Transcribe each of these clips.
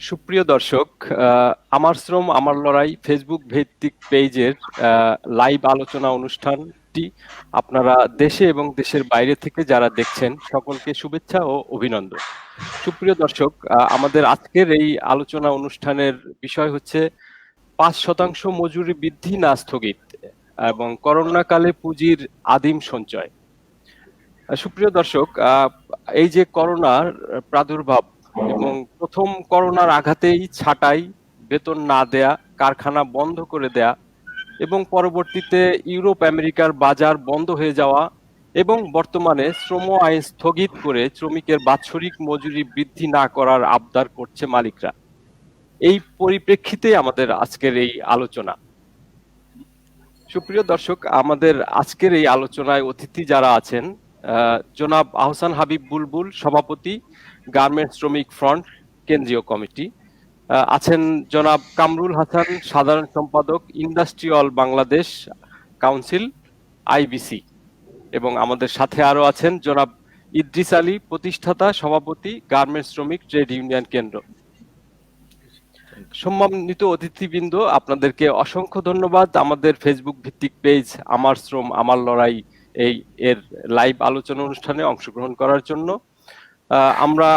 সুপ্রিয় দর্শক, আমার শ্রম আমার লড়াই ফেসবুক ভিত্তিক পেজের লাইভ আলোচনা অনুষ্ঠানটি আপনারা দেশে এবং দেশের বাইরে থেকে যারা দেখছেন সকলকে শুভেচ্ছা ও অভিনন্দন। সুপ্রিয় দর্শক, আমাদের আজকের এই আলোচনা অনুষ্ঠানের বিষয় হচ্ছে ৫% মজুরি বৃদ্ধি না স্থগিত এবং করোনাকালে পুঁজির আদিম সঞ্চয়। সুপ্রিয় দর্শক, এই যে করোনার প্রাদুর্ভাব এবং প্রথম করোনার আঘাতেই ছাঁটাই, বেতন না দেয়া, কারখানা বন্ধ করে দেয়া এবং পরবর্তীতে ইউরোপ আমেরিকার বাজার বন্ধ হয়ে যাওয়া এবং বর্তমানে শ্রম আইন স্থগিত করে শ্রমিকের বাৎসরিক মজুরি বৃদ্ধি না করার আবদার করছে মালিকরা। এই পরিপ্রেক্ষিতে আমাদের আজকের এই আলোচনা। সুপ্রিয় দর্শক, আমাদের আজকের এই আলোচনায় অতিথি যারা আছেন, জনাব আহসান হাবিব বুলবুল, সভাপতি, গার্মেন্টস শ্রমিক ফ্রন্ট কেন্দ্রীয় কমিটি। আছেন জনাব কামরুল হাসান, সাধারণ সম্পাদক, ইন্ডাস্ট্রিয়াল বাংলাদেশ কাউন্সিল আইবিসি। এবং আমাদের সাথে আরো আছেন জনাব ইদ্রিস আলী, প্রতিষ্ঠাতা, সভাপতি, গার্মেন্টস শ্রমিক ট্রেড ইউনিয়ন কেন্দ্র। সম্মানিত অতিথিবৃন্দ, আপনাদেরকে অসংখ্য ধন্যবাদ আমাদের ফেসবুক ভিত্তিক পেজ আমার শ্রম আমার লড়াই এর লাইভ আলোচনা অনুষ্ঠানে অংশগ্রহণ করার জন্য। আমরা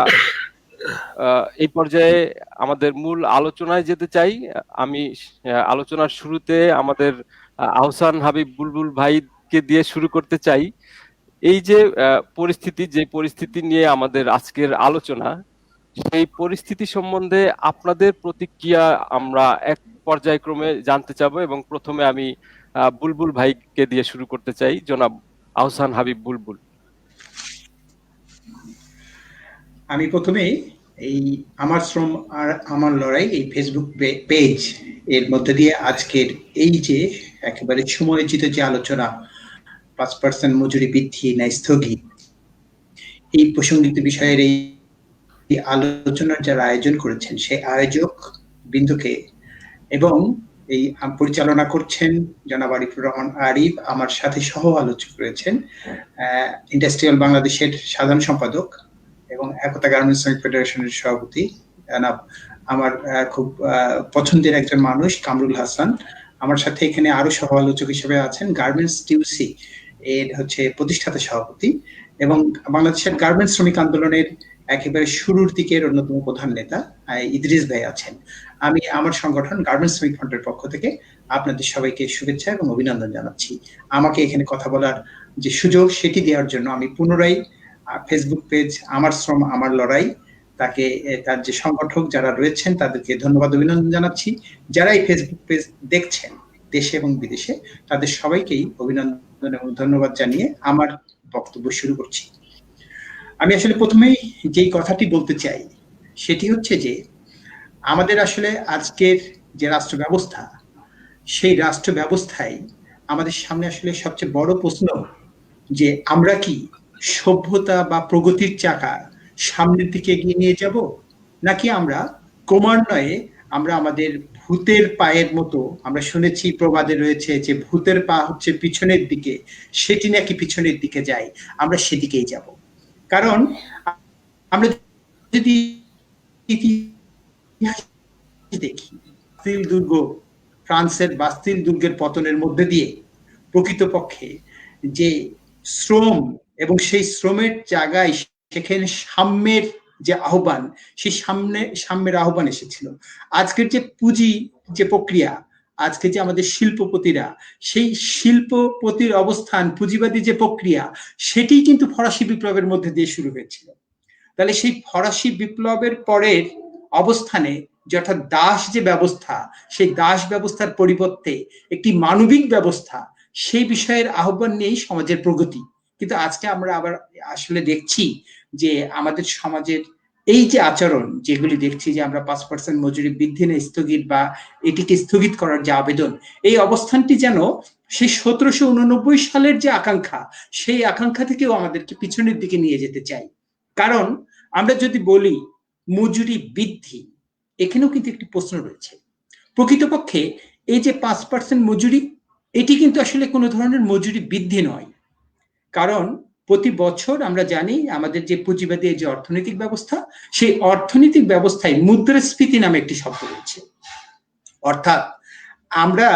এই পর্যায়ে আমাদের মূল আলোচনায় যেতে চাই। আমি আলোচনার শুরুতে আমাদের আহসান হাবিব বুলবুল ভাইকে দিয়ে শুরু করতে চাই। এই যে পরিস্থিতি নিয়ে আমাদের আজকের আলোচনা, সেই পরিস্থিতি সম্বন্ধে আপনাদের প্রতিক্রিয়া আমরা এক পর্যায়ক্রমে জানতে চাবো এবং প্রথমে আমি বুলবুল ভাইকে দিয়ে শুরু করতে চাই। জনাব আহসান হাবিব বুলবুল। আমি প্রথমে এই আমার শ্রম আর আমার লড়াই এই ফেসবুক পেজ এর মধ্যে দিয়ে আজকের এই যে একেবারে সময়োচিত যে আলোচনা ৫% মজুরি বৃদ্ধি না স্থগিত, এই প্রসঙ্গিত বিষয়ের এই আলোচনার যারা আয়োজন করেছেন সেই আয়োজক বৃন্দকে এবং এই পরিচালনা করছেন জনাব আরিফুর রহমান আরিফ, আমার সাথে সহ আলোচক রয়েছেন ইন্ডাস্ট্রিয়াল বাংলাদেশের সাধারণ সম্পাদক এবং একতা গার্মেন্টস শ্রমিক ফেডারেশনের সভাপতি আমার খুব পছন্দের একজন মানুষ কামরুল হাসান। আমার সাথে এখানে আরো সহ আলোচক হিসেবে আছেন গার্মেন্টস টিউসি এর প্রতিষ্ঠাতা সভাপতি এবং বাংলাদেশের গার্মেন্টস শ্রমিক আন্দোলনের একেবারে শুরুর দিকের অন্যতম প্রধান নেতা ইদ্রিস ভাই আছেন। আমি আমার সংগঠন গার্মেন্টস শ্রমিক ফ্রন্টের পক্ষ থেকে আপনাদের সবাইকে শুভেচ্ছা এবং অভিনন্দন জানাচ্ছি। আমাকে এখানে কথা বলার যে সুযোগ সেটি দেওয়ার জন্য আমি পুনরায় ফেসবুক পেজ আমার শ্রম আমার লড়াই তাকে, তার যে সংগঠক যারা রয়েছেন তাদেরকে ধন্যবাদ অভিনন্দন জানাচ্ছি। যারা এই ফেসবুক পেজ দেখছেন দেশে এবং বিদেশে তাদের সবাইকেই অভিনন্দন এবং ধন্যবাদ জানিয়ে আমার বক্তব্য শুরু করছি। আমি আসলে প্রথমেই যেই কথাটি বলতে চাই সেটি হচ্ছে যে আমাদের আসলে আজকের যে রাষ্ট্র ব্যবস্থা, সেই রাষ্ট্র ব্যবস্থায় আমাদের সামনে আসলে সবচেয়ে বড় প্রশ্ন যে আমরা কি সভ্যতা বা প্রগতির চাকা সামনের দিকে এগিয়ে নিয়ে যাব, নাকি আমরা ক্রমান্বয়ে আমরা আমাদের ভূতের পায়ের মতো, আমরা শুনেছি প্রবাদে রয়েছে যে ভূতের পা হচ্ছে পিছনের দিকে, সেটি নাকি পিছনের দিকে যায়, আমরা সেদিকেই যাব। কারণ আমরা যদি দেখি বাস্তিল দুর্গ, ফ্রান্সের বাস্তিল দুর্গের পতনের মধ্যে দিয়ে প্রকৃতপক্ষে যে শ্রম এবং সেই শ্রমের জায়গায় সেখানে সাম্যের যে আহ্বান, সেই সাম্যের আহ্বান এসেছিল। আজকের যে পুঁজি যে প্রক্রিয়া, আজকে যে আমাদের শিল্পপতিরা, সেই শিল্পপতির অবস্থান, পুঁজিবাদী যে প্রক্রিয়া, সেটি কিন্তু ফরাসি বিপ্লবের মধ্যে দিয়ে শুরু হয়েছিল। তাহলে সেই ফরাসি বিপ্লবের পরের অবস্থানে যে অর্থাৎ দাস যে ব্যবস্থা, সেই দাস ব্যবস্থার পরিবর্তে একটি মানবিক ব্যবস্থা, সেই বিষয়ের আহ্বান নিয়েই সমাজের প্রগতি। কিন্তু আজকে আমরা আবার আসলে দেখছি যে আমাদের সমাজের এই যে আচরণ যেগুলি দেখছি, যে আমরা ৫% মজুরি বৃদ্ধি না স্থগিত বা এটিকে স্থগিত করার যে আবেদন, এই অবস্থানটি যেন সেই ১৭৮৯ সালের যে আকাঙ্ক্ষা, সেই আকাঙ্ক্ষা থেকেও আমাদেরকে পিছনের দিকে নিয়ে যেতে চাই। কারণ আমরা যদি বলি মজুরি বৃদ্ধি, এখানেও কিন্তু একটি প্রশ্ন রয়েছে। প্রকৃতপক্ষে এই যে ৫% মজুরি, এটি কিন্তু আসলে কোনো ধরনের মজুরি বৃদ্ধি নয়। কারণ প্রতি বছর আমরা জানি আমাদের যে পুঁজিবাদী যে অর্থনৈতিক ব্যবস্থা, সেই অর্থনৈতিক ব্যবস্থায় মুদ্রাস্ফীতি নামে একটি শব্দ রয়েছে। অর্থাৎ আমরা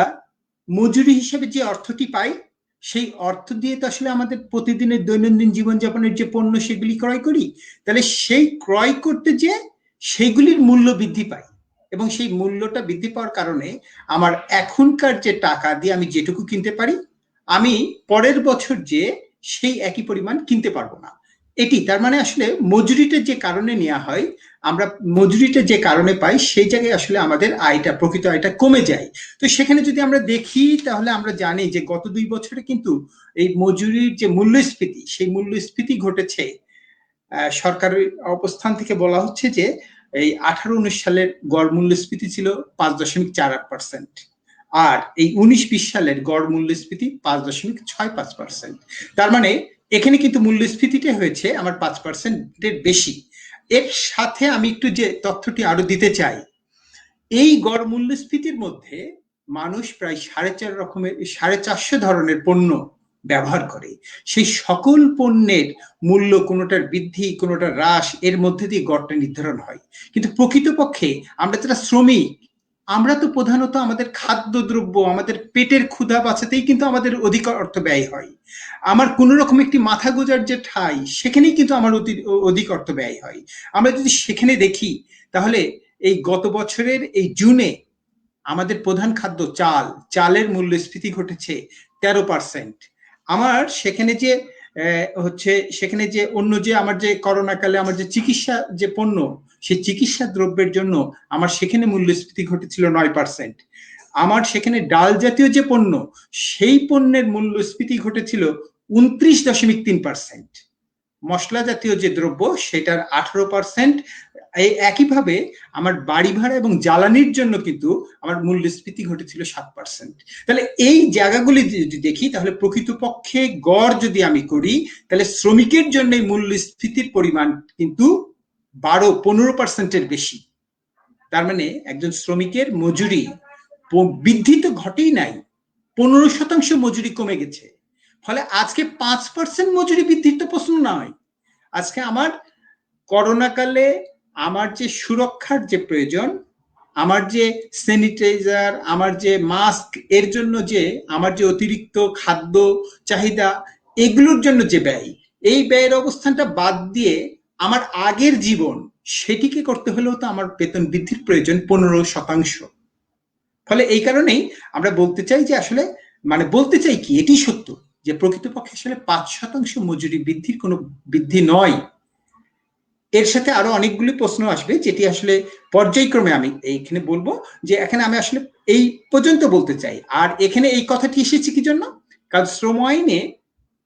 মজুরি হিসেবে যে অর্থটি পাই, সেই অর্থ দিয়ে তো আসলে আমাদের প্রতিদিনের দৈনন্দিন জীবনযাপনের যে পণ্য সেগুলি ক্রয় করি। তাহলে সেই ক্রয় করতে যে সেগুলির মূল্য বৃদ্ধি পায়, এবং সেই মূল্যটা বৃদ্ধি পাওয়ার কারণে আমার এখনকার যে টাকা দিয়ে আমি যেটুকু কিনতে পারি, আমি পরের বছর যে সেই একই পরিমাণ কিনতে পারবো না। এটি তার মানে আসলে মজুরিটা যে কারণে নেওয়া হয়, আমরা মজুরিটা যে কারণে পাই, সেই জায়গায় আসলে আমাদের আয়টা, প্রকৃত আয়টা কমে যায়। তো সেখানে যদি আমরা দেখি, তাহলে আমরা জানি যে গত 2 বছরে কিন্তু এই মজুরির যে মূল্যস্ফীতি, সেই মূল্যস্ফীতি ঘটেছে। সরকারের অবস্থান থেকে বলা হচ্ছে যে এই 18-19 সালের গড় মূল্যস্ফীতি ছিল 5.48%, আর এই 19-20 সালের গড় মূল্যস্ফীতি 5.65%। তার মানে এখানে কিন্তু মূল্যস্ফীতিটা হয়েছে আমার 5%-এর বেশি। এর সাথে আমি একটু যে তথ্যটি আরো দিতে চাই, এই গড় মূল্যস্ফীতির মধ্যে মানুষ প্রায় 450 ধরনের পণ্য ব্যবহার করে। সেই সকল পণ্যের মূল্য কোনোটার বৃদ্ধি, কোনোটার হ্রাস, এর মধ্যে দিয়ে গড়টা নির্ধারণ হয়। কিন্তু প্রকৃতপক্ষে আমরা যারা শ্রমিক, আমরা তো প্রধানত আমাদের খাদ্যদ্রব্য, আমাদের পেটের ক্ষুধা বাঁচাতেই কিন্তু আমাদের অধিক অর্থ ব্যয় হয়। আমার কোন রকম একটি মাথা গোজার যে ঠাঁই, সেখানেই কিন্তু আমার অধিক অর্থ ব্যয় হয়। আমরা যদি সেখানে দেখি, তাহলে এই গত বছরের এই জুনে আমাদের প্রধান খাদ্য চাল, চালের মূল্যস্ফীতি ঘটেছে 13%। আমার সেখানে যে সেখানে যে অন্য যে আমার যে করোনা কালে আমার যে চিকিৎসা যে পণ্য, সেই চিকিৎসা দ্রব্যের জন্য আমার সেখানে মূল্যস্ফীতি ঘটেছিল 9%। আমার সেখানে ডাল জাতীয় যে পণ্য, সেই পণ্যের মূল্যস্ফীতি ঘটেছিল 29.3%। মশলা জাতীয় যে দ্রব্য, সেটার 18%। একইভাবে আমার বাড়ি ভাড়া এবং জ্বালানির জন্য কিন্তু আমার মূল্যস্ফীতি ঘটেছিল 7%। তাহলে এই জায়গাগুলি যদি দেখি, তাহলে প্রকৃতপক্ষে গড় যদি আমি করি, তাহলে শ্রমিকের জন্য মূল্যস্ফীতির পরিমাণ কিন্তু 15%-এর বেশি। তার মানে একজন শ্রমিকের মজুরি বৃদ্ধি তো ঘটেই নাই, 15% মজুরি কমে গেছে। ফলে আজকে 5% মজুরি বৃদ্ধির তো প্রশ্ন নয়। আজকে আমার করোনা কালে আমার যে সুরক্ষার যে প্রয়োজন, আমার যে স্যানিটাইজার, আমার যে মাস্ক, এর জন্য যে আমার যে অতিরিক্ত খাদ্য চাহিদা, এগুলোর জন্য যে ব্যয়, এই ব্যয়ের অবস্থানটা বাদ দিয়ে আমার আগের জীবন, সেটিকে করতে হলেও তো আমার বেতন বৃদ্ধির প্রয়োজন 15%। ফলে এই কারণেই আমরা বলতে চাই যে আসলে, মানে বলতে চাই কি, এটি সত্য যে প্রকৃতপক্ষে আসলে 5% মজুরি বৃদ্ধির কোনো বৃদ্ধি নয়। এর সাথে আরো অনেকগুলি প্রশ্ন আসবে, যেটি আসলে পর্যায়ক্রমে আমি এইখানে বলবো। যে এখানে আমি আসলে এই পর্যন্ত বলতে চাই। আর এখানে এই কথাটি এসেছে কি জন্য? কারণ শ্রম আইনে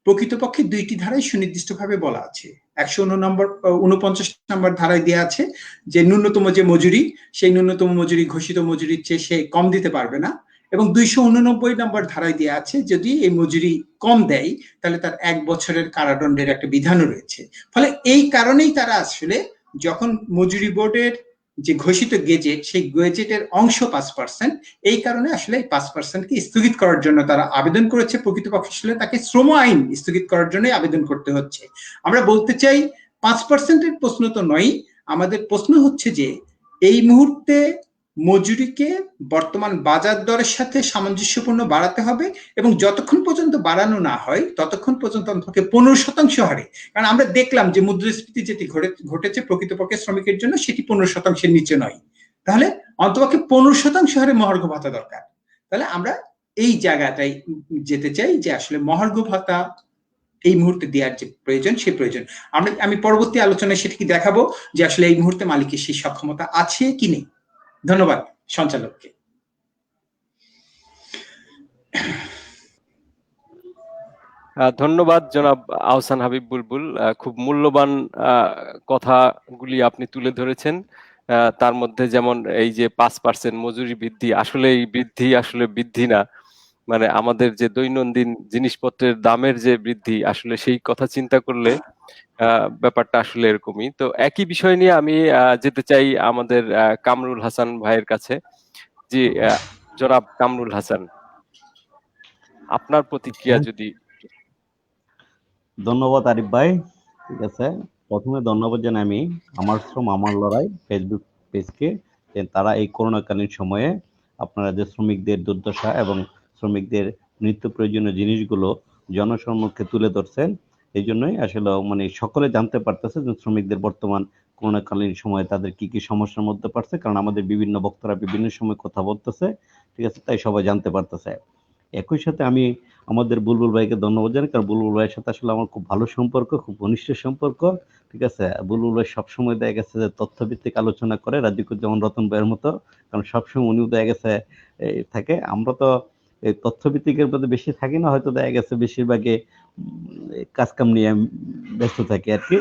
প্রকৃতপক্ষে 2টি ধারায় সুনির্দিষ্টভাবে বলা আছে। 149 নম্বর ধারায় দেওয়া আছে যে ন্যূনতম যে মজুরি, সেই ন্যূনতম মজুরি ঘোষিত মজুরির চেয়ে সে কম দিতে পারবে না। এবং 289 নম্বর ধারায় দেওয়া আছে, যদি এই মজুরি কম দেয়, তাহলে তার 1 বছরের কারাদণ্ডের একটা বিধানও রয়েছে। ফলে এই কারণেই তারা আসলে যখন মজুরি বোর্ডের যে ঘোষিত গেজেট, সেই গেজেটের অংশ 5%, এই কারণে আসলে 5%কে স্থগিত করার জন্য তারা আবেদন করেছে। প্রকৃতপক্ষে আসলে তাকে শ্রম আইন স্থগিত করার জন্য আবেদন করতে হচ্ছে। আমরা বলতে চাই 5%-এর প্রশ্ন তো নয়, আমাদের প্রশ্ন হচ্ছে যে এই মুহূর্তে মজুরিকে বর্তমান বাজার দরের সাথে সামঞ্জস্যপূর্ণ বাড়াতে হবে, এবং যতক্ষণ পর্যন্ত বাড়ানো না হয় ততক্ষণ পর্যন্ত অন্তত 15% হারে। কারণ আমরা দেখলাম যে মুদ্রাস্ফীতি যেটি ঘটেছে প্রকৃতপক্ষে শ্রমিকের জন্য, সেটি 15%-এর নিচে নয়। তাহলে অন্তপক্ষে 15% হারে মহার্ঘ ভাতা দরকার। তাহলে আমরা এই জায়গাটাই যেতে চাই যে আসলে মহার্ঘ ভাতা এই মুহূর্তে দেওয়ার যে প্রয়োজন, সেই প্রয়োজন আমি পরবর্তী আলোচনায় সেটি দেখাবো যে আসলে এই মুহূর্তে মালিকের সেই সক্ষমতা আছে কি নেই। ধন্যবাদ সঞ্চালককে। ধন্যবাদ জনাব আহসান হাবিব বুলবুল। খুব মূল্যবান কথাগুলি আপনি তুলে ধরেছেন। তার মধ্যে যেমন এই যে 5% মজুরি বৃদ্ধি, আসলে এই বৃদ্ধি আসলে বৃদ্ধি না, মানে আমাদের যে দৈনন্দিন জিনিসপত্রের দামের যে বৃদ্ধি, আসলে সেই কথা চিন্তা করলে ব্যাপারটা আসলে এরকমই। তো একই বিষয় নিয়ে আমি যেতে চাই আমাদের কামরুল হাসান ভাইয়ের কাছে। জি, জনাব কামরুল হাসান, আপনার প্রতিক্রিয়া যদি। ধন্যবাদ আরিফ ভাই। ঠিক আছে, প্রথমে ধন্যবাদ জানাই আমি আমার শ্রম আমার লড়াই ফেসবুক পেজকে, যে তারা এই করোনাকালীন সময়ে আপনারা যে শ্রমিকদের দুর্দশা এবং শ্রমিকদের নিত্য প্রয়োজনীয় জিনিসগুলো জনসম্মুখে তুলে ধরছেন। এই জন্যই আসলে মানে সকলে জানতে পারতেছে যে শ্রমিকদের বর্তমান করোনাকালীন সময়ে তাদের কি কি সমস্যার মধ্যে পড়ছে, কারণ আমাদের বিভিন্ন বক্তারা বিভিন্ন সময় কথা বলতেছে। ঠিক আছে, তাই সবাই জানতে পারতেছে। একই সাথে আমি আমাদের বুলবুল ভাইকে ধন্যবাদ জানাই, কারণ বুলবুল ভাইয়ের সাথে আসলে আমার খুব ভালো সম্পর্ক, খুব ঘনিষ্ঠ সম্পর্ক। ঠিক আছে, বুলবুল ভাই সবসময় দেখা গেছে যে তথ্যভিত্তিক আলোচনা করে, রাজিকুজ্জামান রতন ভাইয়ের মতো। কারণ সবসময় উনিও দেখা গেছে থাকে। আমরা তো এই তথ্যভিত্তিকের প্রতি বেশি থাকি না, হয়তো দেখা গেছে বেশিরভাগই কাজকাম নিয়ে ব্যস্ত থাকি আর কি।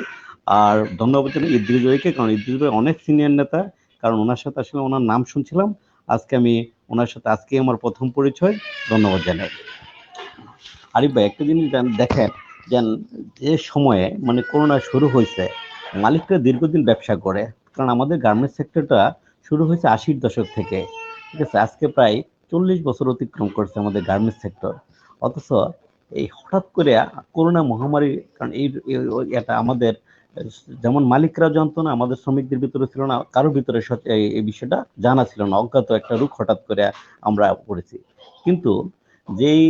আর ধন্যবাদ জানাই ইদ্রিস ভাইকে, কারণ ইদ্রিস ভাই অনেক সিনিয়র নেতা। কারণ ওনার সাথে আসলে ওনার নাম শুনছিলাম, আজকে আমি ওনার সাথে আজকে আমার প্রথম পরিচয়। ধন্যবাদ জানাই। আরিফ ভাই, একটা জিনিস দেখেন, যে যে সময়ে মানে করোনা শুরু হয়েছে, মালিকরা দীর্ঘদিন ব্যবসা করে। কারণ আমাদের গার্মেন্টস সেক্টরটা শুরু হয়েছে 80-র দশক থেকে। ঠিক আছে, আজকে প্রায় 40 বছর অতিক্রম করছে আমাদের গার্মেন্টস সেক্টর। অথচ এই হঠাৎ করে করোনা মহামারী, কারণ এটা আমাদের যেমন মালিকরা জানতো না, আমাদের শ্রমিকদের ভিতরে ছিল না, কারোর ভিতরে এই বিষয়টা জানা ছিল না। অজ্ঞাত একটা রোগ হঠাৎ করে আমরা পড়েছি। কিন্তু যেই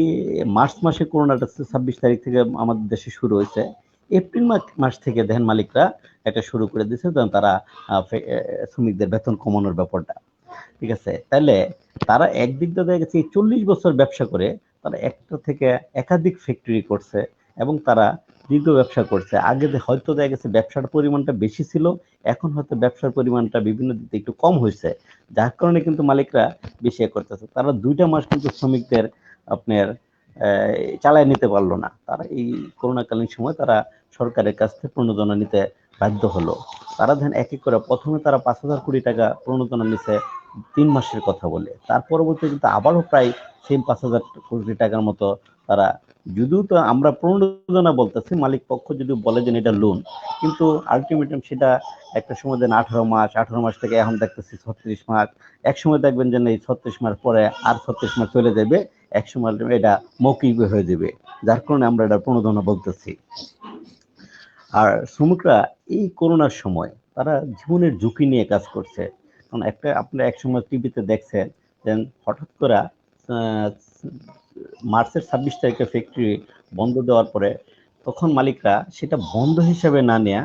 মার্চ মাসে করোনাটা 26 তারিখ থেকে আমাদের দেশে শুরু হয়েছে, এপ্রিল মাস থেকে দেখেন মালিকরা এটা শুরু করে দিয়েছে, যেন তারা শ্রমিকদের বেতন কমানোর ব্যাপারটা। ঠিক আছে, তাহলে তারা একদিক দিয়ে দেখা গেছে 40 বছর ব্যবসা করে তারা একটা থেকে একাধিক ফ্যাক্টরি করছে, এবং তারা দীর্ঘ ব্যবসা করছে। আগে হয়তো দেখা গেছে ব্যবসার পরিমাণটা বেশি ছিল, এখন হয়তো ব্যবসার পরিমাণটা বিভিন্ন দিক থেকে একটু কম হয়েছে, যার কারণে কিন্তু মালিকরা বেশি করতেছে। তারা 2টা মাস কিন্তু শ্রমিকদের আপনার চালায় নিতে পারলো না। তারা এই করোনাকালীন সময় তারা সরকারের কাছ থেকে প্রণোদনা নিতে বাধ্য হলো। তারা দেন এক এক করে প্রথমে তারা 5,000 কোটি টাকা প্রণোদনা নিছে 3 মাসের কথা বলে। তার পরবর্তীতে কিন্তু আবারও প্রায় সেম 5,000 কোটি টাকার মতো তারা, যদিও তো আমরা প্রণোদনা বলতেছি, মালিক পক্ষ যদি বলে যে এটা লোন, কিন্তু আলটিমেটাম সেটা একটা সময় দেন 18 মাস, 18 মাস থেকে এখন দেখতেছি 36 মাস। এক সময় দেখবেন যে এই 36 মাস পরে আর 36 মাস চলে যাবে, এক সময় এটা মৌখিক হয়ে যাবে, যার কারণে আমরা এটা প্রণোদনা বলতেছি। আর শ্রমিকরা এই করোনার সময় তারা জীবনের ঝুঁকি নিয়ে কাজ করছে। কারণ একটা আপনি এক সময় টিভিতে দেখছেন যে হঠাৎ করে মার্চের 26 তারিখে ফ্যাক্টরি বন্ধ দেওয়ার পরে, তখন মালিকরা সেটা বন্ধ হিসাবে না নেয়া,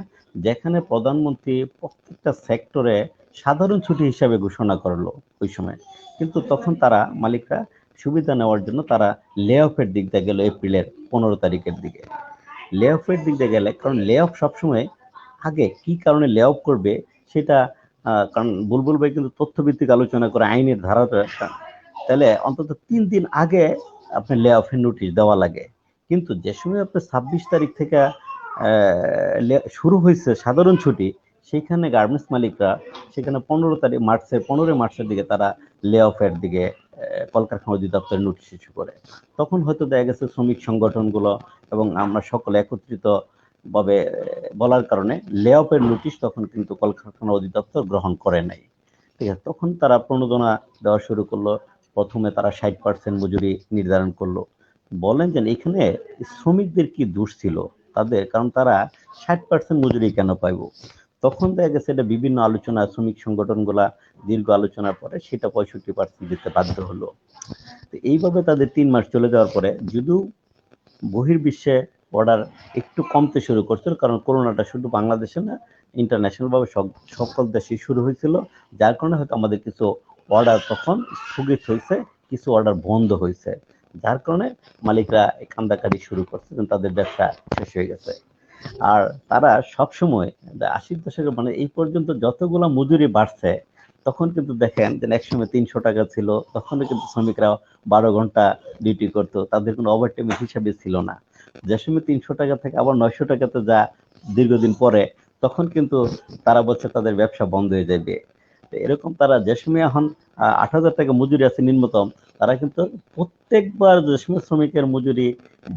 যেখানে প্রধানমন্ত্রী প্রত্যেকটা সেক্টরে সাধারণ ছুটি হিসাবে ঘোষণা করলো ওই সময়, কিন্তু তখন তারা মালিকরা সুবিধা নেওয়ার জন্য তারা লে অফের দিক দিয়ে গেল এপ্রিলের 15 তারিখের দিকে। লে অফের দিক দিয়ে গেলে, কারণ লে অফ সবসময় আগে কি কারণে লে অফ করবে সেটা, কারণ বুলবুল ভাই কিন্তু তথ্যভিত্তিক আলোচনা করে আইনের ধারাটা, তাহলে অন্তত 3 দিন আগে আপনার লে অফের নোটিশ দেওয়া লাগে। কিন্তু যে সময় আপনার 26 তারিখ থেকে শুরু হয়েছে সাধারণ ছুটি, সেখানে গার্মেন্টস মালিকরা সেখানে 15 মার্চের দিকে তারা লে অফের দিকে কলকারখানা অধিদপ্তরের নোটিশ ইস্যু করে। তখন হয়তো দেখা গেছে শ্রমিক সংগঠনগুলো এবং আমরা সকলে একত্রিত ভাবে বলার কারণে লে অফের নোটিশ তখন কিন্তু কলকারখানা অধিদপ্তর গ্রহণ করে নাই। ঠিক আছে, তখন তারা প্রণোদনা দেওয়া শুরু করলো। প্রথমে তারা 60% মজুরি নির্ধারণ করলো। বলেন যে এখানে শ্রমিকদের কি দোষ ছিল তাদের, কারণ তারা 60% মজুরি কেন পাইবো? তখন দেখা গেছে এটা বিভিন্ন আলোচনা, শ্রমিক সংগঠনগুলা দীর্ঘ আলোচনার পরে সেটা 65% দিতে বাধ্য হলো। তো এইভাবে তাদের 3 মাস চলে যাওয়ার পরে, যদিও বহির্বিশ্বে অর্ডার একটু কমতে শুরু করছিল, কারণ করোনাটা শুধু বাংলাদেশে না, ইন্টারন্যাশনাল ভাবে সকল দেশে শুরু হয়েছিল, যার কারণে হয়তো আমাদের কিছু অর্ডার তখন স্থগিত হয়েছে, কিছু অর্ডার বন্ধ হয়েছে, যার কারণে মালিকরা কান্দাকাটি শুরু করছে, তাদের ব্যবসা শেষ হয়ে গেছে। আর তারা সবসময় 80-র দশকে মানে এই পর্যন্ত যতগুলো মজুরি বাড়ছে, তখন কিন্তু দেখেন যে একসময় 300 টাকা ছিল, তখনও কিন্তু শ্রমিকরা 12 ঘন্টা ডিউটি করতো, তাদের কোনো ওভারটাইমের হিসাবে ছিল না। যে সময় 300 টাকা থেকে আবার 900 টাকাতে যা দীর্ঘদিন পরে, তখন কিন্তু তারা বলছে তাদের ব্যবসা বন্ধ হয়ে যাবে। এরকম তারা যে সময় এখন 8,000 টাকা মজুরি আছে নিম্নতম, তারা কিন্তু প্রত্যেকবার যে সময় শ্রমিকের মজুরি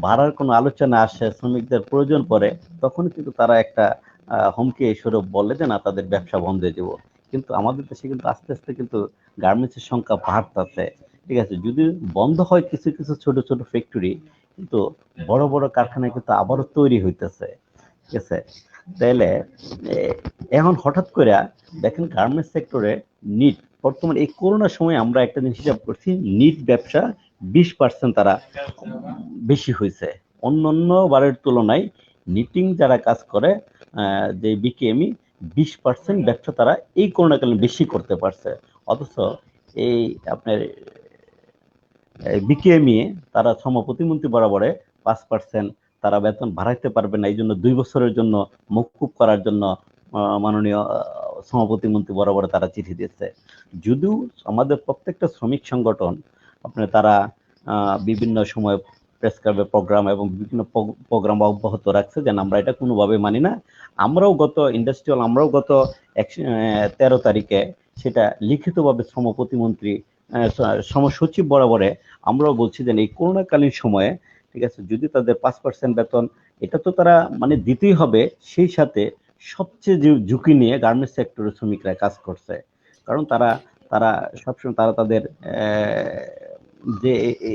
বাড়ার কোনো আলোচনা আসে, শ্রমিকদের প্রয়োজন পড়ে, তখন কিন্তু তারা একটা হুমকি স্বরূপ বলে যে না, তাদের ব্যবসা বন্ধ হয়ে যাব। কিন্তু আমাদের দেশে কিন্তু আস্তে আস্তে কিন্তু গার্মেন্টসের সংখ্যা বাড়তেছে। ঠিক আছে, যদি বন্ধ হয় কিছু কিছু ছোট ছোট ফ্যাক্টরি, কিন্তু বড় বড় কারখানা কিন্তু আবারও তৈরি হইতেছে, ঠিক আছে? তাইলে এখন হঠাৎ করে দেখেন গার্মেন্টস সেক্টরে নিট বর্তমানে এই করোনার সময় আমরা একটা জিনিস হিসাব করছি, নিট ব্যবসা 20% তারা বেশি হয়েছে। অন্যান্য বারের তুলনায় নিটিং যারা কাজ করে যে বিকেএমই 20% ব্যবসা তারা এই করোনাকালীন বেশি করতে পারছে। অথচ এই আপনার বিকেএমই তারা শ্রম প্রতিমন্ত্রী বরাবরে 5% তারা বেতন বাড়াইতে পারবে না, এই জন্য 2 বছরের জন্য মওকুফ করার জন্য মাননীয় শ্রম প্রতিমন্ত্রী বরাবরে তারা চিঠি দিয়েছে। যদিও আমাদের প্রত্যেকটা শ্রমিক সংগঠন আপনার তারা বিভিন্ন সময় প্রেস ক্লাবে প্রোগ্রাম এবং বিভিন্ন প্রোগ্রাম অব্যাহত রাখছে, যেন আমরা এটা কোনোভাবে মানি না। আমরাও গত 13 তারিখে সেটা লিখিতভাবে শ্রম প্রতিমন্ত্রী শ্রম সচিব বরাবরে আমরাও বলছি যে এই করোনাকালীন সময়ে, ঠিক আছে, যদি তাদের 5% বেতন এটা তো তারা মানে দিতেই হবে, সেই সাথে সবচেয়ে যে ঝুঁকি নিয়ে গার্মেন্টস সেক্টরের শ্রমিকরা কাজ করছে। কারণ তারা তারা সবসময় তারা তাদের যে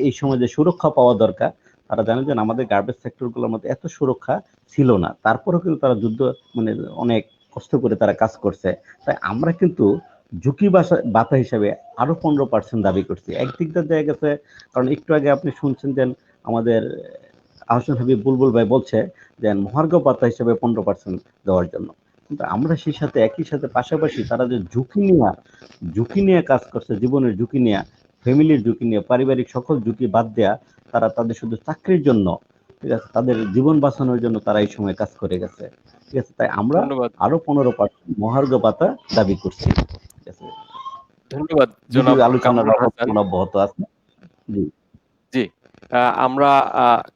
এই সময় যে সুরক্ষা পাওয়া দরকার, তারা জানেন যে আমাদের গার্মেন্টস সেক্টরগুলোর মধ্যে এত সুরক্ষা ছিল না, তারপরেও কিন্তু তারা যুদ্ধ মানে অনেক কষ্ট করে তারা কাজ করছে। তাই আমরা কিন্তু ঝুঁকি বাতা হিসাবে আরো 15% দাবি করছি। একদিক দিয়ে দেখা গেছে, কারণ একটু আগে আপনি শুনছেন যে আমাদের আহসান হাবিব বুলবুল ভাই বলছে যে মহার্ঘ ভাতা হিসেবে 15% দেওয়ার জন্য, কিন্তু আমরা সেই সাথে একই সাথে পাশাপাশি তারা যে ঝুঁকি নিয়ে কাজ করছে, জীবনের ঝুঁকি নিয়ে, ফ্যামিলির ঝুঁকি নিয়ে, পারিবারিক সকল ঝুঁকি বাদ দেয়া তারা তাদের শুধু চাকরির জন্য, ঠিক আছে, তাদের জীবন বাঁচানোর জন্য তারা এই সময় কাজ করে গেছে, ঠিক আছে? তাই আমরা ধন্যবাদ। আরো 15% মহার্ঘ ভাতা দাবি করছি, ঠিক আছে? ধন্যবাদ যদি জনাব আলোচনার কামরুল হাসান। অব্যাহত আছে। জি জি, আমরা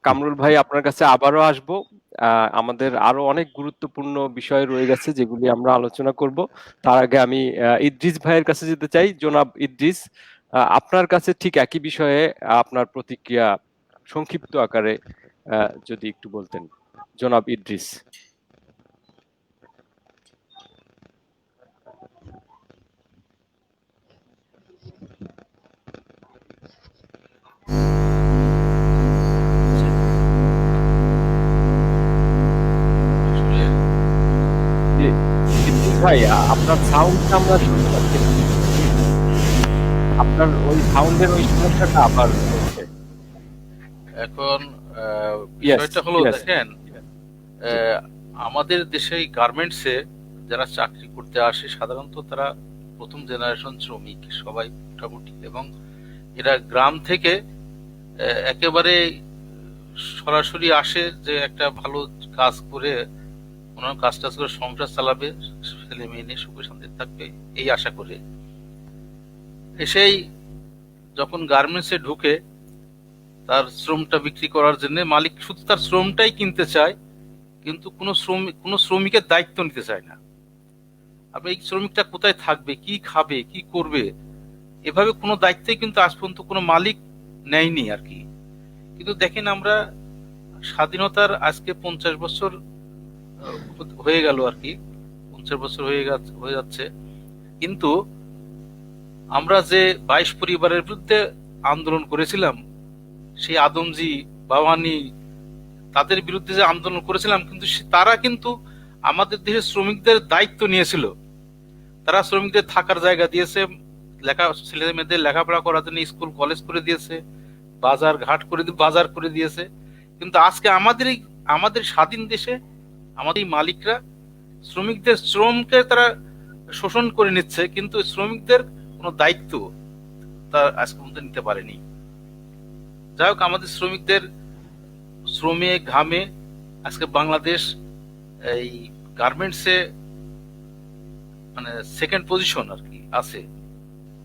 কামরুল ভাই আপনার কাছে আবারও আসব। আমাদের আরো অনেক গুরুত্বপূর্ণ বিষয় রয়ে গেছে যেগুলি আমরা আলোচনা করব। তার আগে আমি ইদ্রিস ভাইয়ের কাছে যেতে চাই। জনাব ইদ্রিস, আপনার কাছে ঠিক একই বিষয়ে আপনার প্রতিক্রিয়া সংক্ষিপ্ত আকারে যদি একটু বলতেন, জনাব ইদ্রিস। ইদ্রিস ভাই, আপনার সাউন্ডটা আমরা শুনতে পাচ্ছি না। আপনার ওই সাউন্ডের ওই সমস্যাটা আবার হচ্ছে। এখন বিষয়টা হলো দেখেন, আমাদের দেশে গার্মেন্টসে যারা চাকরি করতে আসে সাধারণত তারা প্রথম জেনারেশন শ্রমিক সবাই মোটামুটি, এবং এরা গ্রাম থেকে একেবারে সরাসরি আসে যে একটা ভালো কাজ করে ওনার কাজ টাজ করে সংসার চালাবে, ছেলে মেয়ে নিয়ে সুখে শান্তিতে থাকবে এই আশা করে এসেই যখন গার্মেন্টসে ঢুকে তার শ্রমটা বিক্রি করার জন্য মালিক শুধু তার শ্রমটাই কিনতে চায়, কিন্তু কোনো শ্রমিকের দায়িত্ব নিতে চায় না। আপনি এই শ্রমিকটা কোথায় থাকবে, কি খাবে, কি করবে, এভাবে কোনো দায়িত্বই কিন্তু আজ পর্যন্ত কোনো মালিক নেয়নি আর কি। কিন্তু দেখেন, আমরা স্বাধীনতার আজকে 50 বছর হয়ে গেল আর কি, 50 বছর হয়ে যাচ্ছে, কিন্তু আমরা যে 22 পরিবারের বিরুদ্ধে আন্দোলন করেছিলাম, সেই আদমজি বাওয়ানি তাদের বিরুদ্ধে যে আন্দোলন করেছিলাম, কিন্তু তারা কিন্তু আমাদের দেশের শ্রমিকদের দায়িত্ব নিয়েছিল। তারা শ্রমিকদের থাকার জায়গা দিয়েছে, ছেলে মেয়েদের লেখাপড়া করার জন্য স্কুল কলেজ করে দিয়েছে, বাজার করে দিয়েছে। কিন্তু আজকে আমাদের স্বাধীন দেশে আমাদের মালিকরা শ্রমিকদের শ্রমকে তারা শোষণ করে নিচ্ছে, কিন্তু শ্রমিকদের কোনো দায়িত্ব তারা আজকে পর্যন্ত নিতে পারেনি। যাই হোক, আমাদের শ্রমিকদের শ্রমে ঘামে আজকে বাংলাদেশ এই গার্মেন্টসে মানে সেকেন্ড পজিশন আর কি আছে,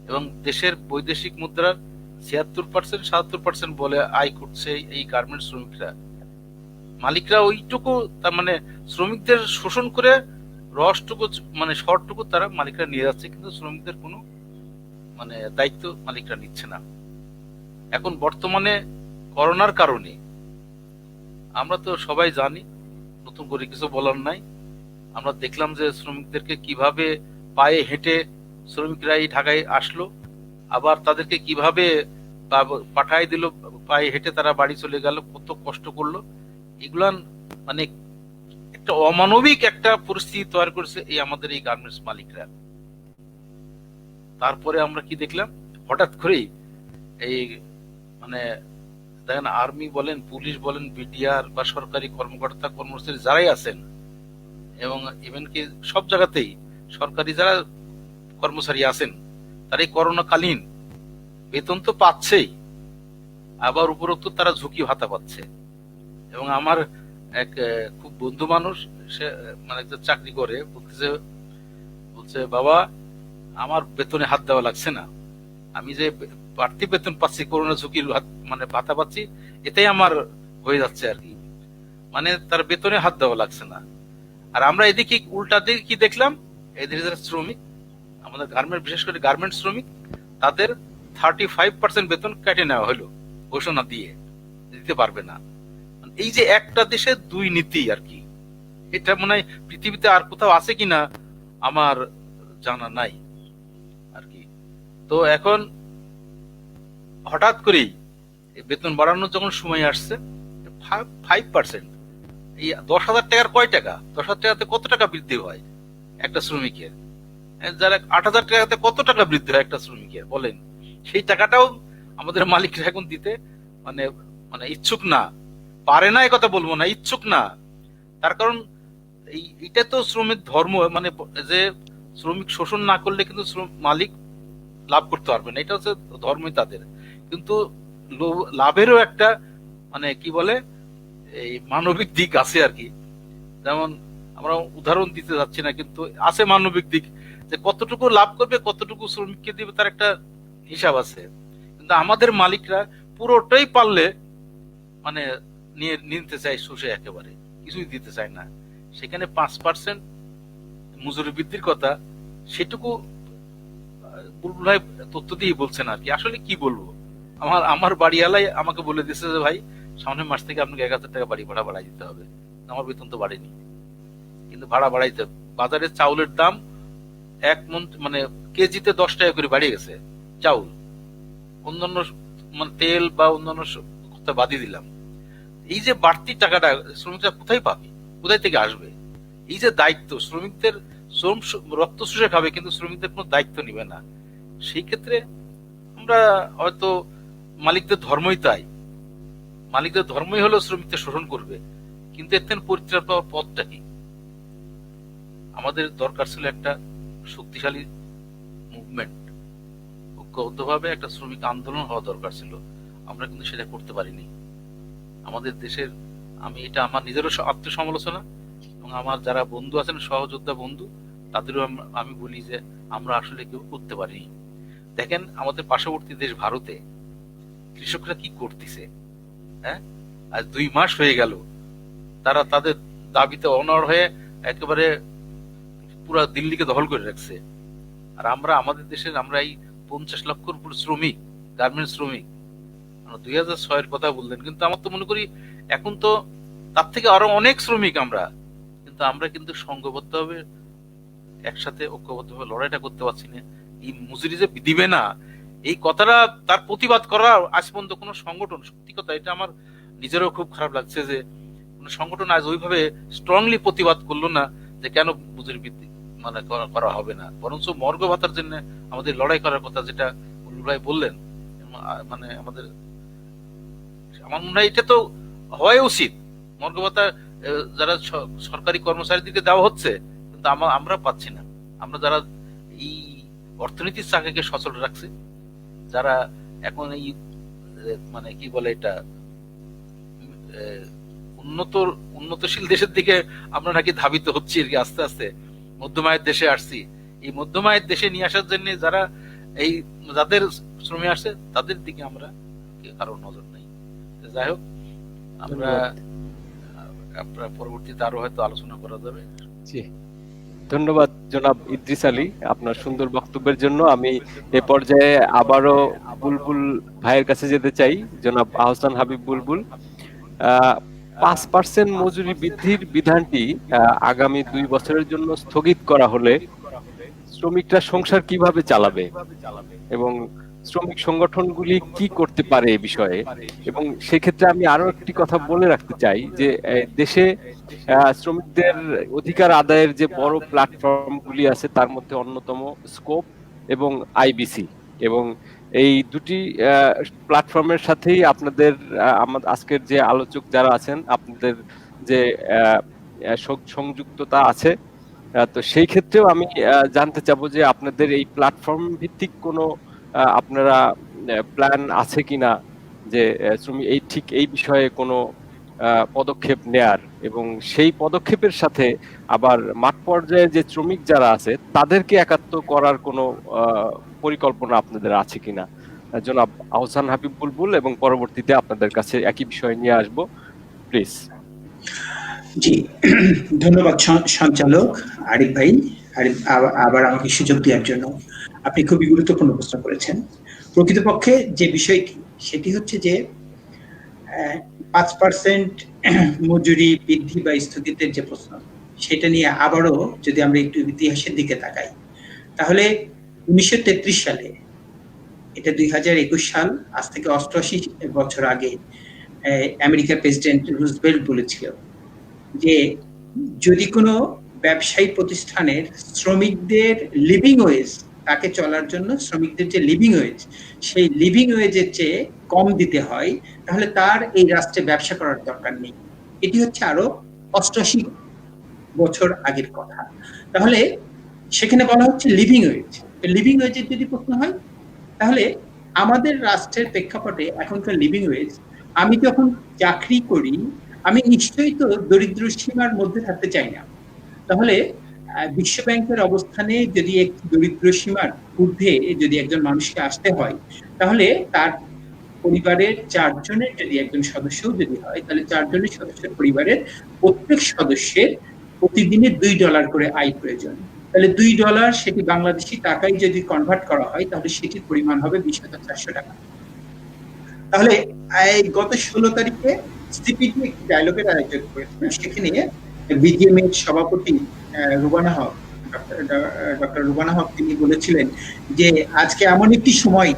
এবং দেশের বৈদেশিক মুদ্রার 76-77% বলে আয় করছে এই গার্মেন্টস শ্রমিকরা। মালিকরা ওইটুকু তার মানে শ্রমিকদের শোষণ করে রসটুকু মানে শর্টটুকু তারা মালিকরা নিয়ে যাচ্ছে, কিন্তু শ্রমিকদের কোনো মানে দায়িত্ব মালিকরা নিচ্ছে না। এখন বর্তমানে করোনার কারণে আমরা তো সবাই জানি, নতুন করে কিছু বলার নাই। আমরা দেখলাম যে শ্রমিকদেরকে কিভাবে পায়ে হেঁটে শ্রমিকরা এই ঢাকায় আসলো, আবার তাদেরকে কিভাবে বা পাঠাই দিল, পায়ে হেঁটে তারা বাড়ি চলে গেল, কত কষ্ট করলো। এগুলান মানে একটা অমানবিক একটা পরিস্থিতি তৈরি করেছে এই আমাদের এই গার্মেন্টস মালিকরা। তারপরে আমরা কি দেখলাম, হঠাৎ করেই এই মানে দেখেন আর্মি বলেন, পুলিশ বলেন, বিডিআর বা সরকারি কর্মকর্তা কর্মচারী যারাই আছেন, এবং ইভেন কি সব জায়গাতেই সরকারি যারা কর্মচারী আছেন, তারা এই করোনাকালীন বেতন তো পাচ্ছেই, আবার উপরোক্ত তারা ঝুঁকি ভাতা পাচ্ছে। এবং আমার এক খুব বন্ধু মানুষ, সে মানে একটা চাকরি করে, বলছে বাবা আমার বেতনে হাত দেওয়া লাগছে না, আমি যে বাড়তি বেতন পাচ্ছি, করোনা ঝুঁকির মানে ভাতা পাচ্ছি, এটাই আমার হয়ে যাচ্ছে আর কি, মানে তার বেতনে হাত দেওয়া লাগছে না। আর আমরা এদিকে উল্টা দিকে কি দেখলাম, এদিকে যারা শ্রমিক, আমাদের গার্মেন্ট, বিশেষ করে গার্মেন্ট শ্রমিক, তাদের 35% বেতন কেটে নেওয়া হলো ঘোষণা দিয়ে, দিতে পারবে না। এই যে একটা দেশের দুই নীতি আর কি, এটা মনে হয় পৃথিবীতে আর কোথাও আছে কিনা আমার জানা নাই আর কি। তো এখন হঠাৎ করেই বেতন বাড়ানোর যখন সময় আসছে, 5%, এই 10,000 টাকার কয় টাকা, 10,000 টাকাতে কত টাকা বৃদ্ধি হয় একটা শ্রমিকের? যারা 8,000 টাকাতে কত টাকা বৃদ্ধি হয় একটা শ্রমিকের বলেন? সেই টাকাটাও আমাদের মালিকরা এখন দিতে মানে মানে ইচ্ছুক না, পারে না, এই কথা বলবো না, ইচ্ছুক না। তার কারণ এইটা তো শ্রমিক ধর্ম, মানে যে শ্রমিক শোষণ না করলে কিন্তু মালিক লাভ করতে পারবে না, এটা হচ্ছে ধর্মই তাদের। কিন্তু লাভেরও একটা মানে কি বলে এই মানবিক দিক আছে আর কি। যেমন আমরা উদাহরণ দিতে যাচ্ছি না, কিন্তু আছে মানবিক দিক, যে কতটুকু লাভ করবে, কতটুকু শ্রমিককে দিবে, তার একটা হিসাব আছে। কিন্তু আমাদের মালিকরা পুরোটাই পারলে মানে নিয়ে নিতে চায় শুষে, একেবারে কিছুই দিতে চায় না। সেখানে 5% মজুরি বৃদ্ধির কথা, সেটুকু বুলবুল ভাই তথ্য দিয়ে বলছেন আর কি। আসলে কি বলবো, আমার বাড়িওয়ালাই আমাকে বলে দিচ্ছে যে ভাই সামনের মাস থেকে আপনাকে 1,000 টাকা বাড়ি ভাড়া বাড়াই দিতে হবে। আমার বেতন তো বাড়েনি, কিন্তু ভাড়া বাড়াইতে হবে। বাজারে চাউলের দাম মানে কেজিতে 10 টাকা করে বাড়িয়ে গেছে চাউল, অন্যান্য মানে তেল বা অন্যান্য কথা বাদই দিলাম। এই যে বাড়তি টাকাটা শ্রমিকরা কোথায় পাবে, কোথায় থেকে আসবে? এই যে দায়িত্ব, শ্রমিকদের শ্রম রক্ত শুষে খাবে, কিন্তু শ্রমিকদের কোনো দায়িত্ব নিবে না। সেই ক্ষেত্রে আমরা হয়তো মালিকদের ধর্মই তাই, মালিকদের ধর্মই হলো শ্রমিকদের শোষণ করবে, কিন্তু এর থেকে পরিত্রাণ পাওয়ার পথটা কি? আমাদের দরকার ছিল একটা শক্তিশালী মুভমেন্ট, ঐক্যবদ্ধভাবে একটা শ্রমিক আন্দোলন হওয়া দরকার ছিল। আমরা কিন্তু সেটা করতে পারিনি। আমাদের দেশের, আমি এটা আমার নিজেরও আত্মসমালোচনা, এবং আমার যারা বন্ধু আছেন, সহযোদ্ধা বন্ধু, তাদেরও আমি বলি যে আমরা আসলে কেউ করতে পারিনি। দেখেন আমাদের পার্শ্ববর্তী দেশ ভারতে কৃষকরা কি করতেছে, হ্যাঁ, আজ 2 মাস হয়ে গেল তারা তাদের দাবিতে অনড় হয়ে একেবারে পুরা দিল্লিকে দখল করে রাখছে। আর আমরা আমাদের দেশের, আমরা এই 50 লক্ষর উপর শ্রমিক, গার্মেন্টস শ্রমিক, 2006-এর কথা বললেন, কিন্তু আমার তো মনে করি এখন তো তার থেকে আরো অনেক শ্রমিক আমরা, কিন্তু আমরা কিন্তু সংঘবদ্ধভাবে একসাথে ঐক্যবদ্ধভাবে লড়াইটা করতে পারছি না। এই মজুরি যে দিবে না, এই কথাটা, তার প্রতিবাদ করা আজ পর্যন্ত কোনো সংগঠন, সত্যি কথা এটা আমার নিজেরও খুব খারাপ লাগছে যে কোনো সংগঠন আজ ওইভাবে স্ট্রংলি প্রতিবাদ করলো না যে কেন মজুরি বৃদ্ধি মানে করা হবে না, বরঞ্চ মর্গ ভাতার জন্য আমাদের লড়াই করার কথা, যেটা ভাই বললেন। মানে আমার মনে হয় এটা তো হওয়াই উচিত। মর্গ ভাতা যারা সরকারি কর্মচারীদেরকে দেওয়া হচ্ছে, কিন্তু আমরা পাচ্ছি না। আমরা যারা এই অর্থনীতির চাকাকে সচল রাখছে, যারা এখন এই মানে কি বলে এটা উন্নতশীল দেশের দিকে আমরা নাকি ধাবিত হচ্ছি আর কি, আস্তে আস্তে মধ্যমায়ের দেশে আসছি। এই মধ্যমায়ের দেশে নিয়ে আসার জন্য যারা এই যাদের শ্রমে আসছে, তাদের দিকে আমরা কারো নজর নেই। যাই হোক, আমরা পরবর্তীতে আরো হয়তো আলোচনা করা যাবে। জি, ধন্যবাদ জনাব ইদ্রিস আলী আপনার সুন্দর বক্তব্যের জন্য। আমি এ পর্যায়ে আবারও বুলবুল ভাইয়ের কাছে যেতে চাই, জনাব আহসান হাবিব বুলবুল। 5% মজুরি বৃদ্ধির বিধানটি আগামী 2 বছরের জন্য স্থগিত করা হলে শ্রমিকরা সংসার কিভাবে চালাবে, এবং শ্রমিক সংগঠনগুলি কি করতে পারে এ বিষয়ে। এবং সেক্ষেত্রে আমি আরো একটি কথা বলে রাখতে চাই যে দেশে শ্রমিকদের অধিকার আদায়ের যে বড় প্ল্যাটফর্মগুলি আছে তার মধ্যে অন্যতম স্কোপ এবং আইবিসি, এবং এই দুটি প্ল্যাটফর্মের সাথেই আপনাদের আমাদের আজকের যে আলোচক যারা আছেন আপনাদের যে সংযুক্ততা আছে। তো সেই ক্ষেত্রেও আমি জানতে চাবো যে আপনাদের এই প্ল্যাটফর্ম ভিত্তিক কোনো আপনারা প্ল্যান আছে কিনা, যে শ্রমিক এই বিষয়ে কোনো পদক্ষেপ নেয়ার, এবং সেই পদক্ষেপের সাথে আবার মাঠ পর্যায়ে যে শ্রমিক যারা আছে তাদেরকে একাত্ম করার কোনো পরিকল্পনা আপনাদের আছে কিনা। জনাব আহসান হাবিব বুলবুল, এবং পরবর্তীতে আপনাদের কাছে একই বিষয় নিয়ে আসবো, প্লিজ। জি, ধন্যবাদ সঞ্চালক আরিফ ভাই, আবার আমাকে সুযোগ দেওয়ার জন্য। আপনি খুবই গুরুত্বপূর্ণ প্রশ্ন করেছেন। প্রকৃতপক্ষে যে বিষয়টি সেটি হচ্ছে যে 5% মজুরি বৃদ্ধি বা স্থগিতের যে প্রশ্ন, সেটা নিয়ে আবারও যদি আমরা একটু ইতিহাসের দিকে তাকাই, তাহলে 1933 সালে, এটা 2021 সাল, আজ থেকে 88 বছর আগে আমেরিকার প্রেসিডেন্ট রুজভেল্ট বলেছিল যে যদি কোনো ব্যবসায়ী প্রতিষ্ঠানের শ্রমিকদের লিভিং ওয়েজ, তাকে চলার জন্য শ্রমিকদের যে লিভিং ওয়েজ, সেই লিভিং ওয়েজের চেয়ে কম দিতে হয়, তাহলে তার এই রাষ্ট্রে ব্যবসা করার দরকার নেই। এটি হচ্ছে আরো 88 বছর আগের কথা। তাহলে সেখানে বলা হচ্ছে লিভিং ওয়েজ। লিভিং ওয়েজের যদি প্রশ্ন হয়, তাহলে আমাদের রাষ্ট্রের প্রেক্ষাপটে এখনকার লিভিং ওয়েজ, আমি যখন চাকরি করি আমি নিশ্চয়ই তো দরিদ্র সীমার মধ্যে থাকতে চাই না। তাহলে বিশ্ব ব্যাংকের অবস্থানে যদি একটি দরিদ্র সীমার ঊর্ধ্বে যদি একজন মানুষকে আসতে হয়, তাহলে তার পরিবারের 4 জনের যদি একজন সদস্য যদি হয়, তাহলে 4 জনের সদস্যের পরিবারের প্রত্যেক সদস্যের প্রতিদিনে $2 করে আয় প্রয়োজন। তাহলে $2 সেটি বাংলাদেশি টাকায় যদি কনভার্ট করা হয়, তাহলে সেটির পরিমাণ হবে 20,400 টাকা। তাহলে গত 16 তারিখে সিপিটি একটি ডায়লগের আয়োজন করেছিল। সেখানে বিজিএম এর সভাপতি ডক্টর রুবানা হক তিনি বলেছিলেন যে আজকে এমন একটি সময়,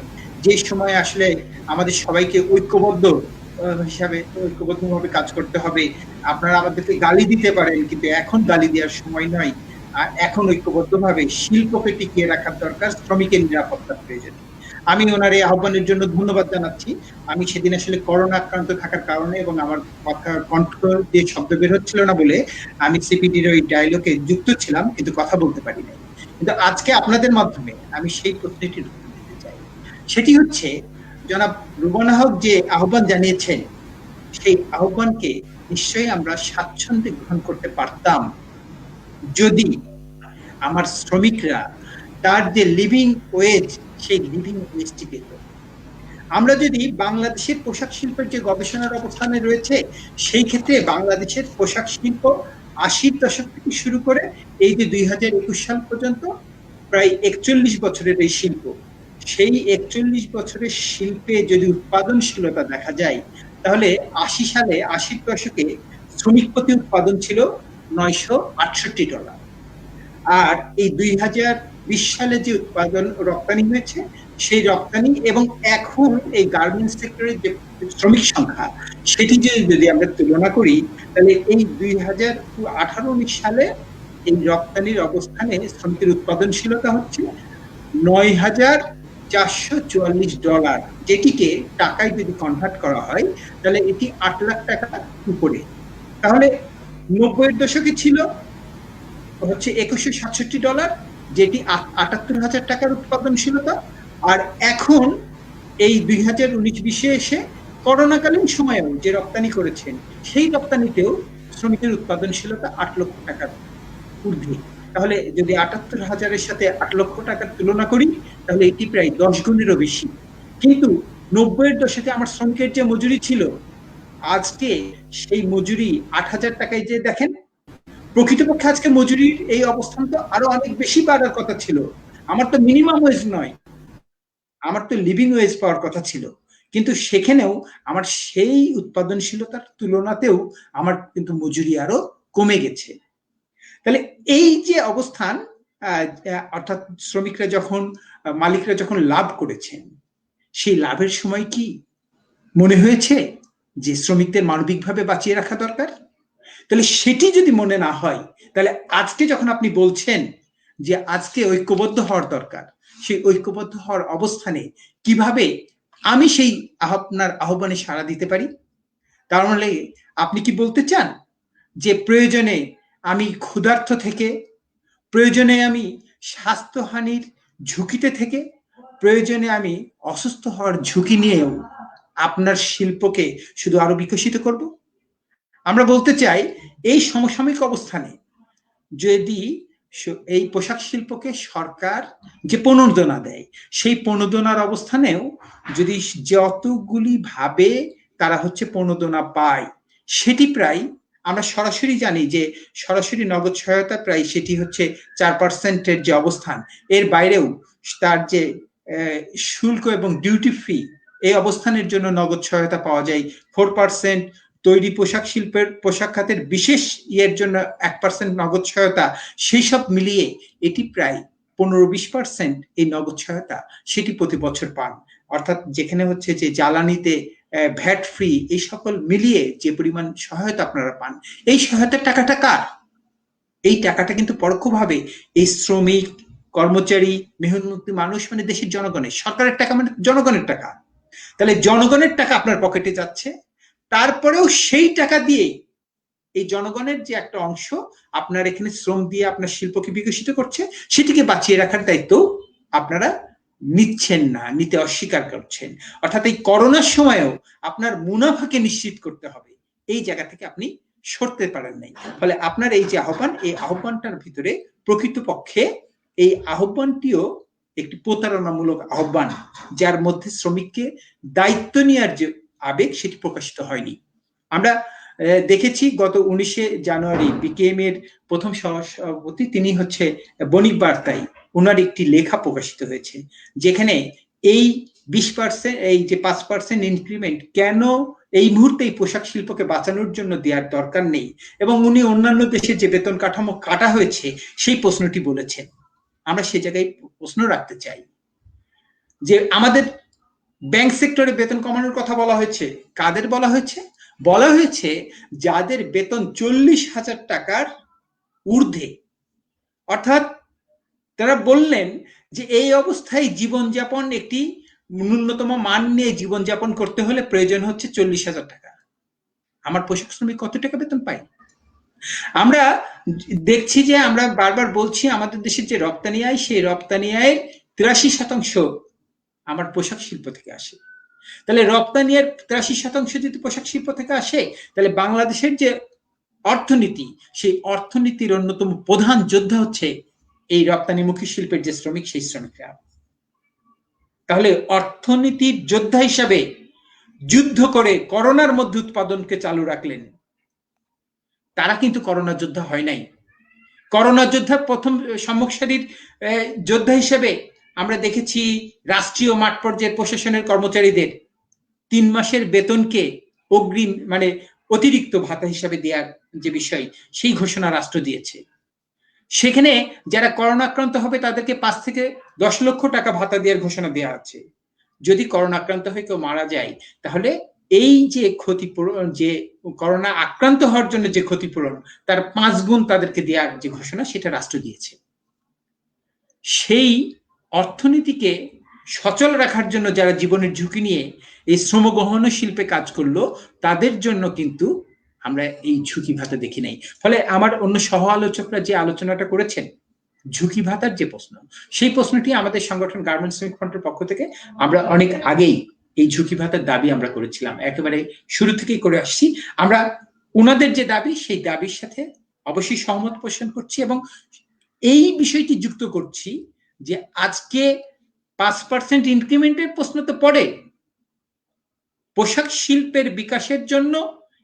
যে সময় আসলে আমাদের সবাইকে ঐক্যবদ্ধভাবে কাজ করতে হবে। আপনারা আমাদেরকে গালি দিতে পারেন, কিন্তু এখন গালি দেওয়ার সময় নয়। আর এখন ঐক্যবদ্ধভাবে শিল্পকে টিকিয়ে রাখার দরকার, শ্রমিকের নিরাপত্তার প্রয়োজন। আমি ওনার এই আহ্বানের জন্য ধন্যবাদ জানাচ্ছি। আমি সেদিন আসলে করোনা আক্রান্ত থাকার কারণে এবং আমার কথা কণ্ঠ দিয়ে শব্দ বের হচ্ছিল না বলে আমি সিপিডির ওই ডায়লগে যুক্ত ছিলাম, কিন্তু কথা বলতে পারি নাই। কিন্তু আজকে আপনাদের মাধ্যমে আমি সেই প্রশ্নটির উত্তর দিতে চাই। সেটি হচ্ছে, জনাব রুবানা হক যে আহ্বান জানিয়েছেন, সেই আহ্বানকে নিশ্চয়ই আমরা স্বাচ্ছন্দ্যে গ্রহণ করতে পারতাম যদি আমার শ্রমিকরা তার যে লিভিং ওয়েজ, সেই লিভিং ওয়েজটি পেত। আমরা যদি বাংলাদেশের পোশাক শিল্পের যে গবেষণার অবস্থানে রয়েছে, সেই ক্ষেত্রে বাংলাদেশের পোশাক শিল্প 80-র দশক থেকে শুরু করে এই যে 2021 সাল পর্যন্ত প্রায় 41 বছরের এই শিল্প, সেই 41 বছরের শিল্পে যদি উৎপাদনশীলতা দেখা যায়, তাহলে 80-র দশকে শ্রমিক প্রতি উৎপাদন ছিল $968। আর এই 2020 সালে যে উৎপাদন রপ্তানি হয়েছে, সেই রপ্তানি এবং এখন এই গার্মেন্টস সেক্টরের যে শ্রমিক সংখ্যা, সেটি যদি আমরা তুলনা করি, তাহলে এই 2018-19 সালে এই রপ্তানির অবস্থানে শ্রমিকের উৎপাদনশীলতা হচ্ছে $9,444, যেটিকে টাকায় যদি কনভার্ট করা হয়, তাহলে এটি 8 লাখ টাকা উপরে। তাহলে 90-এর দশকে ছিল হচ্ছে $2,167, যেটি 78,000 টাকার উৎপাদনশীলতা। আর এখন এই 2019-20-এ এসে করোনাকালীন সময়েও যে রপ্তানি করেছেন, সেই রপ্তানিতেও শ্রমিকের উৎপাদনশীলতা 8 লক্ষ টাকার ঊর্ধ্বে। তাহলে যদি 78,000-এর সাথে 8 লক্ষ টাকার তুলনা করি, তাহলে এটি প্রায় 10 গুণেরও বেশি। কিন্তু 90-এর দশকে আমার শ্রমিকের যে মজুরি ছিল, আজকে সেই মজুরি 8,000 টাকায় যে দেখেন। প্রকৃতপক্ষে আজকে মজুরির এই অবস্থান তো আরো অনেক বেশি বাড়ার কথা ছিল। আমার তো মিনিমাম ওয়েজ নয়, আমার তো লিভিং ওয়েজ পাওয়ার কথা ছিল, কিন্তু সেখানেও আমার সেই উৎপাদনশীলতার তুলনাতেও আমার কিন্তু মজুরি আরো কমে গেছে। তাহলে এই যে অবস্থান, অর্থাৎ শ্রমিকরা যখন, মালিকরা যখন লাভ করেছেন, সেই লাভের সময় কি মনে হয়েছে যে শ্রমিকদের মানবিকভাবে বাঁচিয়ে রাখা দরকার? তাহলে সেটি যদি মনে না হয়, তাহলে আজকে যখন আপনি বলছেন যে আজকে ঐক্যবদ্ধ হওয়ার দরকার, সেই ঐক্যবদ্ধ হওয়ার অবস্থানে কিভাবে আমি সেই আপনার আহ্বানে সাড়া দিতে পারি? তাহলে আপনি কি বলতে চান যে প্রয়োজনে আমি ক্ষুধার্ত থেকে, প্রয়োজনে আমি স্বাস্থ্যহানির ঝুঁকিতে থেকে, প্রয়োজনে আমি অসুস্থ হওয়ার ঝুঁকি নিয়েও আপনার শিল্পকে শুধু আরো বিকশিত করব? আমরা বলতে চাই এই সমসাময়িক অবস্থানে যদি এই পোশাক শিল্পকে সরকার যে প্রণোদনা দেয়, সেই প্রণোদনার অবস্থানেও যদি যতগুলি ভাবে তারা হচ্ছে প্রণোদনা পায়, সেটি প্রায় আমরা সরাসরি জানি যে সরাসরি নগদ সহায়তা প্রায় সেটি হচ্ছে 4%-এর যে অবস্থান, এর বাইরেও তার যে শুল্ক এবং ডিউটি ফ্রি এই অবস্থানের জন্য নগদ সহায়তা পাওয়া যায় 4%, তৈরি পোশাক শিল্পের পোশাক খাতের বিশেষ ইয়ের জন্য 1% নগদ সহায়তা, সেই সব মিলিয়ে এটি প্রায় 15-20% এই নগদ সহায়তা সেটি প্রতি বছর পান। অর্থাৎ যেখানে হচ্ছে যে জ্বালানিতে ভ্যাট ফ্রি, এই সকল মিলিয়ে যে পরিমাণ সহায়তা আপনারা পান, এই সহায়তার টাকাটা কার? এই টাকাটা কিন্তু পরোক্ষভাবে এই শ্রমিক, কর্মচারী, মেহনতি মানুষ মানে দেশের জনগণের, সরকারের টাকা মানে জনগণের টাকা। তাহলে জনগণের টাকা আপনার পকেটে যাচ্ছে, তারপরেও সেই টাকা দিয়ে এই জনগণের যে একটা অংশ আপনার এখানে শ্রম দিয়ে আপনার শিল্পকে বিকশিত করছে, সেটিকে বাঁচিয়ে রাখার দায়িত্ব আপনারা নিচ্ছেন না, নিতে অস্বীকার করছেন। অর্থাৎ এই করোনার সময়ও আপনার মুনাফাকে নিশ্চিত করতে হবে, এই জায়গা থেকে আপনি সরতে পারেন নাই। ফলে আপনার এই যে আহ্বান, এই আহ্বানটার ভিতরে প্রকৃতপক্ষে এই আহ্বানটিও একটি প্রতারণামূলক আহ্বান, যার মধ্যে শ্রমিককে দায়িত্ব নেওয়ার যে আবেগ সেটি প্রকাশিত হয়নি। আমরা দেখেছি গত 19শে জানুয়ারি বিকেএম এর প্রথম সভাপতি, তিনি হচ্ছে বণিক বার্তায় ওনার একটি লেখা প্রকাশিত হয়েছে, যেখানে এই 20%, এই যে 5% ইনক্রিমেন্ট কেন এই মুহূর্তে এই পোশাক শিল্পকে বাঁচানোর জন্য দেওয়ার দরকার নেই, এবং উনি অন্যান্য দেশে যে বেতন কাঠামো কাটা হয়েছে সেই প্রশ্নটি বলেছেন। আমরা সে জায়গায় প্রশ্ন রাখতে চাই যে আমাদের ব্যাংক সেক্টরে বেতন কমানোর কথা বলা হয়েছে, কাদের বলা হয়েছে? বলা হয়েছে যাদের বেতন 40,000 টাকার ঊর্ধ্বে। অর্থাৎ তারা বললেন যে এই অবস্থায় জীবনযাপন একটি ন্যূনতম মান নিয়ে জীবনযাপন করতে হলে প্রয়োজন হচ্ছে 40,000 টাকা। আমার পোশাক শ্রমিক কত টাকা বেতন পায়? আমরা দেখছি যে আমরা বারবার বলছি আমাদের দেশের যে রপ্তানি আয়, সেই রপ্তানি আয়ের 83% আমার পোশাক শিল্প থেকে আসে। তাহলে রপ্তানির 83% যদি পোশাক শিল্প থেকে আসে, তাহলে বাংলাদেশের যে অর্থনীতি, সেই অর্থনীতির অন্যতম প্রধান যোদ্ধা হচ্ছে এই রপ্তানিমুখী শিল্পের যে শ্রমিক, সেই শ্রমিকরা। তাহলে অর্থনীতির যোদ্ধা হিসাবে যুদ্ধ করে করোনার মধ্যে উৎপাদনকে চালু রাখলেন, তারা কিন্তু করোনা যোদ্ধা হয় নাই। করোনা যোদ্ধা প্রথম সম্মুখ সারির যোদ্ধা হিসেবে আমরা দেখেছি রাষ্ট্রীয় মাঠ পর্যায়ের প্রশাসনের কর্মচারীদের 3 মাসের বেতনকে অগ্রিম মানে অতিরিক্ত ভাতা হিসাবে দেওয়ার যে বিষয়, সেই ঘোষণা রাষ্ট্র দিয়েছে। সেখানে যারা করোনা আক্রান্ত হবে তাদেরকে 5 থেকে 10 লক্ষ টাকা ভাতা দেওয়ার ঘোষণা দেওয়া আছে। যদি করোনা আক্রান্ত হয়ে কেউ মারা যায়, তাহলে এই যে ক্ষতিপূরণ, যে করোনা আক্রান্ত হওয়ার জন্য যে ক্ষতিপূরণ, তার 5 গুণ তাদেরকে দেওয়ার যে ঘোষণা, সেটা রাষ্ট্র দিয়েছে। সেই অর্থনীতিকে সচল রাখার জন্য যারা জীবনের ঝুঁকি নিয়ে এই শ্রমগ্রহণ শিল্পে কাজ করলো, তাদের জন্য কিন্তু আমরা এই ঝুঁকি ভাতা দেখি নাই। ফলে আমার অন্য সহ আলোচকরা যে আলোচনাটা করেছেন ঝুঁকি ভাতার যে প্রশ্ন, সেই প্রশ্নটি আমাদের সংগঠন গার্মেন্টস শ্রমিক ফ্রন্টের পক্ষ থেকে আমরা অনেক আগেই এই ঝুঁকি ভাতার দাবি আমরা করেছিলাম, একেবারে শুরু থেকেই করে আসছি। আমরা ওনাদের যে দাবি, সেই দাবির সাথে অবশ্যই সহমত পোষণ করছি, এবং এই বিষয়টি যুক্ত করছি যে আজকে 5% ইনক্রিমেন্টের প্রশ্ন তো পড়ে, পোশাক শিল্পের বিকাশের জন্য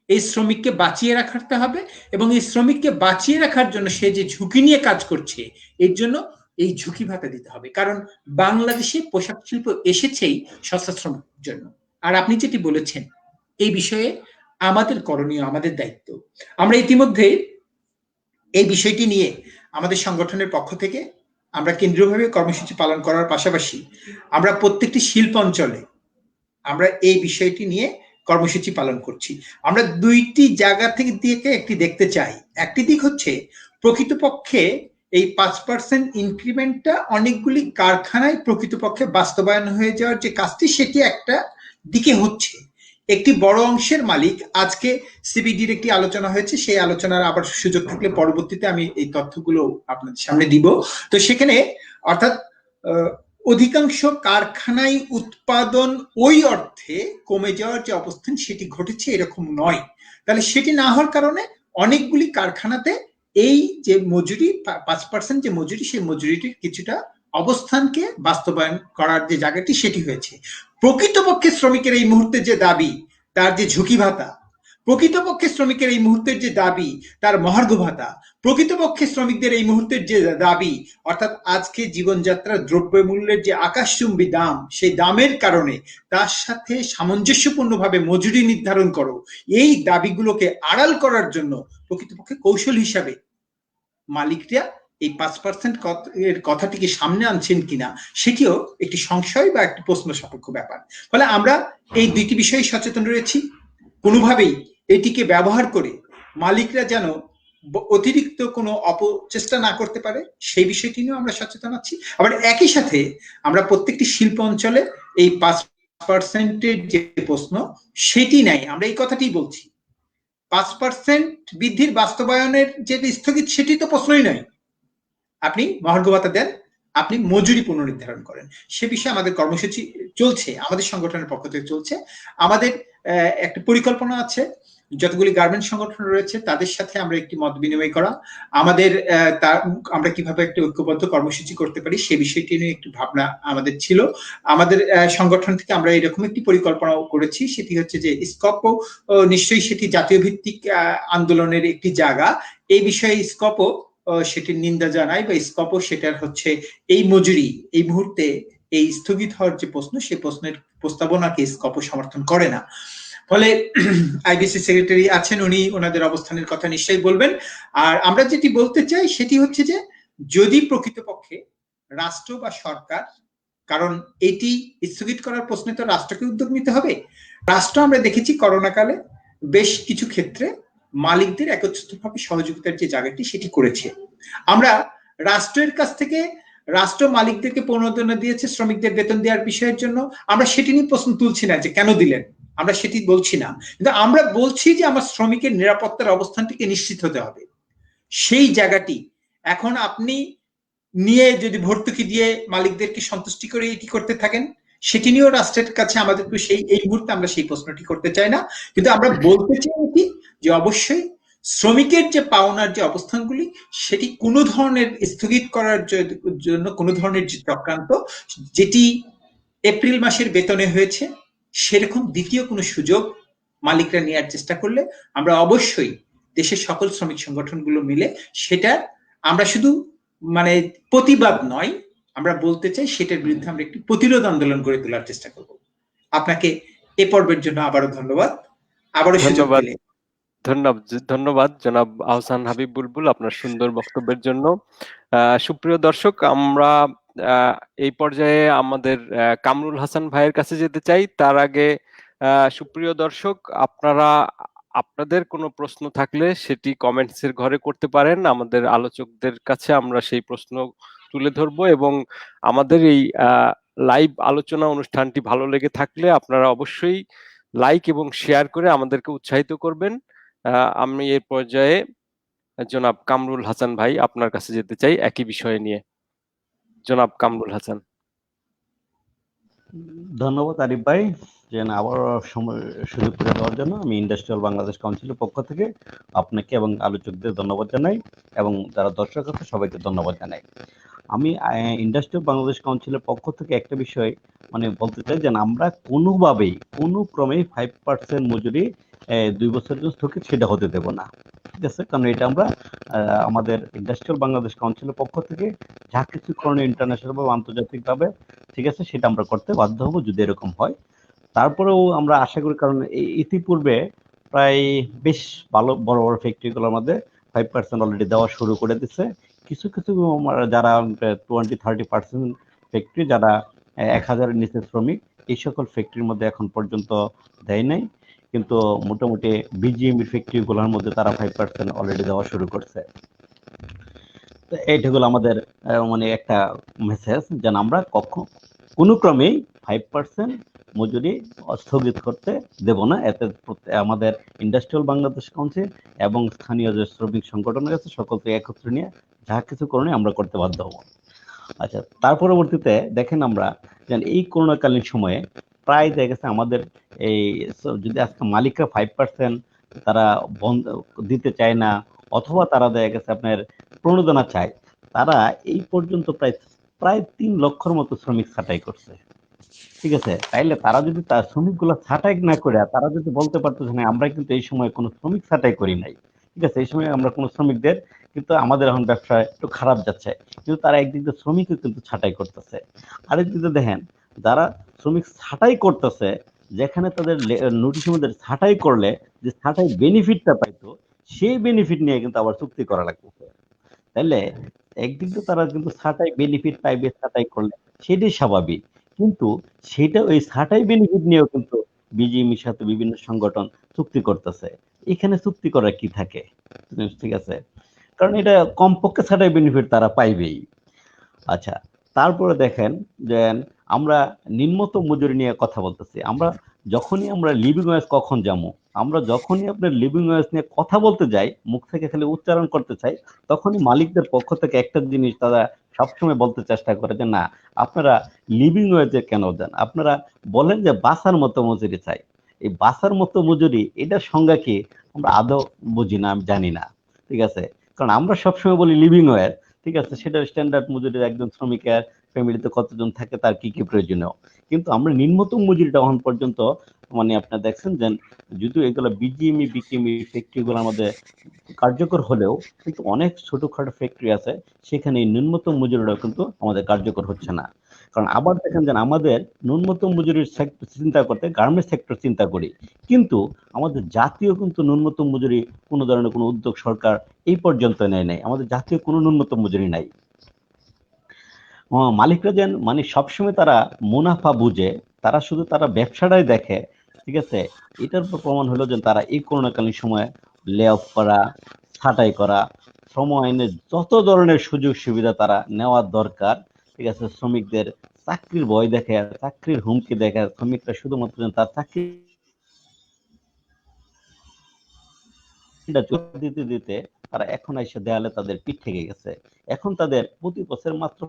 এই শ্রমিককে বাঁচিয়ে রাখতে হবে, এবং এই শ্রমিককে বাঁচিয়ে রাখার জন্য সে যে ঝুঁকি নিয়ে কাজ করছে, এর জন্য এই ঝুঁকি ভাতা দিতে হবে। কারণ বাংলাদেশে পোশাক শিল্প এসেছেই সস্তা শ্রমের জন্য। আর আপনি যেটি বলেছেন, এই বিষয়ে আমাদের করণীয়, আমাদের দায়িত্ব। আমরা ইতিমধ্যে এই বিষয়টি নিয়ে আমাদের সংগঠনের পক্ষ থেকে আমরা কেন্দ্রীয়ভাবে কর্মসূচি পালন করার পাশাপাশি আমরা প্রত্যেকটি শিল্প অঞ্চলে আমরা এই বিষয়টি নিয়ে কর্মসূচি পালন করছি। আমরা দুইটি জায়গা থেকে একটি দেখতে চাই। একটি দিক হচ্ছে প্রকৃতপক্ষে এই 5% ইনক্রিমেন্টটা অনেকগুলি কারখানায় প্রকৃতপক্ষে বাস্তবায়ন হয়ে যাওয়ার যে কাজটি, সেটি একটা দিকে হচ্ছে। একটি বড় অংশের মালিক, আজকে সিবিডির একটি আলোচনা হয়েছে, সেই আলোচনার আবার সুযোগ থাকলে পরবর্তীতে আমি এই তথ্যগুলো আপনাদের সামনে দিব। তো সেখানে অর্থাৎ অধিকাংশ কারখানায় উৎপাদন ওই অর্থে কমে যাওয়ার যে অবস্থান সেটি ঘটেছে এরকম নয়। তাহলে সেটি না হওয়ার কারণে অনেকগুলি কারখানাতে এই যে মজুরি 5% যে মজুরি, সেই মজুরিটির কিছুটা অবস্থানকে বাস্তবায়ন করার যে জায়গাটি সেটি হয়েছে। প্রকৃতপক্ষে শ্রমিকের এই মুহূর্তে যে দাবি, তার যে ঝুঁকি ভাতা, প্রকৃতপক্ষে শ্রমিকের এই মুহূর্তের যে দাবি তার মহার্ঘ ভাতা, প্রকৃতপক্ষে শ্রমিকদের এই মুহূর্তের যে দাবি অর্থাৎ আজকে জীবনযাত্রার দ্রব্যমূল্যের যে আকাশচুম্বী দাম, সেই দামের কারণে তার সাথে সামঞ্জস্যপূর্ণভাবে মজুরি নির্ধারণ করো, এই দাবিগুলোকে আড়াল করার জন্য প্রকৃতপক্ষে কৌশল হিসাবে মালিকরা এই 5% এর কথাটিকে সামনে আনছেন কিনা সেটিও একটি সংশয় বা একটি প্রশ্ন সাপেক্ষ ব্যাপার। ফলে আমরা এই দুইটি বিষয়ে সচেতন রয়েছি। কোনোভাবেই এটিকে ব্যবহার করে মালিকরা যেন অতিরিক্ত কোনো অপচেষ্টা না করতে পারে সেই বিষয়টি নিয়েও আমরা সচেতন আছি। আবার একই সাথে আমরা প্রত্যেকটি শিল্প অঞ্চলে এই 5%-এর যে প্রশ্ন সেটি নাই, আমরা এই কথাটি বলছি। 5% বৃদ্ধির বাস্তবায়নের যে স্থগিত সেটি তো প্রশ্নই নয়। আপনি মহার্ঘ ভাতা দেন, আপনি মজুরি পুনর্নির্ধারণ করেন, সে বিষয়ে আমাদের কর্মসূচি চলছে, আমাদের সংগঠনের পক্ষ থেকে চলছে। আমাদের একটা পরিকল্পনা আছে, যতগুলি গার্মেন্ট সংগঠন রয়েছে তাদের সাথে আমরা একটি মত বিনিময় করা, আমাদের আমরা কিভাবে একটা ঐক্যবদ্ধ কর্মসূচি করতে পারি সে বিষয়টি নিয়ে একটু ভাবনা আমাদের ছিল। আমাদের সংগঠন থেকে আমরা এরকম একটি পরিকল্পনা করেছি, সেটি হচ্ছে যে স্কপও নিশ্চয়ই সেটি জাতীয় ভিত্তিক আন্দোলনের একটি জায়গা, এই বিষয়ে স্কপও সেটির নিন্দা জানাই বা স্কপও সেটার হচ্ছে এই মজুরি এই মুহূর্তে এই স্থগিত হওয়ার যে প্রশ্ন, সেই প্রশ্নের প্রস্তাবনাকে স্কপও সমর্থন করে না। ফলে আইবিসি সেক্রেটারি আছেন, উনি ওনাদের অবস্থানের কথা নিশ্চয়ই বলবেন। আর আমরা যেটি বলতে চাই সেটি হচ্ছে যে যদি প্রকৃতপক্ষে রাষ্ট্র বা সরকার, কারণ এটি স্থগিত করার প্রশ্নে তো রাষ্ট্রকে উদ্যোগ নিতে হবে। রাষ্ট্র আমরা দেখেছি করোনাকালে বেশ কিছু ক্ষেত্রে মালিকদের একত্রিতভাবে সহযোগিতার যে জায়গাটি সেটি করেছে। আমরা রাষ্ট্রের কাছ থেকে, রাষ্ট্র মালিকদেরকে প্রণোদনা দিয়েছে শ্রমিকদের বেতন দেওয়ার বিষয়ের জন্য, আমরা সেটি নিয়ে প্রশ্ন তুলছি না যে কেন দিলেন, আমরা সেটি বলছি না, কিন্তু আমরা বলছি যে আমার শ্রমিকের নিরাপত্তার অবস্থানটিকে নিশ্চিত হতে হবে। সেই জায়গাটি এখন আপনি নিয়ে যদি ভর্তুকি দিয়ে মালিকদেরকে সন্তুষ্টি করে এটি করতে থাকেন, সেটি নিয়েও রাষ্ট্রের কাছে আমাদের সেই এই মুহূর্তে আমরা সেই প্রশ্নটি করতে চাই না, কিন্তু আমরা বলতে চাই কি যে অবশ্যই শ্রমিকের যে পাওনার যে অবস্থানগুলি সেটি কোনো ধরনের স্থগিত করার জন্য কোনো ধরনের যে চক্রান্ত, যেটি এপ্রিল মাসের বেতনে হয়েছে সেরকম দ্বিতীয় কোনো সুযোগ মালিকরা নেওয়ার চেষ্টা করলে আমরা অবশ্যই দেশের সকল শ্রমিক সংগঠনগুলো মিলে সেটা আমরা শুধু মানে প্রতিবাদ নয়, আমরা বলতে চাই সেটার বিরুদ্ধে আমরা একটি প্রতিরোধ আন্দোলন গড়ে তোলার চেষ্টা করব। আপনাকে এ পর্বের জন্য আবারও ধন্যবাদ। আবারও ধন্যবাদ জনাব আহসান হাবিব বুলবুল আপনার সুন্দর বক্তব্যের জন্য। সুপ্রিয় দর্শক, আমরা এই পর্যায়ে আমাদের কামরুল হাসান ভাইয়ের কাছে যেতে চাই। তার আগে সুপ্রিয় দর্শক, আপনাদের কোনো প্রশ্ন থাকলে সেটি কমেন্টসের ঘরে করতে পারেন, আমাদের আলোচকদের কাছে আমরা সেই প্রশ্ন তুলে ধরবো, এবং আমাদের এই লাইভ আলোচনা অনুষ্ঠানটি ভালো লেগে থাকলে আপনারা অবশ্যই লাইক এবং শেয়ার করে আমাদেরকে উৎসাহিত করবেন। আমি এই পর্যায়ে জনাব কামরুল হাসান ভাই আপনার কাছে যেতে চাই একই বিষয় নিয়ে। জনাব কামরুল হাসান। ধন্যবাদ আরিফ ভাই, যে আবার সুযোগ করে দেওয়ার জন্য। আমি ইন্ডাস্ট্রিয়াল বাংলাদেশ কাউন্সিলের পক্ষ থেকে আপনাকে এবং আলোচকদের ধন্যবাদ জানাই, এবং যারা দর্শক আছে সবাইকে ধন্যবাদ জানাই। আমি ইন্ডাস্ট্রিয়াল বাংলাদেশ কাউন্সিলের পক্ষ থেকে একটা বিষয় বলতে চাই যে আমরা কোনোভাবেই কোনো ক্রমেই 5% মজুরি 2 বছরের জন্য স্থগিত সেটা হতে দেব না, ঠিক আছে? কারণ এটা আমরা আমাদের ইন্ডাস্ট্রিয়াল বাংলাদেশ কাউন্সিলের পক্ষ থেকে যা কিছু করণীয় ইন্টারন্যাশনাল বা আন্তর্জাতিকভাবে, ঠিক আছে, সেটা আমরা করতে বাধ্য হব যদি এরকম হয়। তারপরেও আমরা আশা করি, কারণ ইতিপূর্বে প্রায় বেশ ভালো বড় বড় ফ্যাক্টরিগুলোর মধ্যে 5% অলরেডি দেওয়া শুরু করে দিচ্ছে। কিছু কিছু যারা 20-30% ফ্যাক্টরি, যারা 1000-এর নিচে শ্রমিক, এই সকল ফ্যাক্টরির মধ্যে এখন পর্যন্ত দেয় নাই, কিন্তু মোটামুটি বিজিএমই ফ্যাক্টরিগুলোর মধ্যে তারা 5% অলরেডি দেওয়া শুরু করছে। তো এইটা হলো আমাদের মানে একটা মেসেজ, যেন আমরা কোনো ক্রমেই 5% মজুরি স্থগিত করতে দেব না। এতে আমাদের ইন্ডাস্ট্রিয়াল বাংলাদেশ কাউন্সিল এবং স্থানীয় যে শ্রমিক সংগঠন আছে সকলকে একত্রে নিয়ে যা কিছু করণীয় আমরা করতে বাধ্য হব। আচ্ছা, তার পরবর্তীতে দেখেন আমরা যে এই করোনাকালীন সময়ে প্রায় দেখা গেছে আমাদের এই যদি আজকে মালিকরা 5% তারা বন্ধ দিতে চায় না, অথবা তারা দেখা গেছে আপনার প্রণোদনা চায়, তারা এই পর্যন্ত প্রায় প্রায় 3 লক্ষর মতো শ্রমিক ছাঁটাই করছে। ঠিক আছে, তাইলে তারা যদি তার শ্রমিকগুলো ছাঁটাই না করে তারা যদি বলতে পারতো যে আমরা কিন্তু এই সময় কোনো শ্রমিক ছাঁটাই করি নাই, ঠিক আছে, এই সময় আমরা কোনো শ্রমিকদের, কিন্তু আমাদের এখন ব্যবসা একটু খারাপ যাচ্ছে, কিন্তু তারা একদিক দিয়ে শ্রমিকও কিন্তু ছাঁটাই করতেছে। আরেকদিক দিয়ে দেখেন, যারা শ্রমিক ছাঁটাই করতেছে, যেখানে তাদের নোটিশের মধ্যে ছাঁটাই করলে যে ছাঁটাই বেনিফিটটা পাইতো, সেই বেনিফিট নিয়ে কিন্তু আবার চুক্তি করা লাগতেছে। তাইলে একদিক দিয়ে তারা কিন্তু ছাঁটাই বেনিফিট পাইবে ছাঁটাই করলে, সেটাই স্বাভাবিক, কিন্তু সেটা ওই ছাঁটাই বেনিফিট নিয়েও কিন্তু বিজিএমইর সাথে বিভিন্ন সংগঠন চুক্তি করতেছে। এখানে চুক্তি করা কি থাকে? ঠিক আছে, কারণ এটা কমপক্ষে ছাঁটাই বেনিফিট তারা পাইবেই। আচ্ছা, তারপরে দেখেন যে আমরা নিম্নতম মজুরি নিয়ে কথা বলতেছি। যখনই আমরা লিভিং ওয়েজ কখন যাবো, আমরা যখনই আপনার লিভিং ওয়েজ নিয়ে কথা বলতে যাই, মুখ থেকে খালি উচ্চারণ করতে চাই, তখনই মালিকদের পক্ষ থেকে একটা জিনিস তারা সবসময় বলতে চেষ্টা করে যে না, আপনারা লিভিং ওয়েজে কেন দেন, আপনারা বলেন যে বাসার মতো মজুরি চাই। এই বাসার মতো মজুরি এটার সংজ্ঞা কি আমরা আদৌ বুঝি না, আমি জানি না। ঠিক আছে, কারণ আমরা সবসময় বলি লিভিং ওয়েজ, ঠিক আছে, সেটার স্ট্যান্ডার্ড মজুরির একজন শ্রমিকের ফ্যামিলিতে কতজন থাকে, তার কি কি প্রয়োজনীয়, কিন্তু আমরা নিম্নতম মজুরিটা এখন পর্যন্ত মানে আপনারা দেখছেন যে যদিও এগুলো বিজিএমই বিকেএমই ফ্যাক্টরিগুলোর মধ্যে কার্যকর হলেও কিন্তু অনেক ছোটখাটো ফ্যাক্টরি আছে, সেখানে এই ন্যূনতম মজুরিটাও কিন্তু আমাদের কার্যকর হচ্ছে না। কারণ আবার দেখেন যে আমাদের ন্যূনতম মজুরির চিন্তা করতে গার্মেন্টস সেক্টর চিন্তা করি, কিন্তু আমাদের জাতীয় কিন্তু ন্যূনতম মজুরি কোনো ধরনের কোনো উদ্যোগ সরকার এই পর্যন্ত নেয় নাই। আমাদের জাতীয় কোনো ন্যূনতম মজুরি নাই। মালিকরা যেন মানে সবসময় তারা মুনাফা বুঝে, তারা শুধু তারা ব্যবসাটাই দেখে। ঠিক আছে, এটার প্রমাণ হলো যে তারা এই করোনাকালীন সময়ে লে অফ করা, ছাঁটাই করা, শ্রম আইনের যত ধরনের সুযোগ সুবিধা তারা নেওয়ার দরকার, ঠিক আছে, শ্রমিকদের চাকরির ভয় দেখে, চাকরির হুমকি দেখে, শ্রমিকরা শুধুমাত্র তার চাকরি দিতে দিতে তারা এখন এসে দেয়ালে তাদের পিঠ থেকে গেছে। এখন তাদের প্রতি বছর মাত্র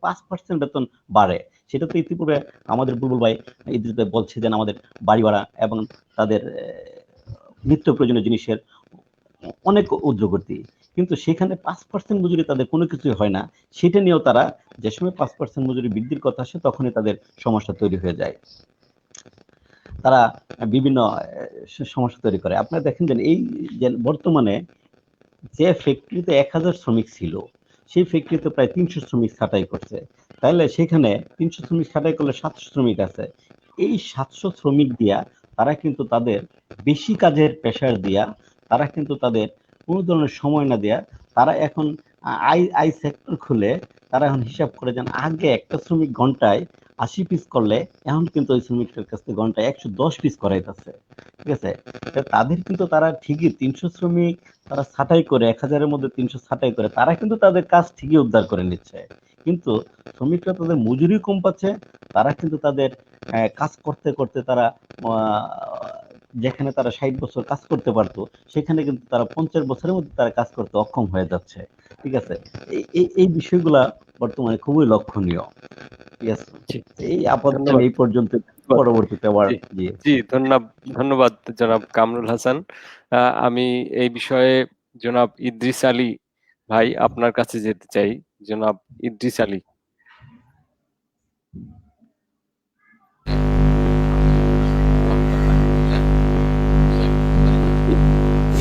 5% বেতন বাড়ে। সেটা তো ইতিপূর্বে আমাদের বুলবুল ভাই ইদ্রিস ভাই বলছে যে আমাদের বাড়ি ভাড়া এবং তাদের নিত্য প্রয়োজনীয় জিনিসের অনেক ঊর্ধ্বগতি, কিন্তু সেখানে 5% মজুরি তাদের কোনো কিছুই হয় না। সেটা নিয়েও তারা যে সময় 5% মজুরি বৃদ্ধির কথা আসে তখনই তাদের সমস্যা তৈরি হয়ে যায়। তারা বিভিন্ন সমস্যা তৈরি করে। আপনারা দেখেন যে এই যে বর্তমানে যে ফ্যাক্টরিতে 1000 শ্রমিক ছিল, সেই ফ্যাক্টরিতে প্রায় 300 শ্রমিক ছাঁটাই করছে। তাহলে সেখানে 300 শ্রমিক ছাঁটাই করলে 700 শ্রমিক আছে। এই 700 শ্রমিক দিয়া তারা কিন্তু তাদের বেশি কাজের প্রেশার দিয়া, তারা কিন্তু তাদের কোনো ধরনের সময় না দেয়া, তারা এখন আই সেক্টর খুলে তারা এখন হিসাব করে যান, আগে একটা শ্রমিক ঘন্টায় 80 পিস করলে এখন কিন্তু ওই শ্রমিকের কাছ থেকে ঘন্টায় 110 পিস করাইতেছে। ঠিক আছে, তাদের কিন্তু তারা ঠিকই 300 শ্রমিক তারা ছাঁটাই করে 1000-এর মধ্যে 300 ছাঁটাই করে তারা কিন্তু তাদের কাজ ঠিকই উদ্ধার করে নিচ্ছে, কিন্তু শ্রমিকরা তাদের মজুরি কম পাচ্ছে। তারা কিন্তু তাদের কাজ করতে করতে তারা যেখানে তারা 60 বছর কাজ করতে পারতো, সেখানে কিন্তু তারা 50 বছরের মধ্যে তারা কাজ করতে অক্ষম হয়ে যাচ্ছে। ঠিক আছে, এই বিষয়গুলা বর্তমানে খুবই লক্ষণীয়। ঠিক আছে, এই আপাতত এই পর্যন্ত, পরবর্তীতে আবার জি ধন্যবাদ জনাব কামরুল হাসান। আমি এই বিষয়ে জনাব ইদ্রিস আলী ভাই আপনার কাছে যেতে চাই। জনাব ইদ্রিস আলী।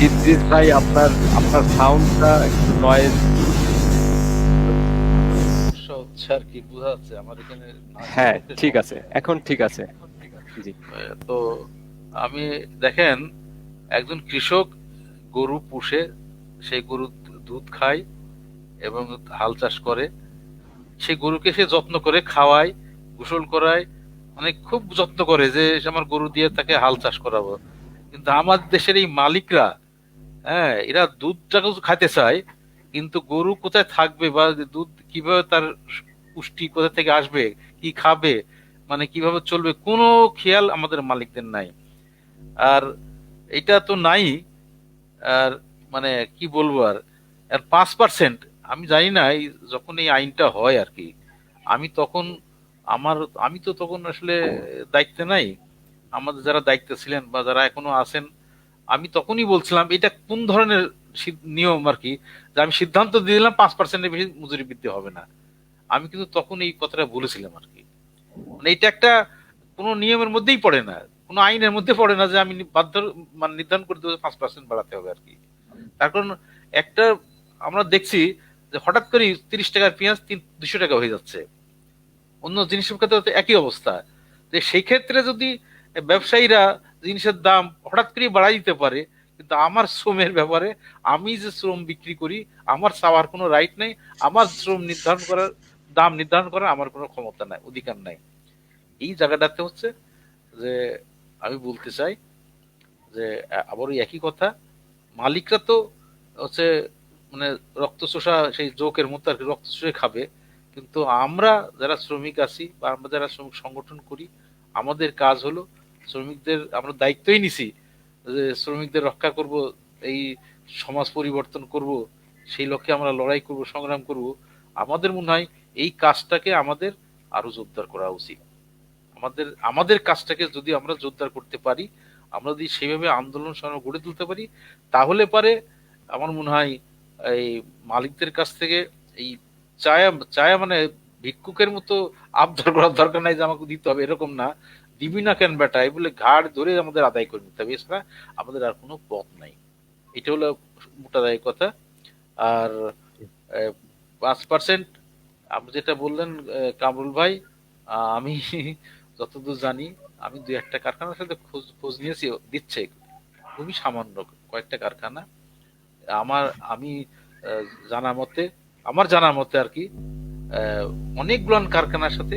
ইদ্রিস ভাই আপনার সাউন্ডটা একটু নয়েজ হচ্ছে আর কি, বোঝা যাচ্ছে আমার এখানে। হ্যাঁ ঠিক আছে, এখন ঠিক আছে। জি, তো আমি দেখেন, একজন কৃষক গরু পুষে, সেই গরু দুধ খায় এবং হাল চাষ করে, সেই গরুকে সে যত্ন করে খাওয়ায়, গোসল করায়, মানে খুব যত্ন করে যে আমার গরু দিয়ে তাকে হাল চাষ করাবো। কিন্তু আমাদের দেশের এই মালিকরা, হ্যাঁ, এরা দুধটাকে খাইতে চায়, কিন্তু গরু কোথায় থাকবে বা দুধ কিভাবে তার পুষ্টি কোথা থেকে আসবে, কি খাবে, মানে কিভাবে চলবে, কোনো খেয়াল আমাদের মালিকদের নাই। আর এটা তো নাই। আর মানে কি বলবো আর, আর 5%, আমি জানি না যখন এই আইনটা হয় আর কি, আমি তখন আমার আমি তো তখন আসলে দায়িত্বে নাই। আমাদের যারা দায়িত্বে ছিলেন বা যারা এখনো আছেন, আমি তখনই বলছিলাম এটা কোন ধরনের নিয়ম আর কি, যে আমি সিদ্ধান্ত দিয়ে দিলাম 5%-এর বেশি মজুরি বৃদ্ধি হবে না। আমি কিন্তু তখন এই কথাটা বলেছিলাম আর কি। মানে এটা একটা কোনো নিয়মের মধ্যেই পড়ে না, কোনো আইনের মধ্যে পড়ে না যে আমি বাধ্য মানে নির্ধারণ করে দেবো 5% বাড়াতে হবে আর কি। তার কারণ একটা আমরা দেখছি যে হঠাৎ করে 30 টাকার পেঁয়াজ 200 টাকা হয়ে যাচ্ছে, অন্য জিনিসের ক্ষেত্রে তো একই অবস্থা। যে সেই ক্ষেত্রে যদি ব্যবসায়ীরা জিনিসের দাম হঠাৎ করে বাড়াই দিতে পারে, কিন্তু আমার শ্রমের ব্যাপারে, আমি যে শ্রম বিক্রি করি, আমার চাওয়ার কোনো রাইট নেই, আমার শ্রম নির্ধারণ করার, দাম নির্ধারণ করার আমার কোনো ক্ষমতা নাই, অধিকার নাই। এই জায়গাটাতে হচ্ছে যে আমি বলতে চাই যে আবার ওই একই কথা, মালিকরা তো হচ্ছে মানে রক্ত চোষা সেই জোকের মতো আর কি, রক্ত চুষে খাবে। কিন্তু আমরা যারা শ্রমিক আছি বা আমরা যারা শ্রমিক সংগঠন করি, আমাদের কাজ হলো শ্রমিকদের, আমরা দায়িত্বই নিছি যে শ্রমিকদের রক্ষা করব, এই সমাজ পরিবর্তন করব, সেই লক্ষ্যে আমরা লড়াই করব, সংগ্রাম করব। আমাদের মনে হয় এই কাজটাকে আমাদের আরো জোরদার করা উচিত। আমাদের আমাদের কাজটাকে যদি আমরা জোরদার করতে পারি, আমরা যদি সেইভাবে আন্দোলন সংগ্রাম গড়ে তুলতে পারি, তাহলে পারে আমার মনে হয় এই মালিকদের কাছ থেকে এই চায়া চায়া মানে ভিক্ষুকের মতো আবদার করার দরকার নাই যে আমাকে দিতে হবে, এরকম না। দিবি না কেন বেটা, এই বলে ঘাড় ধরে আমাদের আদায় করে নিতে হবে, এছাড়া আমাদের আর কোনো পথ নাই। এটা হলো মোটা দায় কথা। আর 5% আপনি যেটা বললেন কামরুল ভাই, আমি যতদূর জানি, আমি 2-1টা কারখানার সাথে খোঁজ খোঁজ নিয়েছি, দিচ্ছে খুবই সামান্য কয়েকটা কারখানা। আমার আমি আহ, জানা মতে আমার জানা মতে আর কি, অনেকগুলো কারখানার সাথে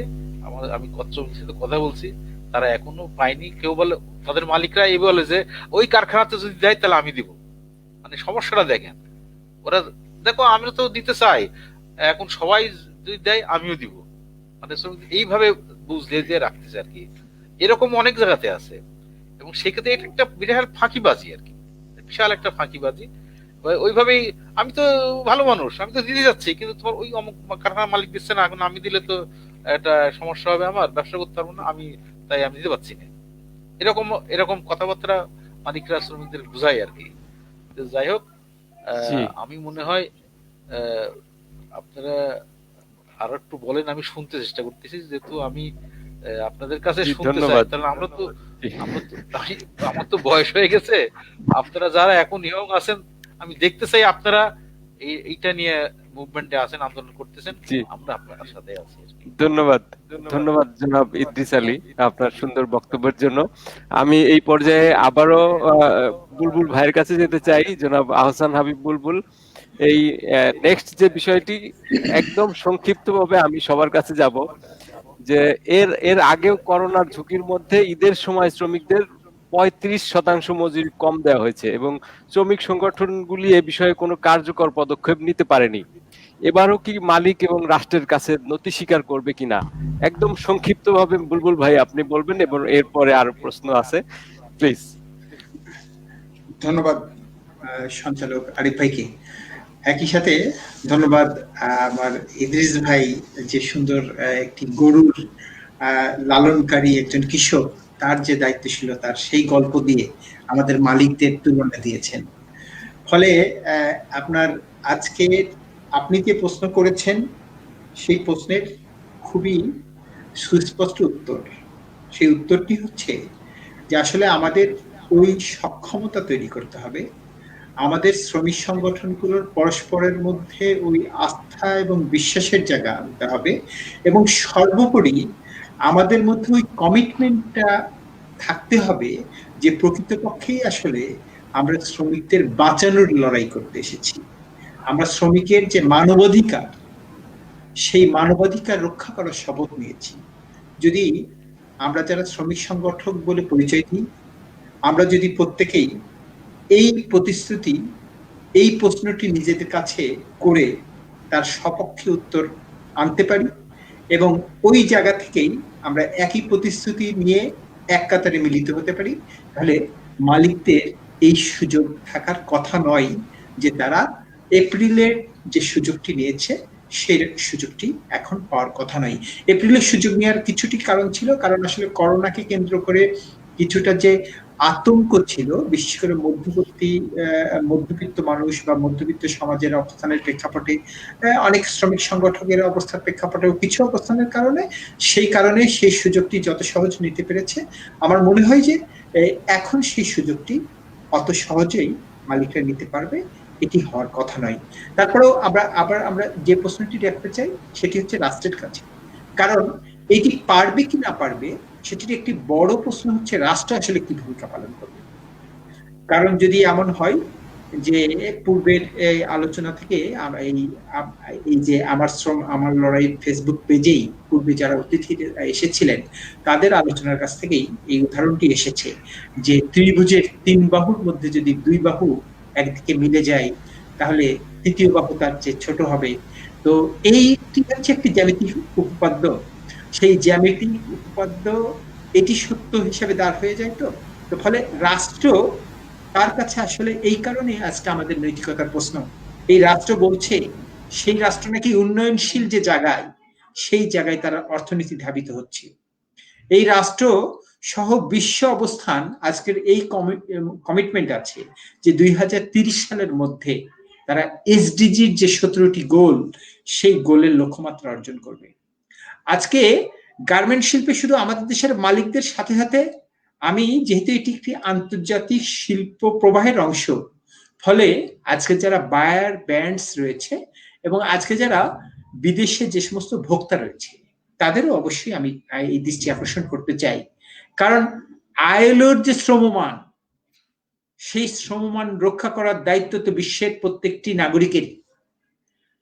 আমি কচ্ছপের সাথে কথা বলছি, তারা এখনো পায়নি। কেউ বলে, তাদের মালিকরা এই বলে যে ওই কারখানাতে যদি দেয় তাহলে আমি দিব। মানে সমস্যাটা দেখেন ওরা, দেখো আমি তো দিতে চাই, এখন সবাই যদি দেয় আমিও দিব, মানে শ্রমিক এইভাবে বুঝ দিয়ে দিয়ে রাখতেছে আর কি। এরকম অনেক জায়গাতে আছে, এবং সেক্ষেত্রে এটা একটা বিরাট ফাঁকিবাজি আর কি, বিশাল একটা ফাঁকিবাজি। ওইভাবেই আমি তো ভালো মানুষ, আমি তো দিতে যাচ্ছি, কিন্তু তোমার ওই অমুক কারখানার মালিক দিচ্ছে না, এখন আমি দিলে তো একটা সমস্যা হবে, আমার ব্যবসা করতে পারবো না আমি, তাই আমি দিতে পারছি না। এরকম এরকম কথাবার্তা মালিকরা শ্রমিকদের বুঝায় আর কি। তো যাই হোক, জি আমি মনে হয় আহ, আপনারা আরো একটু বলেন, আমি শুনতে চেষ্টা করতেছি, যেহেতু আমি আপনাদের কাছে জি শুনতে চাই। ধন্যবাদ। তাহলে আমরা তো জি আমরা তো আমার তো বয়স হয়ে গেছে, আপনারা যারা এখন ইয়ং আছেন, আমি দেখতে চাই আপনারা এইটা নিয়ে মুভমেন্টে আছেন, আন্দোলন করতেছেন, জি আমরা আপনার সাথে আছি আর কি। ধন্যবাদ। ধন্যবাদ জনাব ইদ্রিস আলী আপনার সুন্দর বক্তব্যের জন্য। আমি এই পর্যায়ে আবারও বুলবুল ভাইয়ের কাছে যেতে চাই, জনাব আহসান হাবিব বুলবুল। এই নেক্সট যে বিষয়টি একদম সংক্ষিপ্তভাবে আমি সবার কাছে যাব, যে এর এর আগেও করোনার ঝুঁকির মধ্যে ঈদের সময় শ্রমিকদের 35% মজুরি কম দেওয়া হয়েছে এবং শ্রমিক সংগঠনগুলি এ বিষয়ে কোনো কার্যকর পদক্ষেপ নিতে পারেনি। এবারও কি মালিক এবং রাষ্ট্রের কাছে নতি স্বীকার করবে কিনা, একদম সংক্ষিপ্তভাবে বুলবুল ভাই আপনি বলবেন, এবং এরপরে আরো প্রশ্ন আছে, প্লিজ। ধন্যবাদ সঞ্চালক আরিফ ভাইকে। একই সাথে ধন্যবাদ আমার ইদ্রিস ভাই, যে সুন্দর একটি গরুর লালনকারী একজন কৃষক, তার যে দায়িত্বশীলতার সেই গল্প দিয়ে আমাদের মালিকদের তুলনা দিয়েছেন। ফলে আপনার আজকে আপনি যে প্রশ্ন করেছেন সেই প্রশ্নের খুবই সুস্পষ্ট উত্তর। সেই উত্তরটি হচ্ছে যে আসলে আমাদের ওই সক্ষমতা তৈরি করতে হবে, আমাদের শ্রমিক সংগঠনগুলোর পরস্পরের মধ্যে ওই আস্থা এবং বিশ্বাসের জায়গা আনতে হবে, এবং সর্বোপরি আমাদের মধ্যে ওই কমিটমেন্টটা থাকতে হবে যে প্রকৃতপক্ষেই আসলে আমরা শ্রমিকদের বাঁচানোর লড়াই করতে এসেছি। আমরা শ্রমিকের যে মানবাধিকার, সেই মানবাধিকার রক্ষা করার শপথ নিয়েছি। যদি আমরা যারা শ্রমিক সংগঠক বলে পরিচয় দিই, আমরা যদি প্রত্যেকেই এই প্রতিশ্রুতি, এই প্রশ্নটি নিজেদের কাছে করে তার সপক্ষে উত্তর আনতে পারি এবং ওই জায়গা থেকেই আমরা একই প্রতিশ্রুতি নিয়ে এক কাতারে মিলিত হতে পারি, তাহলে মালিকদের এই সুযোগ থাকার কথা নয় যে তারা এপ্রিলের যে সুযোগটি নিয়েছে সেই সুযোগটি এখন পাওয়ার কথা নয়। এপ্রিলের সুযোগ নেওয়ার কিছুটি কারণ ছিল, কারণ আসলে করোনাকে কেন্দ্র করে কিছুটা যে আতঙ্ক ছিল, বিশেষ করে মধ্যবিত্ত মানুষ বা মধ্যবিত্ত সমাজের অবস্থানের প্রেক্ষাপটে, অনেক শ্রমিক সংগঠকের অবস্থার প্রেক্ষাপটে, কিছু অবস্থানের কারণে সেই সুযোগটি যত সহজ নিতে পেরেছে। আমার মনে হয় যে এখন সেই সুযোগটি অত সহজেই মালিকরা নিতে পারবে, এটি হওয়ার কথা নয়। তারপরেও আমরা যে প্রশ্নটি রাখতে চাই সেটি হচ্ছে রাষ্ট্রের কাছে, কারণ এটি পারবে কি না পারবে সেটির একটি বড় প্রশ্ন হচ্ছে রাষ্ট্র আসলে কি ভূমিকা পালন করবে। কারণ যদি এমন হয় যে পূর্বের এই আলোচনা থেকে এই যে আমার শ্রম আমার লড়াই ফেসবুক পেজেই পূর্বে যারা অতিথি এসেছিলেন তাদের আলোচনার কাছ থেকেই এই উদাহরণটি এসেছে যে ত্রিভুজের 3 বাহুর মধ্যে যদি 2 বাহু একদিকে মিলে যায় তাহলে তৃতীয় বাহু তার চেয়ে ছোট হবে। তো এইটি হচ্ছে একটি জ্যামিতিক উপপাদ্য, সেই জ্যামিতিক উপপাদ্য এটি সত্য হিসেবে দাঁড় হয়ে যায়। তো ফলে রাষ্ট্র তার কাছে আসলে এই কারণে আজকে আমাদের নৈতিকতার প্রশ্ন, এই রাষ্ট্র বলছে সেই রাষ্ট্র নাকি উন্নয়নশীল যে জায়গায় সেই জায়গায় তার অর্থনীতি ধাবিত হচ্ছে। এই রাষ্ট্র সহ বিশ্ব অবস্থান আজকের এই কমিটমেন্ট আছে যে 2030 সালের মধ্যে তারা এসডিজির যে 17টি গোল সেই গোলের লক্ষ্যমাত্রা অর্জন করবে। আজকে গার্মেন্ট শিল্পে শুধু আমাদের দেশের মালিকদের সাথে সাথে আমি যেহেতু এটি একটি আন্তর্জাতিক শিল্প প্রবাহের অংশ, ফলে আজকে যারা বায়ার ব্যান্ডস রয়েছে এবং আজকে যারা বিদেশে যে সমস্ত ভোক্তা রয়েছে তাদেরও অবশ্যই আমি এই দৃষ্টি আকর্ষণ করতে চাই, কারণ আইএলওর যে শ্রমমান সেই শ্রমমান রক্ষা করার দায়িত্ব তো বিশ্বের প্রত্যেকটি নাগরিকেরই।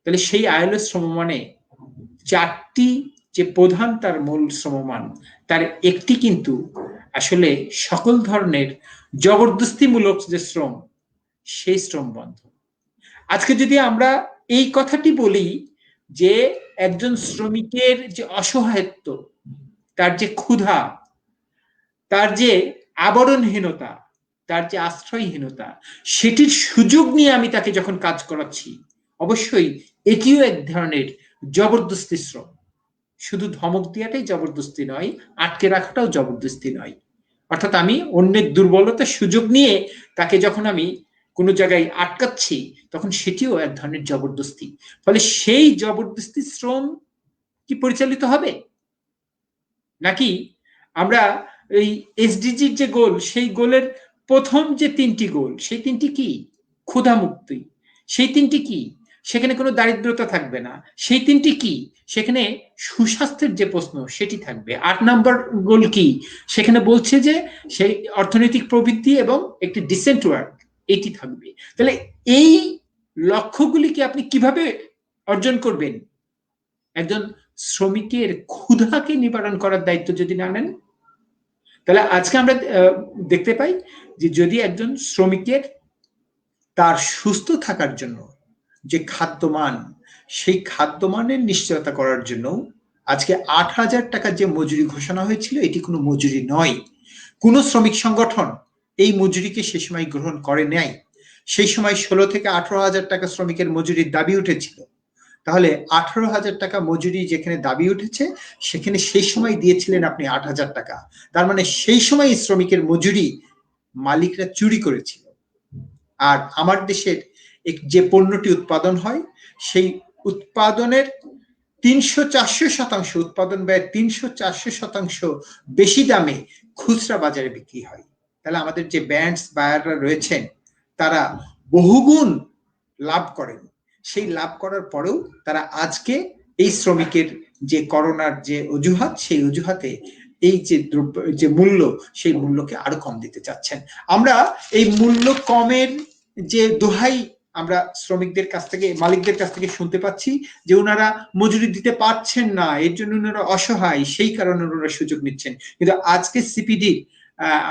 তাহলে সেই আইএলও শ্রমমানে 4টি যে প্রধান তার মূল শ্রমমান, তার একটি কিন্তু আসলে সকল ধরনের জবরদস্তিমূলক যে শ্রম সেই শ্রম বন্ধ। আজকে যদি আমরা এই কথাটি বলি যে একজন শ্রমিকের যে অসহায়ত্ব, তার যে ক্ষুধা, তার যে আবরণহীনতা, তার যে আশ্রয়হীনতা, সেটির সুযোগ নিয়ে আমি তাকে যখন কাজ করাচ্ছি, অবশ্যই এটিও এক ধরনের জবরদস্তি শ্রম। শুধু ধমক দেওয়াটাই জবরদস্তি নয়, আটকে রাখাটাও জবরদস্তি নয়। অর্থাৎ আমি অন্যের দুর্বলতার সুযোগ নিয়ে তাকে যখন আমি কোনো জায়গায় আটকাচ্ছি তখন সেটিও এক ধরনের জবরদস্তি। ফলে সেই জবরদস্তি শ্রম কি পরিচালিত হবে, নাকি আমরা এই এসডিজির যে গোল সেই গোলের প্রথম যে 3টি গোল সেই 3টি কি? ক্ষুধা মুক্তি। সেই 3টি কি? সেখানে কোনো দারিদ্রতা থাকবে না। সেই 3টি কি? সেখানে সুস্বাস্থ্যের যে প্রশ্ন সেটি থাকবে। 8 নম্বর গোল কি? সেখানে বলছে যে সেই অর্থনৈতিক প্রবৃদ্ধি এবং একটি ডিসেন্ট ওয়ার্ক, এটি থাকবে। তাহলে এই লক্ষ্যগুলিকে আপনি কিভাবে অর্জন করবেন একজন শ্রমিকের ক্ষুধাকে নিবারণ করার দায়িত্ব যদি না নেন? তাহলে আজকে আমরা দেখতে পাই যে যদি একজন শ্রমিকের তার সুস্থ থাকার জন্য যে খাদ্যমান, সেই খাদ্যমানের নিশ্চয়তা করার জন্য আজকে 8,000 টাকার যে মজুরি ঘোষণা হয়েছিল এটি কোনো মজুরি নয়। কোনো শ্রমিক সংগঠন এই মজুরিকে সে সময় গ্রহণ করে নাই। সেই সময় 16 থেকে 18,000 টাকা শ্রমিকের মজুরির দাবি উঠেছিল। তাহলে 18,000 টাকা মজুরি যেখানে দাবি উঠেছে সেখানে সেই সময় দিয়েছিলেন আপনি 8,000 টাকা। তার মানে সেই সময় শ্রমিকের মজুরি মালিকরা চুরি করেছিল। আর আমার দেশের যে পণ্যটি উৎপাদন হয় সেই উৎপাদনের 300-400% উৎপাদন ব্যয় 300-400% বেশি দামে খুচরা বাজারে বিক্রি হয়। তাহলে আমাদের যে ব্যান্ডস বায়াররা রয়েছেন তারা বহুগুণ লাভ করেন। সেই লাভ করার পরেও তারা আজকে এই শ্রমিকের যে করোনার যে অজুহাত, সেই অজুহাতে এই যে দ্রব্য যে মূল্য সেই মূল্যকে আরো কম দিতে চাচ্ছেন। আমরা এই মূল্য কমের যে দোহাই আমরা শ্রমিকদের কাছ থেকে, মালিকদের কাছ থেকে শুনতে পাচ্ছি যে ওনারা মজুরি দিতে পারছেন না, এর জন্য ওনারা অসহায়, সেই কারণে ওনারা সুযোগ নিচ্ছেন। কিন্তু আজকে সিপিডি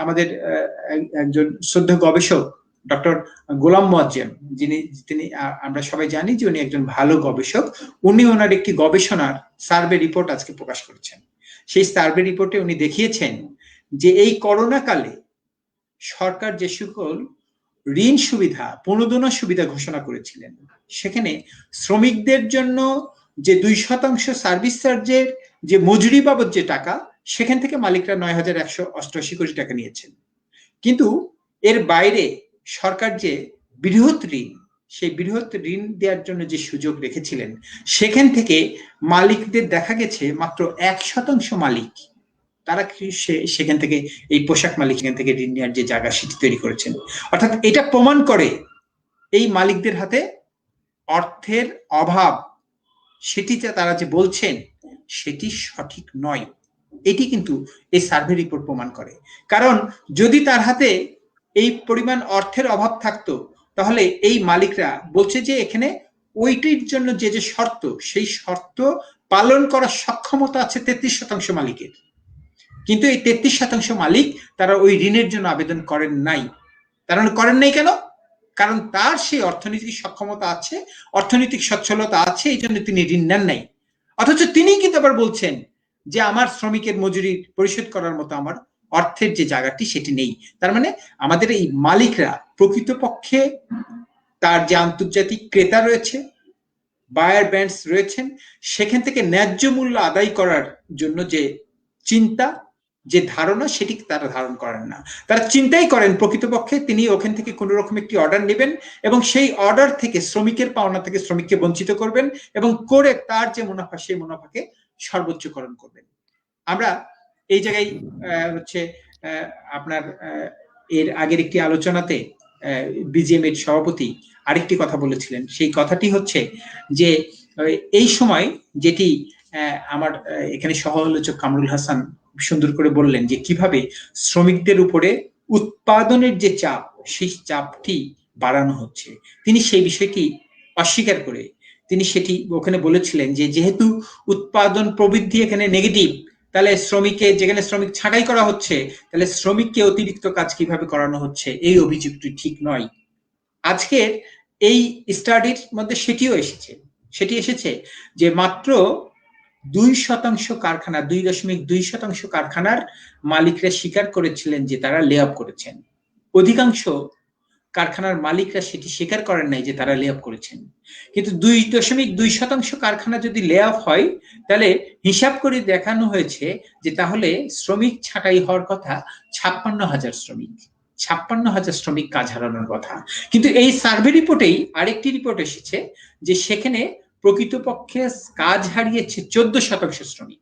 আমাদের একজন শ্রদ্ধেয় গবেষক ডক্টর গোলাম মোয়াজ্জেম, তিনি আমরা সবাই জানি যে উনি একজন ভালো গবেষক, উনি ওনার একটি গবেষণার সার্ভে রিপোর্ট আজকে প্রকাশ করেছেন। সেই সার্ভে রিপোর্টে উনি দেখিয়েছেন যে এই করোনা কালে সরকার যে সকল ঋণ সুবিধা, প্রণোদনা সুবিধা ঘোষণা করেছিলেন, সেখানে শ্রমিকদের জন্য যে 2% সার্ভিস চার্জের যে মজুরি বাবদ যে টাকা, সেখান থেকে মালিকরা 9,188 কোটি টাকা নিয়েছেন। কিন্তু এর বাইরে সরকার যে বৃহৎ ঋণ, সেই বৃহৎ ঋণ দেওয়ার জন্য যে সুযোগ রেখেছিলেন, সেখান থেকে মালিকদের দেখা গেছে মাত্র 1% মালিক তারা সেখান থেকে, এই পোশাক মালিক সেখান থেকে ঋণ নেওয়ার যে জায়গা সেটি তৈরি করেছেন। অর্থাৎ এটা প্রমাণ করে এই মালিকদের হাতে অর্থের অভাব, সেটি তারা যে বলছেন সেটি সঠিক নয়। এটি কিন্তু এই সার্ভে রিপোর্ট প্রমাণ করে। কারণ যদি তার হাতে এই পরিমাণ অর্থের অভাব থাকতো, তাহলে এই মালিকরা বলছে যে এখানে ওইটির জন্য যে যে শর্ত, সেই শর্ত পালন করার সক্ষমতা আছে 33% মালিকের। কিন্তু এই 33% মালিক তারা ওই ঋণের জন্য আবেদন করেন নাই। কারণ করেন নাই কেন? কারণ তার সেই অর্থনৈতিক সক্ষমতা আছে, অর্থনৈতিক সচ্ছলতা আছে, এই জন্য তিনি ঋণ নেন নাই। অথচ তিনি কিন্তু আবার বলছেন যে আমার শ্রমিকের মজুরি পরিশোধ করার মতো আমার অর্থের যে জায়গাটি সেটি নেই। তার মানে আমাদের এই মালিকরা প্রকৃতপক্ষে তার যে আন্তর্জাতিক ক্রেতা রয়েছে, বায়ার ব্যান্ডস রয়েছেন, সেখান থেকে ন্যায্য মূল্য আদায় করার জন্য যে চিন্তা, যে ধারণা, সেটি তারা ধারণ করেন না। তারা চিন্তাই করেন প্রকৃতপক্ষে তিনি ওখান থেকে কোন রকম একটি অর্ডার নেবেন এবং সেই অর্ডার থেকে শ্রমিকের পাওনা থেকে শ্রমিককে বঞ্চিত করবেন এবং করে তার যে মুনাফা, সেই মুনাফাকে সর্বোচ্চকরণ করবেন। আমরা এই জায়গায় হচ্ছে আপনার এর আগের একটি আলোচনাতে বিজিএম এর সভাপতি আরেকটি কথা বলেছিলেন। সেই কথাটি হচ্ছে যে এই সময় যেটি আমার এখানে সহ আলোচক কামরুল হাসান সুন্দর করে বললেন যে কিভাবে শ্রমিকদের উপরে উৎপাদনের যে চাপ, সেই চাপটি বাড়ানো হচ্ছে। তিনি সেই বিষয়টি অস্বীকার করে তিনি সেটি ওখানে বলেছিলেন যে যেহেতু উৎপাদন প্রবৃদ্ধি এখানে নেগেটিভ, তাহলে শ্রমিককে, যেখানে শ্রমিক ছাঁটাই করা হচ্ছে, তাহলে শ্রমিককে অতিরিক্ত কাজ কিভাবে করানো হচ্ছে, এই অভিযোগটি ঠিক নয়। আজকের এই স্টাডির মধ্যে সেটিও এসেছে, সেটি এসেছে যে মাত্র 2% কারখানা, 2.2% কারখানার মালিকরা স্বীকার করেছিলেন যে তারা লে অফ করেছেন। অধিকাংশ কারখানার মালিকরা সেটি স্বীকার করেন নাই যে তারা লে অফ করেছেন। কিন্তু 2.2% কারখানা যদি লে অফ হয়, তাহলে হিসাব করে দেখানো হয়েছে যে তাহলে শ্রমিক ছাঁটাই হওয়ার কথা 56,000 শ্রমিক, 56,000 শ্রমিক কাজ হারানোর কথা। কিন্তু এই সার্ভে রিপোর্টেই আরেকটি রিপোর্ট এসেছে যে সেখানে প্রকৃতপক্ষে কাজ হারিয়েছে 14% শ্রমিক।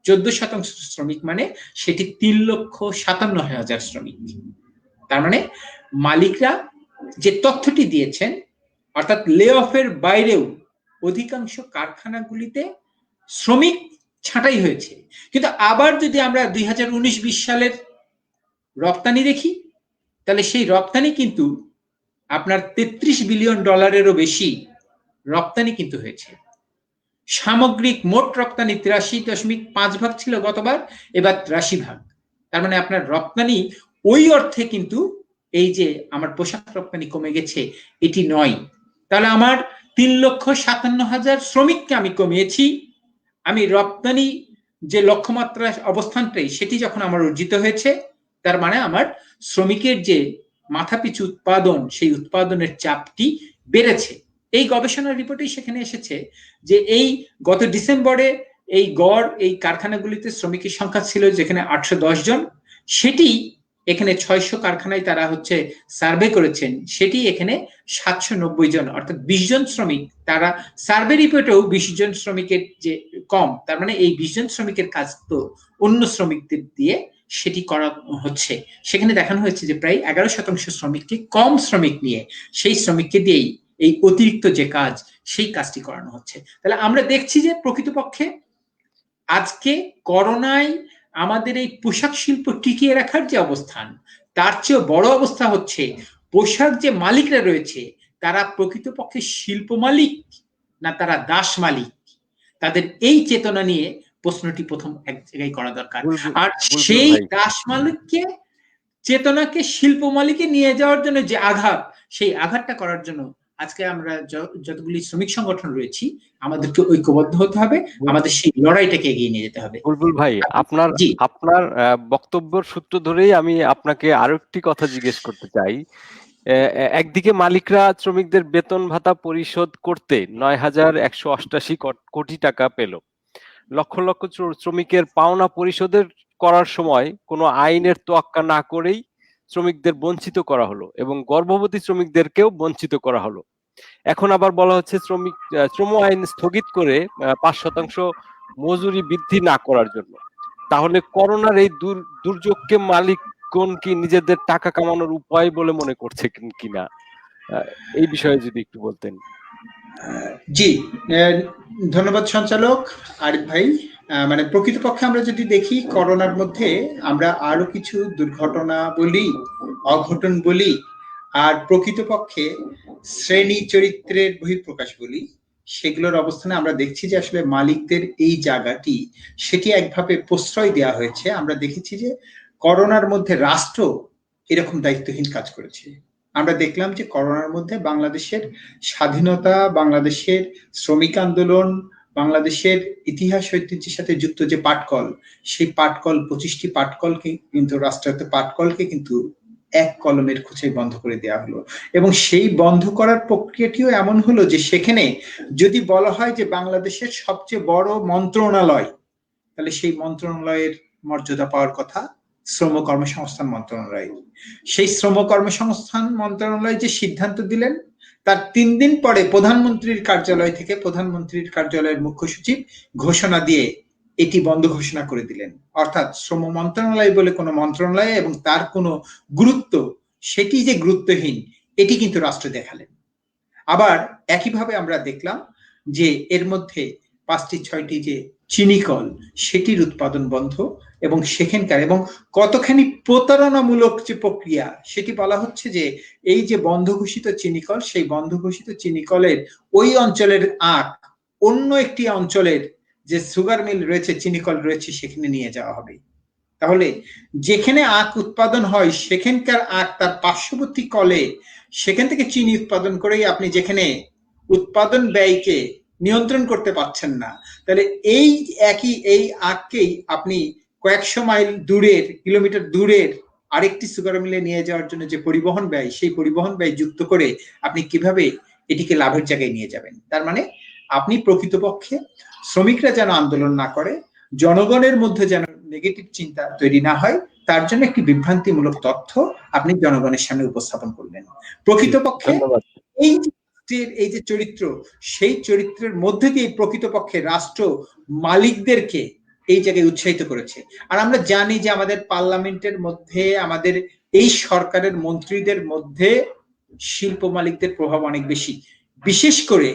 14% শ্রমিক মানে সেটি 3,57,000 শ্রমিক। তার মানে মালিকরা যে তথ্যটি দিয়েছেন, অর্থাৎ লে অফের বাইরেও অধিকাংশ কারখানাগুলিতে শ্রমিক ছাঁটাই হয়েছে। কিন্তু আবার যদি আমরা 2019-20 সালের রপ্তানি দেখি, তাহলে সেই রপ্তানি কিন্তু আপনার $33 বিলিয়ন বেশি রপ্তানি কিন্তু হয়েছে। সামগ্রিক মোট রপ্তানি 83.5% ছিল গতবার, এবার 83%। তার মানে আপনার রপ্তানি ওই অর্থে কিন্তু এই যে আমার পোশাক রপ্তানি কমে গেছে এটি নয়। তাহলে আমার 3,57,000 শ্রমিককে আমি কমিয়েছি, আমি রপ্তানি যে লক্ষ্যমাত্রা অবস্থানটাই সেটি যখন আমার অর্জিত হয়েছে, তার মানে আমার শ্রমিকের যে মাথাপিছু উৎপাদন, সেই উৎপাদনের চাপটি বেড়েছে। এই গবেষণার রিপোর্টেই সেখানে এসেছে যে এই গত ডিসেম্বরে এই গড় এই কারখানাগুলিতে শ্রমিকের সংখ্যা ছিল যেখানে 810 জন, সেটি এখানে 600 কারখানায় তারা হচ্ছে সার্ভে করেছেন, সেটি এখানে 790 জন, অর্থাৎ 20 জন শ্রমিক। তারা সার্ভে রিপোর্টেও 20 জন শ্রমিকের যে কম, তার মানে এই 20 জন শ্রমিকের কাজ তো অন্য শ্রমিকদের দিয়ে সেটি করা হচ্ছে। সেখানে দেখানো হয়েছে যে প্রায় 11% শ্রমিককে, কম শ্রমিক নিয়ে সেই শ্রমিককে দিয়েই এই অতিরিক্ত যে কাজ, সেই কাজটি করানো হচ্ছে। তাহলে আমরা দেখছি যে প্রকৃতপক্ষে আজকে করোনায় আমাদের এই পোশাক শিল্প টিকিয়ে রাখার যে অবস্থান, তার চেয়ে বড় অবস্থা হচ্ছে পোশাক যে মালিকরা রয়েছে তারা প্রকৃতপক্ষে শিল্প মালিক না তারা দাস মালিক, তাদের এই চেতনা নিয়ে প্রশ্নটি প্রথম এক জায়গায় করা দরকার। আর বুলবুল সেই ভাই, দাস মালিককে চেতনাকে শিল্প মালিকে নিয়ে যাওয়ার জন্য যে আঘাত, সেই আঘাতটা করার জন্য আজকে আমরা যতগুলি শ্রমিক সংগঠন রয়েছি আমাদেরকে ঐক্যবদ্ধ হতে হবে, আমাদের সেই লড়াইটাকে এগিয়ে নিয়ে যেতে হবে। বুলবুল ভাই, আপনার জি আপনার বক্তব্যের সূত্র ধরেই আমি আপনাকে আরো একটি কথা জিজ্ঞেস করতে চাই। একদিকে মালিকরা শ্রমিকদের বেতন ভাতা পরিশোধ করতে ৯,১৮৮ কোটি টাকা পেল, লক্ষ লক্ষ শ্রমিকের পাওনা পরিশোধের করার সময় কোনো আইনের তোয়াক্কা না করেই শ্রমিকদের বঞ্চিত করা হলো এবং গর্ভবতী শ্রমিকদেরকেও বঞ্চিত করা হলো। এখন আবার বলা হচ্ছে শ্রম আইন স্থগিত করে ৫% মজুরি বৃদ্ধি না করার জন্য। তাহলে করোনার এই দুর্যোগকে মালিকগণ কি নিজেদের টাকা কামানোর উপায় বলে মনে করছে কিনা, এই বিষয়ে যদি একটু বলতেন। জি, ধন্যবাদ সঞ্চালক আরিফ ভাই। মানে প্রকৃতপক্ষে আমরা যদি দেখি করোনার মধ্যে আমরা আরো কিছু দুর্ঘটনা বলি, অঘটন বলি, আর প্রকৃতপক্ষে শ্রেণী চরিত্রের বহিঃপ্রকাশ বলি, সেগুলোর অবস্থানে আমরা দেখছি যে আসলে মালিকদের এই জায়গাটি সেটি একভাবে প্রশ্রয় দেওয়া হয়েছে। আমরা দেখেছি যে করোনার মধ্যে রাষ্ট্র এরকম দায়িত্বহীন কাজ করেছে। আমরা দেখলাম যে করোনার মধ্যে বাংলাদেশের স্বাধীনতা, বাংলাদেশের শ্রমিক আন্দোলন, বাংলাদেশের ইতিহাস ঐতিহ্যের সাথে যুক্ত যে পাটকল, সেই পাটকল 25টি পাটকলকে কিন্তু রাষ্ট্রায়ত্ত পাটকলকে কিন্তু এক কলমের খোঁচায় বন্ধ করে দেওয়া হলো। এবং সেই বন্ধ করার প্রক্রিয়াটিও এমন হলো যে সেখানে যদি বলা হয় যে বাংলাদেশের সবচেয়ে বড় মন্ত্রণালয়, তাহলে সেই মন্ত্রণালয়ের মর্যাদা পাওয়ার কথা শ্রম কর্মসংস্থান মন্ত্রণালয়। সেই শ্রম কর্মসংস্থান মন্ত্রণালয় যে সিদ্ধান্ত দিলেন, তার 3 দিন পরে প্রধানমন্ত্রীর কার্যালয় থেকে প্রধানমন্ত্রীর কার্যালয়ের মুখ্য সচিব ঘোষণা দিয়ে এটি বন্ধ ঘোষণা করে দিলেন। অর্থাৎ শ্রম মন্ত্রণালয় বলে কোনো মন্ত্রণালয় এবং তার কোনো গুরুত্ব, সেটি যে গুরুত্বহীন, এটি কিন্তু রাষ্ট্র দেখালেন। আবার একইভাবে আমরা দেখলাম যে এর মধ্যে 5টি 6টি যে চিনিকল, সেটির উৎপাদন বন্ধ এবং সেখানকার এবং কতখানি প্রতারণামূলক যে প্রক্রিয়া, সেটি বলা হচ্ছে যে এই যে বন্ধ ঘোষিত চিনিকল, সেই বন্ধ ঘোষিত চিনিকলের ওই অঞ্চলের আখ অন্য একটি অঞ্চলের যে সুগার মিল রয়েছে, চিনিকল রয়েছে, সেখানে নিয়ে যাওয়া হবে। তাহলে যেখানে আখ উৎপাদন হয় সেখানকার আখ তার পার্শ্ববর্তী কলে সেখান থেকে চিনি উৎপাদন করেই আপনি যেখানে উৎপাদন ব্যয়কে নিয়ন্ত্রণ করতে পারছেন না, তাহলে এই আখকেই আপনি কয়েকশো মাইল দূরের, কিলোমিটার দূরের আরেকটি সুগার মিলে নিয়ে যাওয়ার জন্য যে পরিবহন ব্যয়, সেই পরিবহন ব্যয় যুক্ত করে আপনি কিভাবে এটিকে লাভের জায়গায় নিয়ে যাবেন? তার মানে আপনি প্রকৃতপক্ষে শ্রমিকরা যেন আন্দোলন না করে, জনগণের মধ্যে যেন নেগেটিভ চিন্তা তৈরি না হয়, তার জন্য একটি বিভ্রান্তিমূলক তথ্য আপনি জনগণের সামনে উপস্থাপন করলেন। প্রকৃতপক্ষে এই যে চরিত্র, সেই চরিত্রের মধ্যে দিয়ে প্রকৃতপক্ষে রাষ্ট্র মালিকদেরকে এই জায়গায় উৎসাহিত করেছে। আর আমরা জানি যে আমাদের পার্লামেন্টের মধ্যে, আমাদের এই সরকারের মন্ত্রীদের মধ্যে শিল্প মালিকদের প্রভাব অনেক বেশি, বিশেষ করে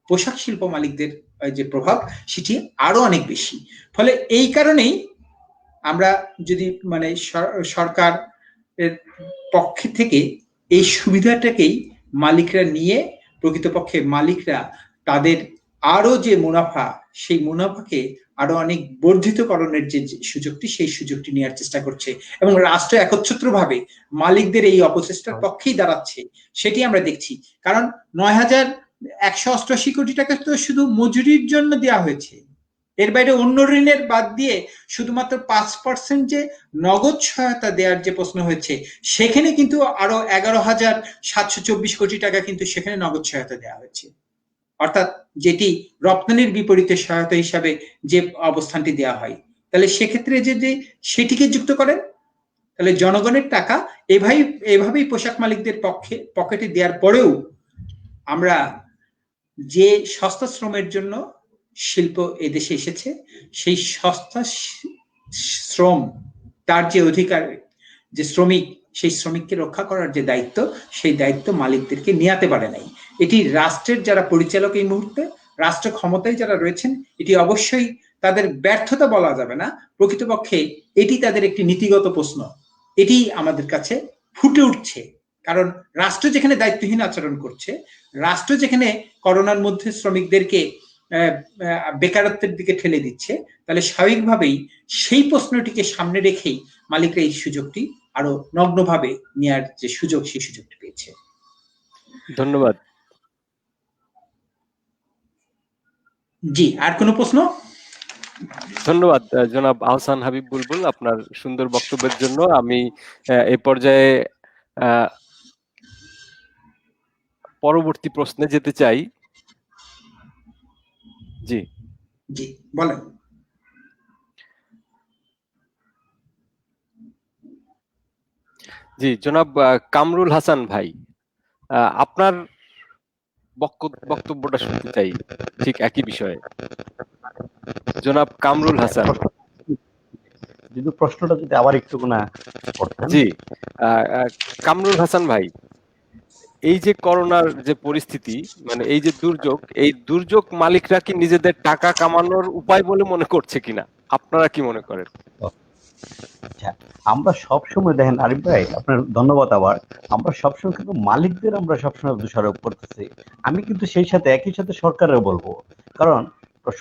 পোশাক শিল্প মালিকদের যে প্রভাব সেটি আরো অনেক বেশি। ফলে এই কারণেই আমরা যদি মানে সরকারের পক্ষ থেকে এই সুবিধাটাকেই মালিকরা নিয়ে প্রকৃতপক্ষে মালিকরা তাদের আরো যে মুনাফা, সেই মুনাফাকে আরো অনেক বর্ধিতকরণের যে সুযোগটি, সেই সুযোগটি নেওয়ার চেষ্টা করছে এবং রাষ্ট্র একচ্ছত্রভাবে মালিকদের এই অপচেষ্টার পক্ষেই দাঁড়াচ্ছে, সেটি আমরা দেখছি। কারণ ৯,১৮৮ কোটি টাকা তো শুধু মজুরির জন্য দেওয়া হয়েছে, এর বাইরে অন্য ঋণের বাদ দিয়ে শুধুমাত্র 5% যে নগদ সহায়তা দেওয়ার যে প্রশ্ন হয়েছে, সেখানে কিন্তু আরো 11,724 কোটি টাকা কিন্তু সেখানে নগদ সহায়তা দেওয়া হয়েছে। অর্থাৎ যেটি রপ্তানির বিপরীতে সহায়তা হিসাবে যে অবস্থানটি দেওয়া হয়, তাহলে সেক্ষেত্রে যে সেটিকে যুক্ত করেন, তাহলে জনগণের টাকা এভাবেই পোশাক মালিকদের পকেটে দেওয়ার পরেও আমরা যে সস্তা শ্রমের জন্য শিল্প এদেশে এসেছে, সেই সস্তা শ্রম, তার যে অধিকার, যে শ্রমিক, সেই শ্রমিককে রক্ষা করার যে দায়িত্ব, সেই দায়িত্ব মালিকদেরকে নিতে পারে নাই। এটি রাষ্ট্রের যারা পরিচালক এই মুহূর্তে, রাষ্ট্র ক্ষমতায় যারা রয়েছেন, এটি অবশ্যই তাদের ব্যর্থতা বলা যাবে না, প্রকৃতপক্ষে এটি তাদের একটি নীতিগত প্রশ্ন, এটি আমাদের কাছে ফুটে উঠছে। কারণ রাষ্ট্র যেখানে দায়িত্বহীন আচরণ করছে, রাষ্ট্র যেখানে করোনার মধ্যে শ্রমিকদেরকে বেকারত্বের দিকে ঠেলে দিচ্ছে, তাহলে স্বাভাবিকভাবেই সেই প্রশ্নটিকে সামনে রেখেই মালিকরা এই সুযোগটি আরো নগ্নভাবে নেয়ার যে সুযোগ, সেই সুযোগটি পেয়েছে। ধন্যবাদ। জি, আর কোনো প্রশ্ন? ধন্যবাদ জনাব আহসান হাবিব বুলবুল, আপনার সুন্দর বক্তব্যের জন্য। আমি এই পর্যায়ে পরবর্তী প্রশ্নে যেতে চাই। জি জি বলেন। জি, জনাব কামরুল হাসান ভাই, আপনার বক্তব্যটা শুনতে চাই ঠিক একই বিষয়ে। জনাব কামরুল হাসান, যদি প্রশ্নটা যদি আবার একটু না করতেন। জি কামরুল হাসান ভাই, এই যে করোনার যে পরিস্থিতি, মানে এই যে দুর্যোগ, এই দুর্যোগ মালিকরা কি নিজেদের টাকা কামানোর উপায় বলে মনে করছে কিনা, আপনারা কি মনে করেন? আচ্ছা, আমরা সবসময় দেখেন আরিফ ভাই, আপনার ধন্যবাদ। আবার আমরা সবসময় কিন্তু মালিকদের আমরা সবসময় দোষারোপ করতেছি। আমি কিন্তু সেই সাথে একই সাথে সরকারের বলবো, কারণ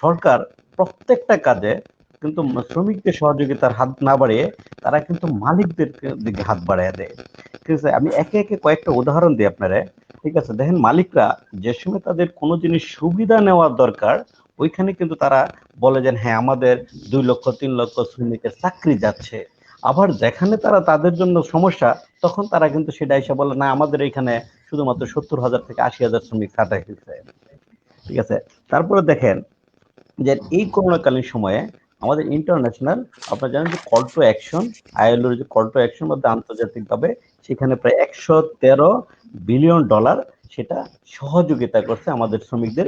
সরকার প্রত্যেকটা কাজে কিন্তু শ্রমিকদের সহযোগিতার হাত না বাড়িয়ে তারা কিন্তু মালিকদের দিকে হাত বাড়িয়ে দেয়। ঠিক আছে, আমি একে একে কয়েকটা উদাহরণ দিই আপনারা। ঠিক আছে, দেখেন মালিকরা যে সময় তাদের কোনো জিনিস সুবিধা নেওয়ার দরকার, ওইখানে কিন্তু তারা বলে যে হ্যাঁ আমাদের 2 লক্ষ 3 লক্ষ শ্রমিকের চাকরি যাচ্ছে। আবার যেখানে তারা তাদের জন্য সমস্যা, তখন তারা কিন্তু সেটা এসে বলে না আমাদের এখানে শুধুমাত্র 70,000 থেকে 80,000 শ্রমিক ছাঁটাই হয়েছে। ঠিক আছে, তারপরে দেখেন যে এই করোনাকালীন সময়ে আমাদের ইন্টারন্যাশনাল, আপনারা জানেন যে কল টু অ্যাকশন, আইএলওর যে কল টু অ্যাকশন মধ্যে আন্তর্জাতিকভাবে সেখানে প্রায় $113 বিলিয়ন সেটা সহযোগিতা করছে আমাদের শ্রমিকদের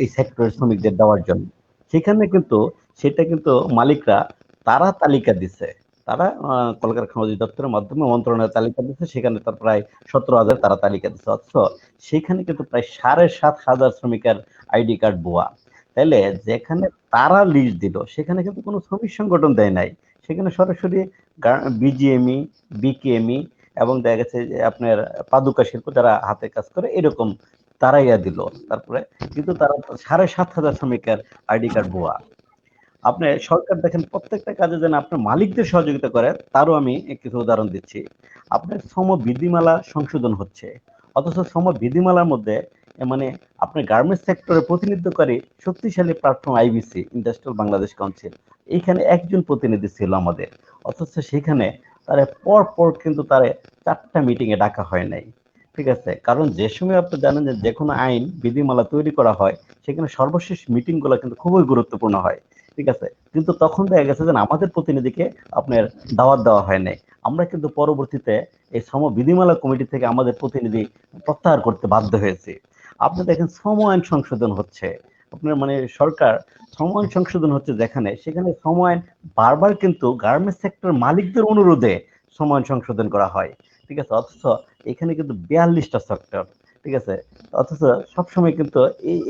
এই সেক্টরের শ্রমিকদের দেওয়ার জন্য। সেখানে কিন্তু সেটা কিন্তু মালিকরা তারা তালিকা দিছে, তারা কলকারখানা অধিদপ্তরের মাধ্যমে মন্ত্রণালয়ের তালিকা দিচ্ছে, সেখানে তার প্রায় 17,000 তারা তালিকা দিচ্ছে। অথচ সেখানে কিন্তু প্রায় 7,500 শ্রমিকের আইডি কার্ড ভুয়া। তাইলে যেখানে তারা লিস্ট দিল সেখানে কিন্তু কোনো শ্রমিক সংগঠন দেয় নাই, সেখানে সরাসরি বিজিএমই, বিকেএমই এবং দেখা গেছে যে আপনার পাদুকা শিল্প যারা হাতে কাজ করে এরকম তারাইয়া দিল। তারপরে কিন্তু তারা 7,500 শ্রমিকের আইডি কার্ড ভুয়া। আপনি সরকার দেখেন প্রত্যেকটা কাজে যেন আপনার মালিকদের সহযোগিতা করে, তারও আমি কিছু উদাহরণ দিচ্ছি। আপনার শ্রম বিধিমালা সংশোধন হচ্ছে, অথচ শ্রম বিধিমালার মধ্যে মানে আপনার গার্মেন্টস সেক্টরে প্রতিনিধিত্বকারী শক্তিশালী platform IBC, industrial Bangladesh council, এইখানে একজন প্রতিনিধি ছিল আমাদের। অথচ সেখানে তারা পর কিন্তু তারা 4টা মিটিং এ ডাকা হয় নাই। ঠিক আছে, কারণ যে সময় আপনি জানেন যে কোনো আইন বিধিমালা তৈরি করা হয় সেখানে সর্বশেষ মিটিং গুলো কিন্তু খুবই গুরুত্বপূর্ণ হয়। ঠিক আছে, কিন্তু তখন দেখা গেছে যে আমাদের প্রতিনিধিকে আপনার দাওয়াত দেওয়া হয় নাই। আমরা কিন্তু পরবর্তীতে এই শ্রম বিধিমালা কমিটি থেকে আমাদের প্রতিনিধি প্রত্যাহার করতে বাধ্য হয়েছি। আপনি দেখেন শ্রম আইন সংশোধন হচ্ছে, আপনার মানে সরকার শ্রম আইন সংশোধন হচ্ছে যেখানে, সেখানে শ্রম আইন বারবার কিন্তু গার্মেন্টস সেক্টর মালিকদের অনুরোধে শ্রম আইন সংশোধন করা হয়। ঠিক আছে, অথচ এখানে কিন্তু 42টা সেক্টর। ঠিক আছে, অথচ সবসময় কিন্তু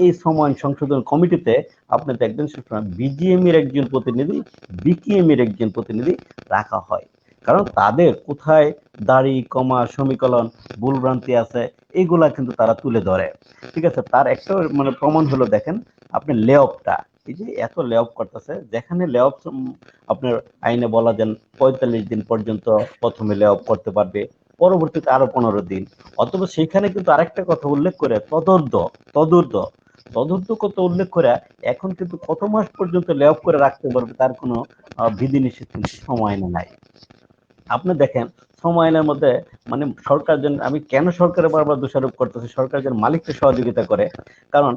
এই শ্রম আইন সংশোধন কমিটিতে আপনি দেখবেন সবসময় বিজিএম এর একজন প্রতিনিধি, বিকেএম এর একজন প্রতিনিধি রাখা হয়, কারণ তাদের কোথায় দাড়ি কমা সমীকরণ ভুলভ্রান্তি আছে এগুলা কিন্তু তারা তুলে ধরে। ঠিক আছে, তার একটা মানে প্রমাণ হলো দেখেন আপনি লেঅফটা, এই যে এত লেঅফ করতেছে, যেখানে লেঅফ আপনার আইনে বলা যান 45 দিন পর্যন্ত প্রথমে লেঅফ করতে পারবে, পরবর্তীতে আরো 15 দিন। অথবা সেখানে কিন্তু আরেকটা কথা উল্লেখ করে তদর্থ কত উল্লেখ করে এখন কিন্তু কত মাস পর্যন্ত লেঅফ করে রাখতে পারবে তার কোনো বিধিনিষেধ কিন্তু সময় নাই। আপনি দেখেন শ্রম আইনের মধ্যে মানে সরকার যেন, আমি কেন সরকারের বারবার দোষারোপ করতেছি, সরকার যেন মালিককে সহযোগিতা করে, কারণ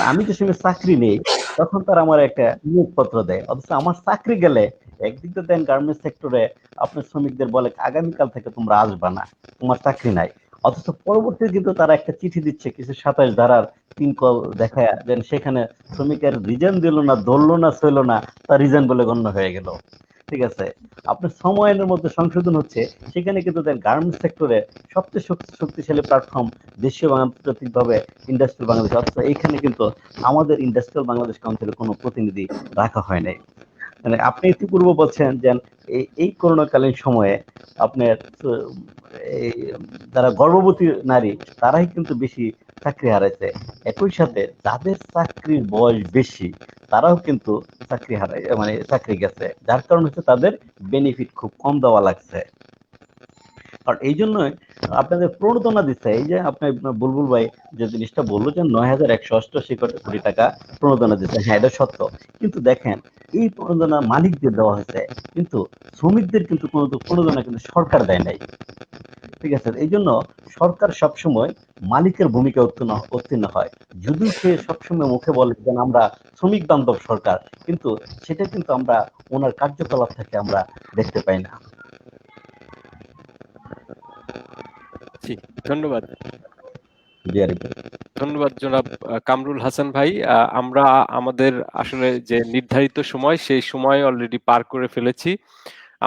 আমি যে সময় চাকরি নেই তখন তারা আমার একটা নিয়োগপত্র দেয়, অথচ আমার চাকরি গেলে একদিক তো দেন গার্মেন্টস সেক্টরে আপনার শ্রমিকদের বলে আগামীকাল থেকে তোমরা আসবা না, তোমার চাকরি নাই। অথচ পরবর্তীতে কিন্তু তারা একটা চিঠি দিচ্ছে কিছু 27 ধারার 3 কল দেখায়, দেন সেখানে শ্রমিকের রিজাইন দিল না, ধরলো না, ছিল না, তার রিজাইন বলে গণ্য হয়ে গেল। ঠিক আছে, আপনার শ্রম আইনের মধ্যে সংশোধন হচ্ছে, সেখানে কিন্তু দেন গার্মেন্টস সেক্টরে সবচেয়ে শক্তিশালী প্ল্যাটফর্ম দেশীয় আন্তর্জাতিক ভাবে ইন্ডাস্ট্রিয়াল বাংলাদেশ, অথচ এইখানে কিন্তু আমাদের ইন্ডাস্ট্রিয়াল বাংলাদেশ কাউন্সিলের কোনো প্রতিনিধি রাখা হয় নাই। মানে আপনি ইতিপূর্বে বলছেন যে এই করোনাকালীন সময়ে আপনার এই যারা গর্ভবতী নারী তারাই কিন্তু বেশি চাকরি হারাইছে, একই সাথে যাদের চাকরির বয়স বেশি তারাও কিন্তু চাকরি হারাই মানে চাকরি গেছে, যার কারণ হচ্ছে তাদের বেনিফিট খুব কম দেওয়া লাগছে। আর এই জন্যই আপনাদের প্রণোদনা দিচ্ছে, এই যে আপনার বুলবুল ভাই যে জিনিসটা বললো যে ৯,১৮৮ কোটি টাকা প্রণোদনা দিচ্ছে, হ্যাঁ এটা সত্য। কিন্তু দেখেন এই প্রণোদনা মালিকদের দেওয়া হয়েছে, কিন্তু শ্রমিকদের কিন্তু কোনো প্রণোদনা কিন্তু সরকার দেয় নাই। ঠিক আছে, এই জন্য সরকার সবসময় মালিকের ভূমিকা উত্তীর্ণ হয়, যদিও সে সবসময় মুখে বলে যে আমরা শ্রমিক বান্ধব সরকার, কিন্তু সেটা কিন্তু আমরা ওনার কার্যকলাপ থেকে আমরা দেখতে পাই না। জি, ধন্যবাদ। জি আরিফ ভাই। ধন্যবাদ জনাব কামরুল হাসান ভাই। আমরা আমাদের আসলে যে নির্ধারিত সময় সেই সময় অলরেডি পার করে ফেলেছি।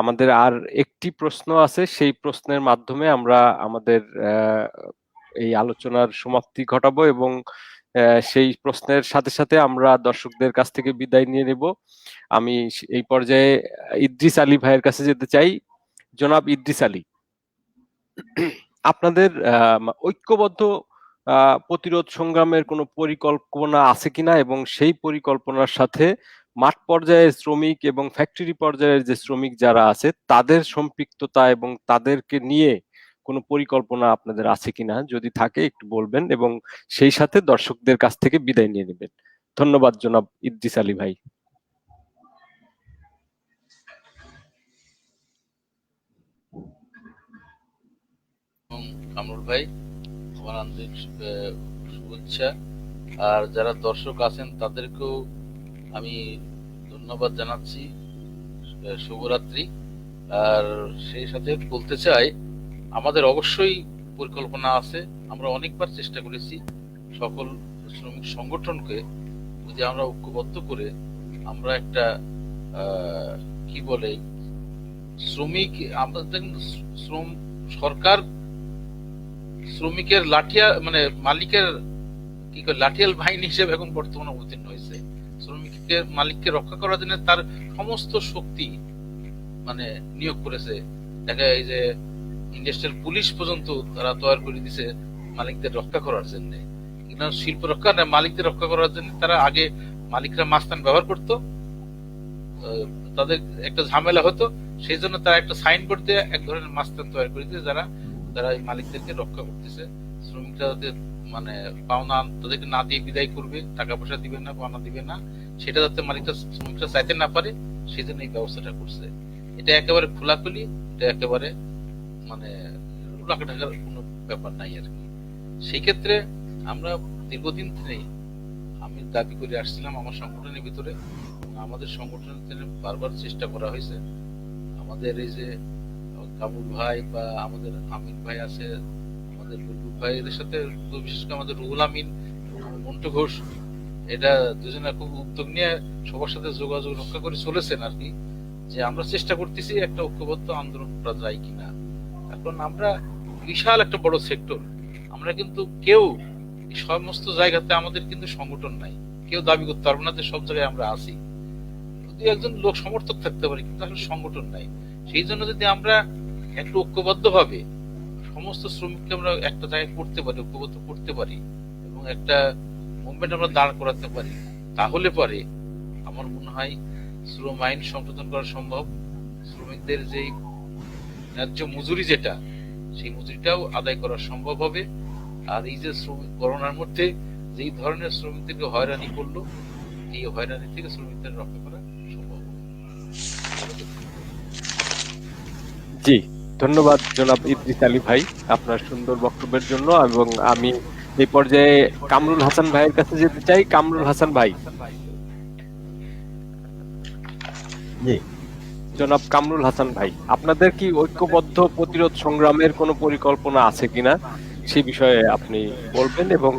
আমাদের আর একটি প্রশ্ন আছে, সেই প্রশ্নের মাধ্যমে আমরা আমাদের এই আলোচনার সমাপ্তি ঘটাবো এবং সেই প্রশ্নের সাথে সাথে আমরা দর্শকদের কাছ থেকে বিদায় নিয়ে নেব। আমি এই পর্যায়ে ইদ্রিস আলী ভাইয়ের কাছে যেতে চাই। জনাব ইদ্রিস আলী, আপনাদের ঐক্যবদ্ধ প্রতিরোধ সংগ্রামের কোনো পরিকল্পনা আছে কিনা, এবং সেই পরিকল্পনার সাথে মাঠ পর্যায়ে শ্রমিক এবং ফ্যাক্টরি পর্যায়ের যে শ্রমিক যারা আছে তাদের সম্পৃক্ততা এবং তাদেরকে নিয়ে কোনো পরিকল্পনা আপনাদের আছে কিনা, যদি থাকে একটু বলবেন এবং সেই সাথে দর্শকদের কাছ থেকে বিদায় নিয়ে নেবেন। ধন্যবাদ জনাব ইদ্রিস আলী ভাই। কামরুল ভাই, আমার আন্তরিক শুভেচ্ছা। আর যারা দর্শক আছেন তাদেরকেও আমি ধন্যবাদ জানাচ্ছি, শুভরাত্রি। আর সেই সাথে বলতে চাই আমাদের অবশ্যই পরিকল্পনা আছে। আমরা অনেকবার চেষ্টা করেছি সকল শ্রমিক সংগঠনকে যদি আমরা ঐক্যবদ্ধ করে আমরা একটা কি বলে শ্রমিক, আমাদের শ্রম সরকার শ্রমিকের লাঠিয়া মানে মালিকের কি করে লাঠিয়াল বাহিনী হিসেবে এখন বর্তমানে অবতীর্ণ হয়েছে। শ্রমিকের মালিককে রক্ষা করার জন্য তার সমস্ত শক্তি মানে নিয়োগ করেছে। দেখা এই যে ইন্ডাস্ট্রিয়াল পুলিশ পর্যন্ত তারা তৈরি করে দিছে মালিকদের রক্ষা করার জন্য, কিন্তু শিল্প রক্ষা না, মালিকদের রক্ষা করার জন্য তারা আগে মালিকরা মাস্তান ব্যবহার করত, তাদের একটা ঝামেলা হতো, সেই জন্য তারা একটা সাইনবোর্ড দিয়ে এক ধরনের মাস্তান তৈরি করে দিয়েছে যারা যারা এই মালিকদেরকে রক্ষা করতেছে। শ্রমিকরা যাতে মানে পাওনা তাদেরকে না দিয়ে বিদায় করবে, টাকা পয়সা দিবে না, পাওনা দিবে না, সেটা যাতে মালিকরা শ্রমিকরা চাইতে না পারে, সেই জন্য এই ব্যবস্থাটা করছে। এটা একেবারে খোলাখুলি, এটা একেবারে মানে ঢাকা ঢাকার কোনো ব্যাপার নাই আর কি। সেই ক্ষেত্রে আমরা দীর্ঘদিন থেকে আমি দাবি করে আসছিলাম আমার সংগঠনের ভিতরে, আমাদের সংগঠনের বারবার চেষ্টা করা হয়েছে। আমাদের এই যে কামরুল ভাই বা আমাদের আমিন ভাই আছে, আমাদের বুলবুল ভাই, এদের সাথে বিশেষ করে আমাদের রুহুল আমিন, মন্টু ঘোষ, এটা দুজনে খুব উদ্যোগ নিয়ে সবার সাথে যোগাযোগ রক্ষা করে চলেছেন আর কি, যে আমরা চেষ্টা করতেছি একটা ঐক্যবদ্ধ আন্দোলন করা যায় কিনা। এখন আমরা বিশাল একটা বড় সেক্টর, আমরা কিন্তু কেউ এই সমস্ত জায়গাতে আমাদের কিন্তু সংগঠন নাই, কেউ দাবি করতে পারবো না যে সব জায়গায় আমরা আছি। যদি একজন লোক সমর্থক থাকতে পারি, কিন্তু আসলে সংগঠন নাই। সেই জন্য যদি আমরা একটু ঐক্যবদ্ধ ভাবে সমস্ত শ্রমিককে আমরা একটা জায়গায় করতে পারি, ঐক্যবদ্ধ করতে পারি এবং একটা মুভমেন্ট আমরা দাঁড় করাতে পারি, তাহলে পরে আমার মনে হয় শ্রম আইন সংশোধন করা সম্ভব। শ্রমিকদের যে ন্যায্য মজুরি যেটা, সেই মজুরিটাও আদায় করা সম্ভব হবে। আর এই যে করোনার মধ্যে যেই ধরনের শ্রমিকদেরকে হয়রানি করলো, এই হয়রানি থেকে শ্রমিকদের রক্ষা করা সম্ভব হবে। জি, ধন্যবাদ জনাব ইদ্রিস আলী ভাই আপনার সুন্দর বক্তব্যের জন্য। এবং আমি এই পর্যায়ে কামরুল হাসান ভাইয়ের কাছে যেতে চাই। কামরুল হাসান ভাই, জি জনাব কামরুল হাসান ভাই, আপনাদের কি ঐক্যবদ্ধ প্রতিরোধ সংগ্রামের কোনো পরিকল্পনা আছে কিনা সেই বিষয়ে আপনি বলবেন এবং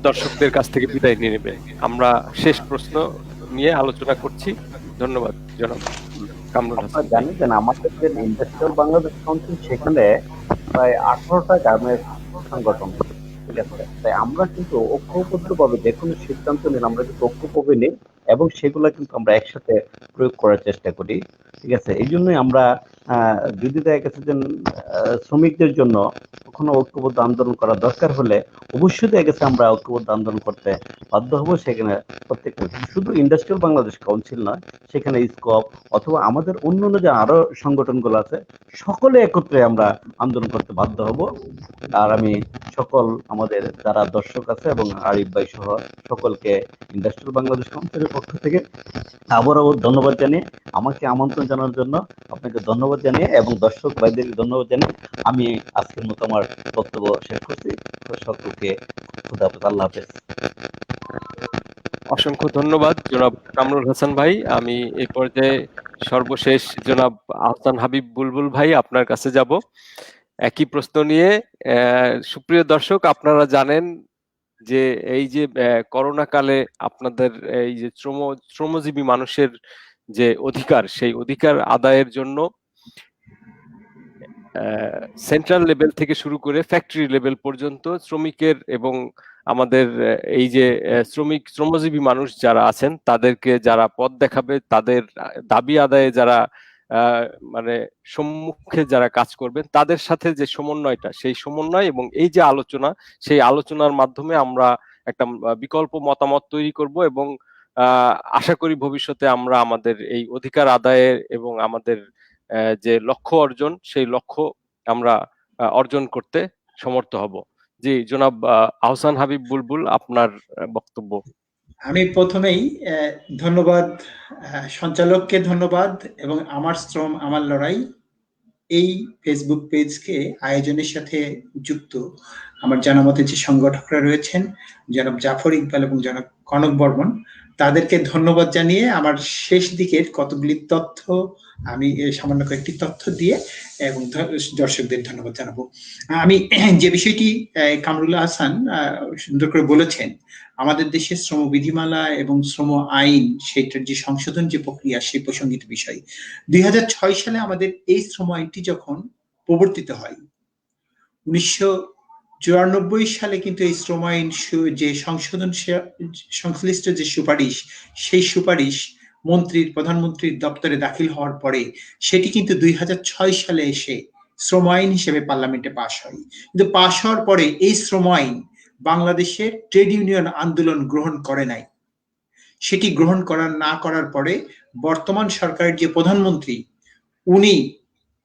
দর্শকদের কাছ থেকে বিদায় নিয়ে নেবেন। আমরা শেষ প্রশ্ন নিয়ে আলোচনা করছি। ধন্যবাদ জনাব কামরুল হাসান। আপনারা জানেন যে আমাদের যে ইন্ডাস্ট্রিয়াল বাংলাদেশ কাউন্সিল, সেখানে প্রায় 18টা গার্মেন্টস সংগঠন, ঠিক আছে। তাই আমরা কিন্তু ঐক্যবদ্ধভাবে যে কোনো সিদ্ধান্ত নিলে আমরা কিন্তু ঐক্যভাবে নিই, এবং সেগুলো কিন্তু আমরা একসাথে প্রয়োগ করার চেষ্টা করি। ঠিক আছে, এই জন্যই আমরা যদি দেখা গেছে যে শ্রমিকদের জন্য কখনো ঐক্যবদ্ধ আন্দোলন করা দরকার হলে অবশ্যই দেখা গেছে আমরা ঐক্যবদ্ধ আন্দোলন করতে বাধ্য হবো। সেখানে প্রত্যেকটা শুধু ইন্ডাস্ট্রিয়াল বাংলাদেশ কাউন্সিল নয়, সেখানে স্কপ অথবা আমাদের অন্যান্য যে আরো সংগঠনগুলো আছে সকলে একত্রে আমরা আন্দোলন করতে বাধ্য হব। আর আমি সকল আমাদের যারা দর্শক আছে এবং আরিফ ভাই সহ সকলকে ইন্ডাস্ট্রিয়াল বাংলাদেশ কাউন্সিলের পক্ষ থেকে আবারও ধন্যবাদ জানিয়ে, আমাকে আমন্ত্রণ জানানোর জন্য আপনাকে ধন্যবাদ জানিয়ে এবং দর্শক ভাইদের ধন্যবাদ জানিয়ে আমি আজকের মতো আমার বক্তব্য শেষ করছি। সকলকে খুদা হাফেজ, আল্লাহ হাফেজ। অসংখ্য ধন্যবাদ জনাব কামরুল হাসান ভাই। আমি এই পর্যায়ে সর্বশেষ জনাব আহসান হাবিব বুলবুল ভাই আপনার কাছে যাব একই প্রশ্ন নিয়ে। সুপ্রিয় দর্শক, আপনারা জানেন যে এই যে করোনা কালে আপনাদের এই যে শ্রমজীবী মানুষের যে অধিকার, সেই অধিকার আদায়ের জন্য সেন্ট্রাল লেভেল থেকে শুরু করে ফ্যাক্টরি লেভেল পর্যন্ত শ্রমিকের এবং আমাদের এই যে শ্রমজীবী মানুষ যারা আছেন তাদেরকে যারা পথ দেখাবে, তাদের দাবি আদায়ে যারা মানে সম্মুখে যারা কাজ করবেন, তাদের সাথে যে সমন্বয়টা, সেই সমন্বয় এবং এই যে আলোচনা, সেই আলোচনার মাধ্যমে আমরা একটা বিকল্প মতামত তৈরি করব এবং আশা করি ভবিষ্যতে আমরা আমাদের এই অধিকার আদায়ের এবং আমাদের যে লক্ষ্য অর্জন, সেই লক্ষ্য আমরা অর্জন করতে সমর্থ হব। জি জনাব আহসান হাবিব বুলবুল, আপনার বক্তব্য। আমি প্রথমেই ধন্যবাদ সঞ্চালককে, ধন্যবাদ এবং আমার শ্রম আমার লড়াই এই ফেসবুক পেজকে আয়োজনের সাথে যুক্ত আমার জানা মতে যে সংগঠকরা রয়েছেন, জনাব জাফর ইকবাল এবং জনাব কনক বর্মন, তাদেরকে ধন্যবাদ জানিয়ে আমার শেষ দিকের কতগুলি তথ্য আমি সামান্য কয়েকটি তথ্য দিয়ে এবং দর্শকদের ধন্যবাদ জানাবো। আমি যে বিষয়টি কামরুল হাসান সুন্দর করে বলেছেন, আমাদের দেশের শ্রম বিধিমালা এবং শ্রম আইন সেটার যে সংশোধন যে প্রক্রিয়া, সেই প্রসঙ্গিত বিষয় 2006 সালে আমাদের এই শ্রম আইনটি যখন প্রবর্তিত হয়, 1994 সালে কিন্তু এই শ্রম আইন যে সংশোধন সংশ্লিষ্ট যে সুপারিশ, সেই সুপারিশ প্রধানমন্ত্রীর দপ্তরে দাখিল হওয়ার পরে সেটি কিন্তু 2006 সালে এসে শ্রম আইন হিসেবে পার্লামেন্টে পাশ হয়। কিন্তু পাশ হওয়ার পরে এই শ্রম আইন বাংলাদেশের ট্রেড ইউনিয়ন আন্দোলন গ্রহণ করে নাই। সেটি গ্রহণ না করার পরে বর্তমান সরকারের যে প্রধানমন্ত্রী, উনি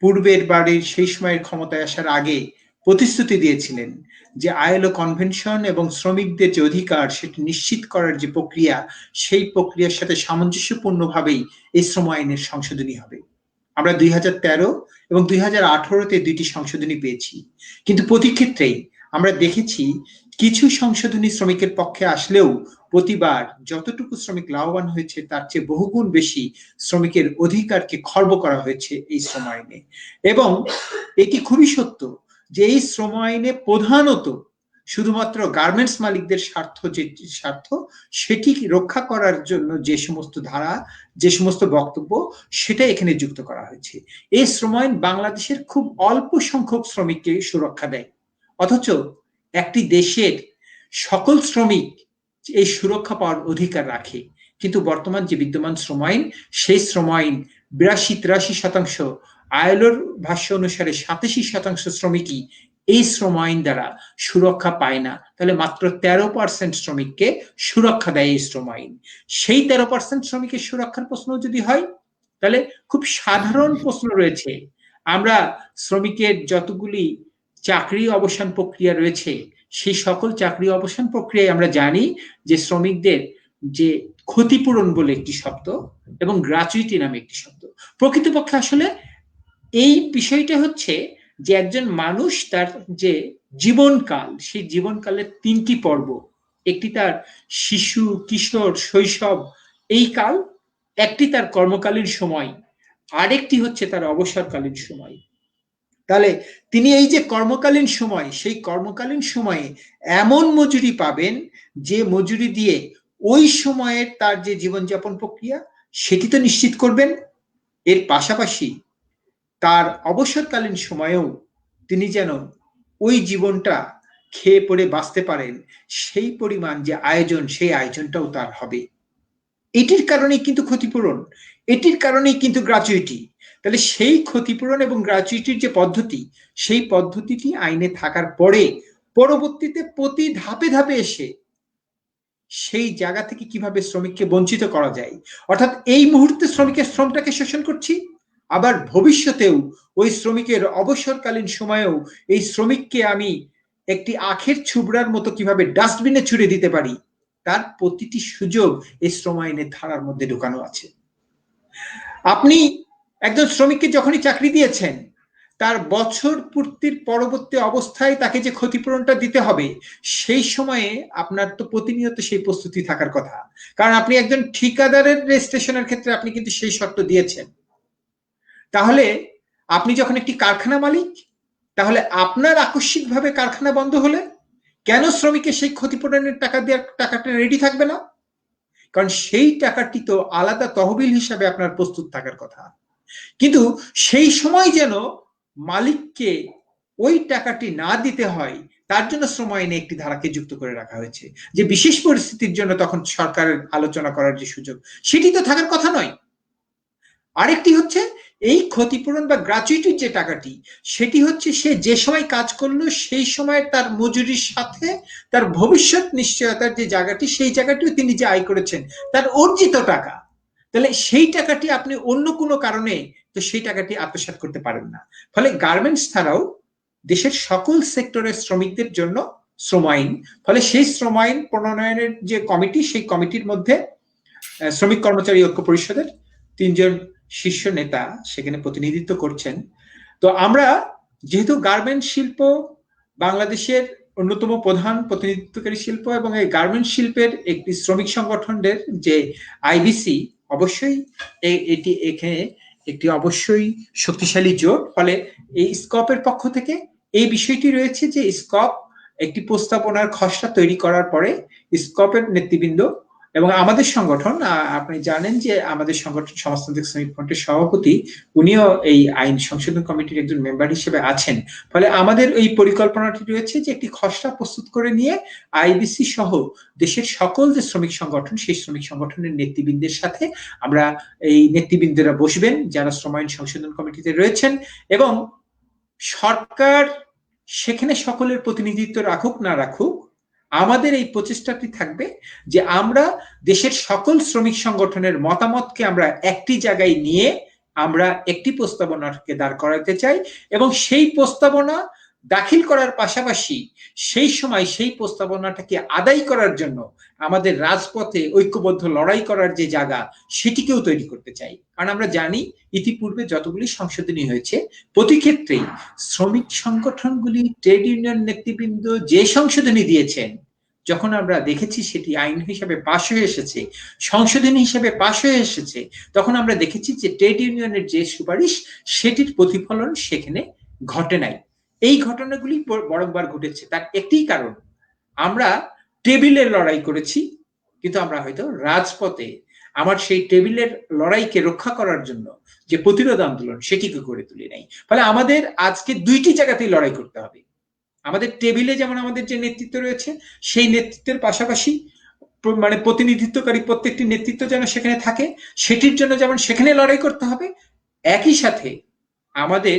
পূর্বের বারের সেই সময়ের ক্ষমতায় আসার আগে প্রতিশ্রুতি দিয়েছিলেন যে আইএলও কনভেনশন এবং শ্রমিকদের যে অধিকার সেটি নিশ্চিত করার যে প্রক্রিয়া, সেই প্রক্রিয়ার সাথে সামঞ্জস্যপূর্ণভাবেই এই শ্রম আইনের সংশোধনী হবে। আমরা 2013 এবং 2018-তে দুইটি সংশোধনী পেয়েছি, কিন্তু প্রতি ক্ষেত্রেই আমরা দেখেছি কিছু সংশোধনী শ্রমিকের পক্ষে আসলেও প্রতিবার যতটুকু শ্রমিক লাভবান হয়েছে তার চেয়ে বহুগুণ বেশি শ্রমিকের অধিকারকে খর্ব করা হয়েছে এই শ্রম আইনে। এবং এটি খুবই সত্য যে এই শ্রম আইনে প্রধানত শুধুমাত্র গার্মেন্টস মালিকদের স্বার্থ সেটি রক্ষা করার জন্য যে সমস্ত ধারা, যে সমস্ত বক্তব্য, সেটা এখানে যুক্ত করা হয়েছে। এই শ্রম আইন বাংলাদেশের খুব অল্প সংখ্যক শ্রমিককে সুরক্ষা দেয়, অথচ একটি দেশের সকল শ্রমিক এই সুরক্ষা পাওয়ার অধিকার রাখে। কিন্তু বর্তমান যে বিদ্যমান শ্রম আইন, সেই শ্রম আইন 82-83% আইএলওর ভাষ্য অনুসারে 87% শ্রমিকই এই শ্রম আইন দ্বারা সুরক্ষা পায় না। তাহলে মাত্র 13% শ্রমিককে সুরক্ষা দেয় এই শ্রম আইন। সেই 13% শ্রমিকের সুরক্ষার প্রশ্ন যদি হয়, তাহলে খুব সাধারণ প্রশ্ন রয়েছে। আমরা শ্রমিকের যতগুলি চাকরি অবসান প্রক্রিয়া রয়েছে, সেই সকল চাকরি অবসান প্রক্রিয়ায় আমরা জানি যে শ্রমিকদের যে ক্ষতিপূরণ বলে একটি শব্দ এবং গ্র্যাচুইটি নামে একটি শব্দ, প্রকৃতপক্ষে আসলে এই বিষয়টা হচ্ছে যে একজন মানুষ তার যে জীবনকাল, সেই জীবনকালের 3টি পর্ব, একটি তার শিশু, কিশোর, শৈশব এই কাল, একটি তার কর্মকালীন সময়, আরেকটি হচ্ছে তার অবসরকালীন সময়। তাহলে তিনি এই যে কর্মকালীন সময়, সেই কর্মকালীন সময়ে এমন মজুরি পাবেন যে মজুরি দিয়ে ওই সময়ের তার যে জীবনযাপন প্রক্রিয়া সেটি তো নিশ্চিত করবেন। এর পাশাপাশি তার অবসরকালীন সময়েও তিনি যেন ওই জীবনটা খেয়ে পড়ে বাঁচতে পারেন, সেই পরিমাণ যে আয়োজন, সেই আয়োজনটাও তার হবে। এটির কারণেই কিন্তু ক্ষতিপূরণ, এটির কারণেই কিন্তু গ্র্যাচুইটি। তাহলে সেই ক্ষতিপূরণ এবং গ্র্যাচুইটির যে পদ্ধতি, সেই পদ্ধতিটি আইনে থাকার পরে পরবর্তীতে প্রতি ধাপে ধাপে এসে সেই জায়গা থেকে কিভাবে শ্রমিককে বঞ্চিত করা যায়, অর্থাৎ এই মুহূর্তে শ্রমিকের শ্রমটাকে শোষণ করছি, আবার ভবিষ্যতেও ওই শ্রমিকের অবসরকালীন সময়েও এই শ্রমিককে আমি একটি আখের ছুবড়ার মতো কিভাবে ডাস্টবিনে ছুড়ে দিতে পারি, তার প্রতিটি সুযোগ এই শ্রম আইনের ধারার মধ্যে ঢোকানো আছে। আপনি একজন শ্রমিককে যখনই চাকরি দিয়েছেন, তার বছর পূর্তির পরবর্তী অবস্থায় তাকে যে ক্ষতিপূরণটা দিতে হবে, সেই সময়ে আপনার তো প্রতিনিয়ত সেই প্রস্তুতি থাকার কথা। কারণ আপনি একজন ঠিকাদারের রেজিস্ট্রেশনের ক্ষেত্রে আপনি কিন্তু সেই শর্ত দিয়েছেন। তাহলে আপনি যখন একটি কারখানা মালিক, তাহলে আপনার আকস্মিকভাবে কারখানা বন্ধ হলে কেন শ্রমিকের সেই ক্ষতিপূরণের টাকাটা রেডি থাকবে না? কারণ সেই টাকাটি তো আলাদা তহবিল হিসাবে আপনার প্রস্তুত থাকার কথা। কিন্তু সেই সময় যেন মালিককে ওই টাকাটি না দিতে হয়, তার জন্য শ্রম আইনে একটি ধারাকে যুক্ত করে রাখা হয়েছে, যে বিশেষ পরিস্থিতির জন্য তখন সরকারের আলোচনা করার যে সুযোগ, সেটি তো থাকার কথা নয়। আরেকটি হচ্ছে এই ক্ষতিপূরণ বা গ্র্যাচুইটির যে টাকাটি, সেটি হচ্ছে সে যে সময় কাজ করলো সেই সময় তার মজুরির সাথে তার ভবিষ্যৎ নিশ্চয়তার যে জায়গাটি, সেই জায়গাটিও তিনি যে আয় করেছেন, তার অর্জিত টাকা। তাহলে সেই টাকাটি আপনি অন্য কোনো কারণে তো সেই টাকাটি আত্মসাৎ করতে পারেন না। ফলে গার্মেন্টস ছাড়াও দেশের সকল সেক্টরের শ্রমিকদের জন্য শ্রম আইন, ফলে সেই শ্রম আইন প্রণয়নের যে কমিটি, সেই কমিটির মধ্যে শ্রমিক কর্মচারী ঐক্য পরিষদের 3 জন শীর্ষ নেতা সেখানে প্রতিনিধিত্ব করছেন। তো আমরা যেহেতু গার্মেন্টস শিল্প বাংলাদেশের অন্যতম প্রধান প্রতিনিধিত্বকারী শিল্প, এবং এই গার্মেন্টস শিল্পের একটি শ্রমিক সংগঠনের যে আইবিসি, অবশ্যই এটি এখানে একটি অবশ্যই শক্তিশালী জোট। ফলে এই স্কপের পক্ষ থেকে এই বিষয়টি রয়েছে যে স্কপ একটি প্রস্তাবনার খসড়া তৈরি করার পরে স্কপের নেতৃবৃন্দ এবং আমাদের সংগঠন, আপনি জানেন যে আমাদের সংগঠন সমাজতান্ত্রিক শ্রমিক ফ্রন্টের সভাপতি, উনিও এই আইন সংশোধন কমিটির একজন মেম্বার হিসেবে আছেন। ফলে আমাদের এই পরিকল্পনাটি রয়েছে যে একটি খসড়া প্রস্তুত করে নিয়ে আইবিসি সহ দেশের সকল যে শ্রমিক সংগঠন, সেই শ্রমিক সংগঠনের নেতৃবৃন্দের সাথে আমরা এই নেতৃবৃন্দরা বসবেন যারা শ্রম আইন সংশোধন কমিটিতে রয়েছেন, এবং সরকার সেখানে সকলের প্রতিনিধিত্ব রাখুক না রাখুক, আমাদের এই প্রচেষ্টাটি থাকবে যে আমরা দেশের সকল শ্রমিক সংগঠনের মতামতকে আমরা একটি জায়গায় নিয়ে আমরা একটি প্রস্তাবনাকে দাঁড় করাতে চাই, এবং সেই প্রস্তাবনা দাখিল করার পাশাপাশি সেই সময় সেই প্রস্তাবনাটাকে আদায় করার জন্য আমাদের রাজপথে ঐক্যবদ্ধ লড়াই করার যে জায়গা, সেটিকেও তৈরি করতে চাই। কারণ আমরা জানি ইতিপূর্বে যতগুলি সংশোধনী হয়েছে, প্রতি ক্ষেত্রেই শ্রমিক সংগঠনগুলি, ট্রেড ইউনিয়ন নেতৃবৃন্দ যে সংশোধনী দিয়েছেন, যখন আমরা দেখেছি সেটি আইন হিসেবে পাশ হয়ে এসেছে, সংশোধনী হিসেবে পাশ হয়ে এসেছে, তখন আমরা দেখেছি যে ট্রেড ইউনিয়নের যে সুপারিশ, সেটির প্রতিফলন সেখানে ঘটে নাই। এই ঘটনাগুলি বরংবার ঘটেছে। তার একটি কারণ, আমরা টেবিলের লড়াই করেছি, কিন্তু আমরা হয়তো রাজপথে আমার সেই টেবিলের লড়াইকে রক্ষা করার জন্য যে প্রতিরোধ আন্দোলন, সেটিকে গড়ে তুলে নাই। ফলে আমাদের আজকে দুইটি জায়গাতেই লড়াই করতে হবে। আমাদের টেবিলে যেমন আমাদের যে নেতৃত্ব রয়েছে, সেই নেতৃত্বের পাশাপাশি মানে প্রতিনিধিত্বকারী প্রত্যেকটি নেতৃত্ব যেন সেখানে থাকে, সেটির জন্য যেমন সেখানে লড়াই করতে হবে, একই সাথে আমাদের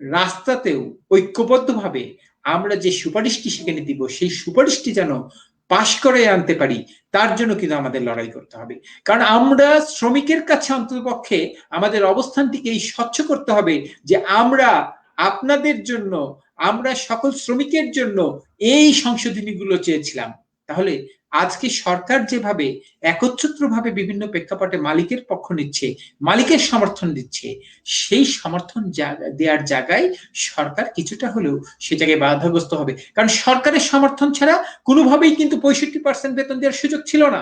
রাস্তাতেও ঐক্যবদ্ধভাবে আমরা যে সুপারিশটি সেখানে দিব, সেই সুপারিশটি যেন পাশ করে আনতে পারি, তার জন্য কিন্তু আমাদের লড়াই করতে হবে। কারণ আমরা শ্রমিকের কাছে অন্ততপক্ষে আমাদের অবস্থানটিকে এই স্বচ্ছ করতে হবে যে আমরা আপনাদের জন্য, আমরা সকল শ্রমিকের জন্য এই সংশোধনীগুলো চেয়েছিলাম। তাহলে আজকে সরকার যেভাবে একচ্ছত্রভাবে বিভিন্ন প্রেক্ষাপটে মালিকের পক্ষ নিচ্ছে, মালিকের সমর্থন দিচ্ছে, সেই সমর্থন দেওয়ার জায়গায় সরকার কিছুটা হলেও সে জায়গায় বাধাগ্রস্ত হবে। কারণ সরকারের সমর্থন ছাড়া কোনোভাবেই কিন্তু 65% বেতন দেওয়ার সুযোগ ছিল না।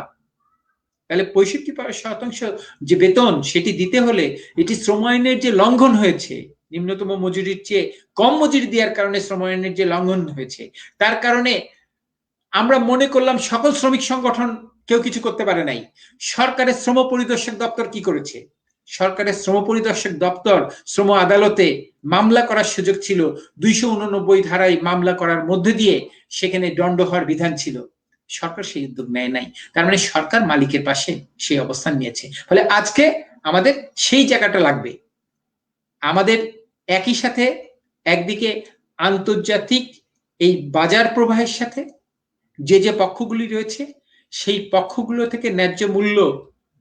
তাহলে 65% যে বেতন, সেটি দিতে হলে এটি শ্রম আইনের যে লঙ্ঘন হয়েছে, নিম্নতম মজুরির চেয়ে কম মজুরি দেওয়ার কারণে শ্রম আইনের যে লঙ্ঘন হয়েছে, তার কারণে আমরা মনে করলাম সকল শ্রমিক সংগঠন কেউ কিছু করতে পারে নাই। সরকারের শ্রম পরিদর্শক দপ্তর কি করেছে? সরকারের শ্রম পরিদর্শক দপ্তর শ্রম আদালতে মামলা করার সুযোগ ছিল, 289 ধারায় মামলা করার মধ্যে দিয়ে সেখানে দণ্ড হওয়ার বিধান ছিল। সরকার সেই উদ্যোগ নেয় নাই। তার মানে সরকার মালিকের পাশে সেই অবস্থান নিয়েছে। ফলে আজকে আমাদের সেই জায়গাটা লাগবে। আমাদের একই সাথে একদিকে আন্তর্জাতিক এই বাজার প্রবাহের সাথে যে পক্ষগুলি রয়েছে সেই পক্ষগুলো থেকে ন্যায্য মূল্য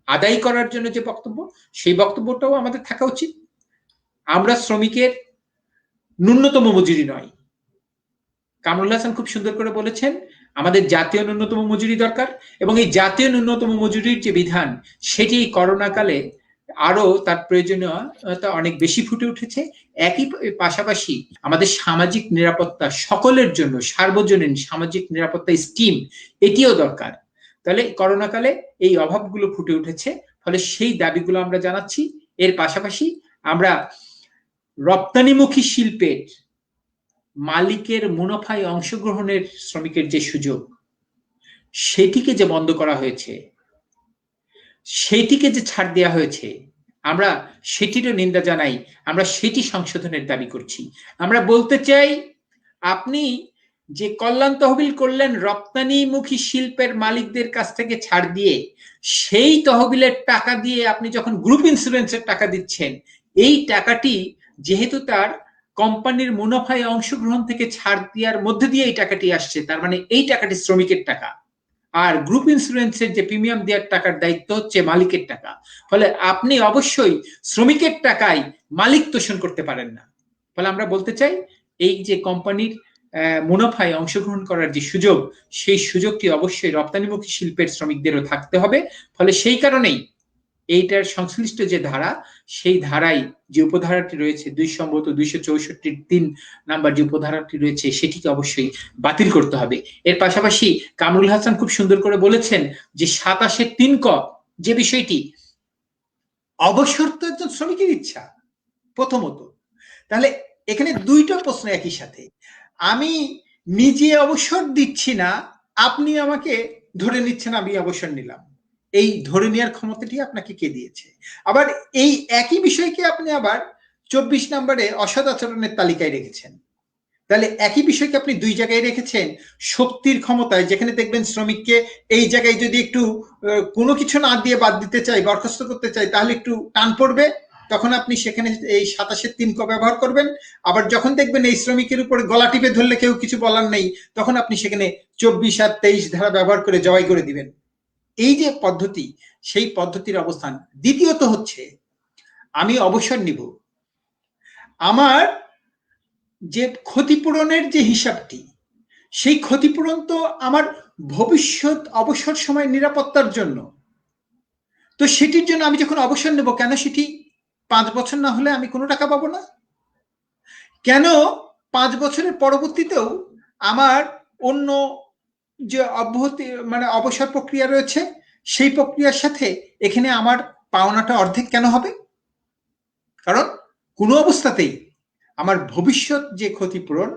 আদায় করার জন্য যে বক্তব্য, সেই বক্তব্যটাও আমাদের থাকা উচিত। আমরা শ্রমিকের ন্যূনতম মজুরি নয়। কামরুল হাসান খুব সুন্দর করে বলেছেন আমাদের জাতীয় ন্যূনতম মজুরি দরকার, এবং এই জাতীয় ন্যূনতম মজুরির যে বিধান সেটি করোনা কালে আরো তার প্রয়োজনীয়তা অনেক বেশি ফুটে উঠেছে। একই পাশাপাশি আমাদের সামাজিক নিরাপত্তা, সকলের জন্য সার্বজনীন সামাজিক নিরাপত্তা স্কিম, এটিও দরকার। তাহলে করোনা কালে এই অভাবগুলো ফুটে উঠেছে, ফলে সেই দাবিগুলো আমরা জানাচ্ছি। এর পাশাপাশি আমরা রপ্তানিমুখী শিল্পের মালিকের মুনাফায় অংশগ্রহণের শ্রমিকের যে সুযোগ, সেটিকে যে বন্ধ করা হয়েছে, সেটিকে যে ছাড় দেওয়া হয়েছে, আমরা সেটিরও নিন্দা জানাই। আমরা সেটি সংশোধনের দাবি করছি। আমরা বলতে চাই, আপনি যে কল্যাণ তহবিল করলেন রপ্তানিমুখী শিল্পের মালিকদের কাছ থেকে ছাড় দিয়ে, সেই তহবিলের টাকা দিয়ে আপনি যখন গ্রুপ ইন্স্যুরেন্সের টাকা দিচ্ছেন, এই টাকাটি যেহেতু তার কোম্পানির মুনাফায় অংশগ্রহণ থেকে ছাড় দেওয়ার মধ্যে দিয়ে এই টাকাটি আসছে, তার মানে এই টাকাটি শ্রমিকের টাকা। আর গ্রুপ ইন্স্যুরেন্সের যে প্রিমিয়াম দেওয়ার টাকার দায়িত্ব হচ্ছে মালিকের টাকা। ফলে আপনি অবশ্যই শ্রমিকের টাকায় মালিক তোষণ করতে পারেন না। ফলে আমরা বলতে চাই, এই যে কোম্পানির মুনাফায় অংশগ্রহণ করার যে সুযোগ, সেই সুযোগটি অবশ্যই রপ্তানিমুখী শিল্পের শ্রমিকদেরও থাকতে হবে। ফলে সেই কারণেই এইটার সংশ্লিষ্ট যে ধারা, সেই ধারায় যে উপধারাটি রয়েছে 264(3) নাম্বার যে উপধারাটি রয়েছে, সেটিকে অবশ্যই বাতিল করতে হবে। এর পাশাপাশি কামরুল হাসান খুব সুন্দর করে বলেছেন যে 27(3) ক যে বিষয়টি, অবসর তো একজন শ্রমিকের ইচ্ছা প্রথমত। তাহলে এখানে দুইটা প্রশ্ন একই সাথে। আমি নিজে অবসর দিচ্ছি না, আপনি আমাকে ধরে নিচ্ছেন আমি অবসর নিলাম। এই ধরে নেওয়ার ক্ষমতাটি আপনাকে কে দিয়েছে? আবার এই একই বিষয়কে আপনি আবার 24 নম্বরে অসৎ আচরণের তালিকায় রেখেছেন। তাহলে একই বিষয়কে আপনি দুই জায়গায় রেখেছেন। শক্তির ক্ষমতায়, যেখানে দেখবেন শ্রমিককে এই জায়গায় যদি একটু কোনো কিছু না দিয়ে বাদ দিতে চাই, বরখাস্ত করতে চাই, তাহলে একটু টান পড়বে, তখন আপনি সেখানে এই 27(3) ক ব্যবহার করবেন। আবার যখন দেখবেন এই শ্রমিকের উপরে গলা টিপে ধরলে কেউ কিছু বলার নেই, তখন আপনি সেখানে 24 আর 23 ধারা ব্যবহার করে জবাই করে দিবেন। এই যে পদ্ধতি, সেই পদ্ধতির অবস্থান। দ্বিতীয়ত হচ্ছে, আমি অবসর নিব, আমার যে ক্ষতিপূরণের যে হিসাবটি, সেই ক্ষতিপূরণ তো আমার ভবিষ্যৎ অবসর সময় নিরাপত্তার জন্য। তো সেটির জন্য আমি যখন অবসর নেব, কেন সেটি 5 বছর না হলে আমি কোনো টাকা পাবো না? কেন 5 বছরের পরবর্তীতেও আমার অন্য যে অব্যাহতি মানে অবসর প্রক্রিয়া রয়েছে, সেই প্রক্রিয়ার সাথে এখানে আমার পাওনাটা অর্ধেক কেন হবে? কারণ কোনো অবস্থাতেই আমার ভবিষ্যৎ যে ক্ষতিপূরণ,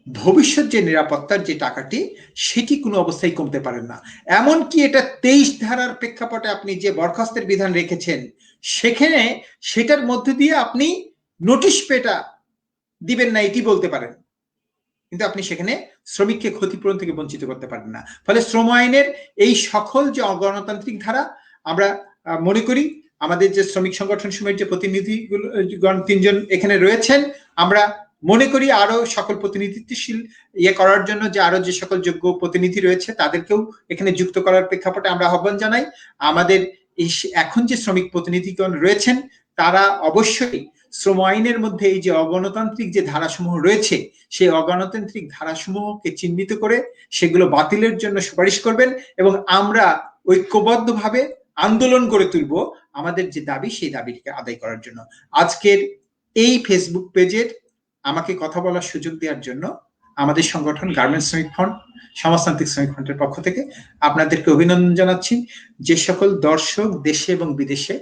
ভবিষ্যৎ যে নিরাপত্তার যে টাকাটি, সেটি কোনো অবস্থায় কমতে পারে না। এমনকি এটা 23 ধারার প্রেক্ষাপটে আপনি যে বরখাস্তের বিধান রেখেছেন, সেখানে সেটার মধ্যে দিয়ে আপনি নোটিশ পেটা দিবেন না, এটি বলতে পারেন, কিন্তু আপনি সেখানে শ্রমিককে ক্ষতিপূরণ থেকে বঞ্চিত করতে পারেন না। ফলে শ্রম আইনের এই সকল যে অগণতান্ত্রিক ধারা, আমরা মনে করি আমাদের যে শ্রমিক সংগঠন সমূহের যে প্রতিনিধিগুলো 3 জন এখানে রয়েছেন, আমরা মনে করি আরো সকল প্রতিনিধিত্বশীল করার জন্য যে আরো যে সকল যোগ্য প্রতিনিধি রয়েছে, তাদেরকেও এখানে যুক্ত করার প্রেক্ষাপটে আমরা আহ্বান জানাই। আমাদের এই এখন যে শ্রমিক প্রতিনিধিগণ রয়েছেন, তারা অবশ্যই শ্রম আইনের মধ্যে এই যে অগণতান্ত্রিক যে ধারাসমূহ রয়েছে, সেই অগণতান্ত্রিক ধারাসমূহকে চিহ্নিত করে সেগুলো বাতিলের জন্য সুপারিশ করবেন, এবং আমরা ঐক্যবদ্ধভাবে আন্দোলন গড়ে তুলব আমাদের যে দাবি, সেই দাবিটিকে আদায় করার জন্য। আজকের এই ফেসবুক পেজের আমাকে কথা বলার সুযোগ দেওয়ার জন্য আমাদের সংগঠন গার্মেন্টস শ্রমিক ফ্রন্ট, সমাজতান্ত্রিক শ্রমিক ফ্রন্টের পক্ষ থেকে আপনাদেরকে অভিনন্দন জানাচ্ছি। যে সকল দর্শক দেশে এবং বিদেশে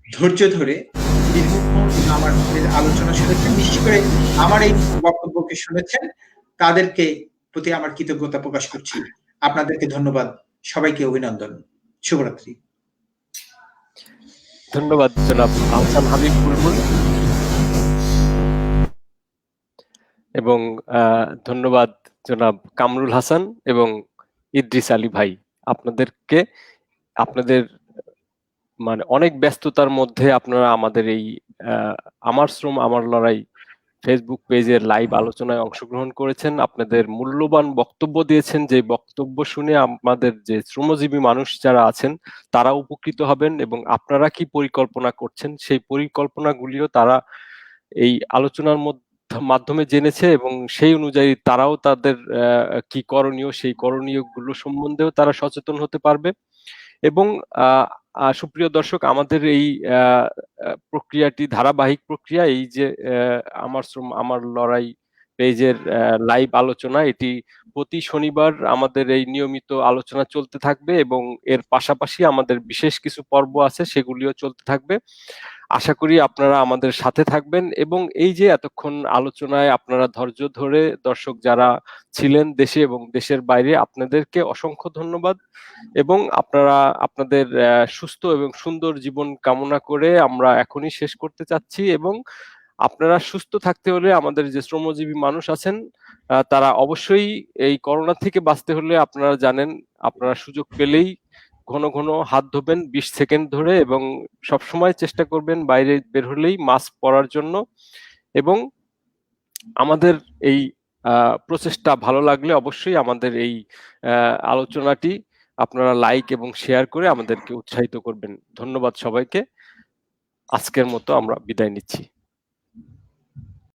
ধৈর্য ধরে দীর্ঘক্ষণ আমার আলোচনা শুনেছেন, বিশেষ করে আমার এই বক্তব্যকে শুনেছেন, তাদেরকে প্রতি আমার কৃতজ্ঞতা প্রকাশ করছি। আপনাদেরকে ধন্যবাদ, সবাইকে অভিনন্দন, শুভরাত্রি। ধন্যবাদ জনাব আহসান হাবিব বুলবুল, এবং ধন্যবাদ জনাব কামরুল হাসান এবং ইদ্রিস আলী ভাই। আপনাদেরকে আপনাদের মানে অনেক ব্যস্ততার মধ্যে আপনারা আমাদের এই আমার শ্রম আমার লড়াই ফেসবুক পেজের লাইভ আলোচনায় অংশগ্রহণ করেছেন, আপনাদের মূল্যবান বক্তব্য দিয়েছেন। যে বক্তব্য শুনে আমাদের যে শ্রমজীবী মানুষ যারা আছেন তারা উপকৃত হবেন, এবং আপনারা কি পরিকল্পনা করছেন সেই পরিকল্পনাগুলিও তারা এই আলোচনার মাধ্যমে জেনেছে, এবং সেই অনুযায়ী তারাও তাদের কি করণীয় সেই করণীয়গুলো সম্বন্ধেও তারা সচেতন হতে পারবে। এবং সুপ্রিয় দর্শক, আমাদের এই প্রক্রিয়াটি ধারাবাহিক প্রক্রিয়া। এই যে আমার শ্রম আমার লড়াই পেজের লাইভ আলোচনা, এটি প্রতি শনিবার আমাদের এই নিয়মিত আলোচনা চলতে থাকবে, এবং এর পাশাপাশি আমাদের বিশেষ কিছু পর্ব আছে সেগুলিও চলতে থাকবে। আশা করি আপনারা আমাদের সাথে থাকবেন, এবং এই যে এতক্ষণ আলোচনায় আপনারা ধৈর্য ধরে দর্শক যারা ছিলেন দেশে এবং দেশের বাইরে, আপনাদেরকে অসংখ্য ধন্যবাদ। এবং আপনারা আপনাদের সুস্থ এবং সুন্দর জীবন কামনা করে আমরা এখনই শেষ করতে চাচ্ছি। এবং আপনারা সুস্থ থাকতে হলে আমাদের যে শ্রমজীবী মানুষ আছেন তারা অবশ্যই এই করোনা থেকে বাঁচতে হলে আপনারা জানেন, আপনারা সুযোগ পেলেই ঘন ঘন হাত ধোবেন 20 সেকেন্ড ধরে, এবং সবসময় চেষ্টা করবেন বাইরে বের হলেই মাস্ক পরার জন্য। এবং আমাদের এই প্রচেষ্টা ভালো লাগলে অবশ্যই আমাদের এই আলোচনাটি আপনারা লাইক এবং শেয়ার করে আমাদেরকে উৎসাহিত করবেন। ধন্যবাদ সবাইকে। আজকের মতো আমরা বিদায় নিচ্ছি।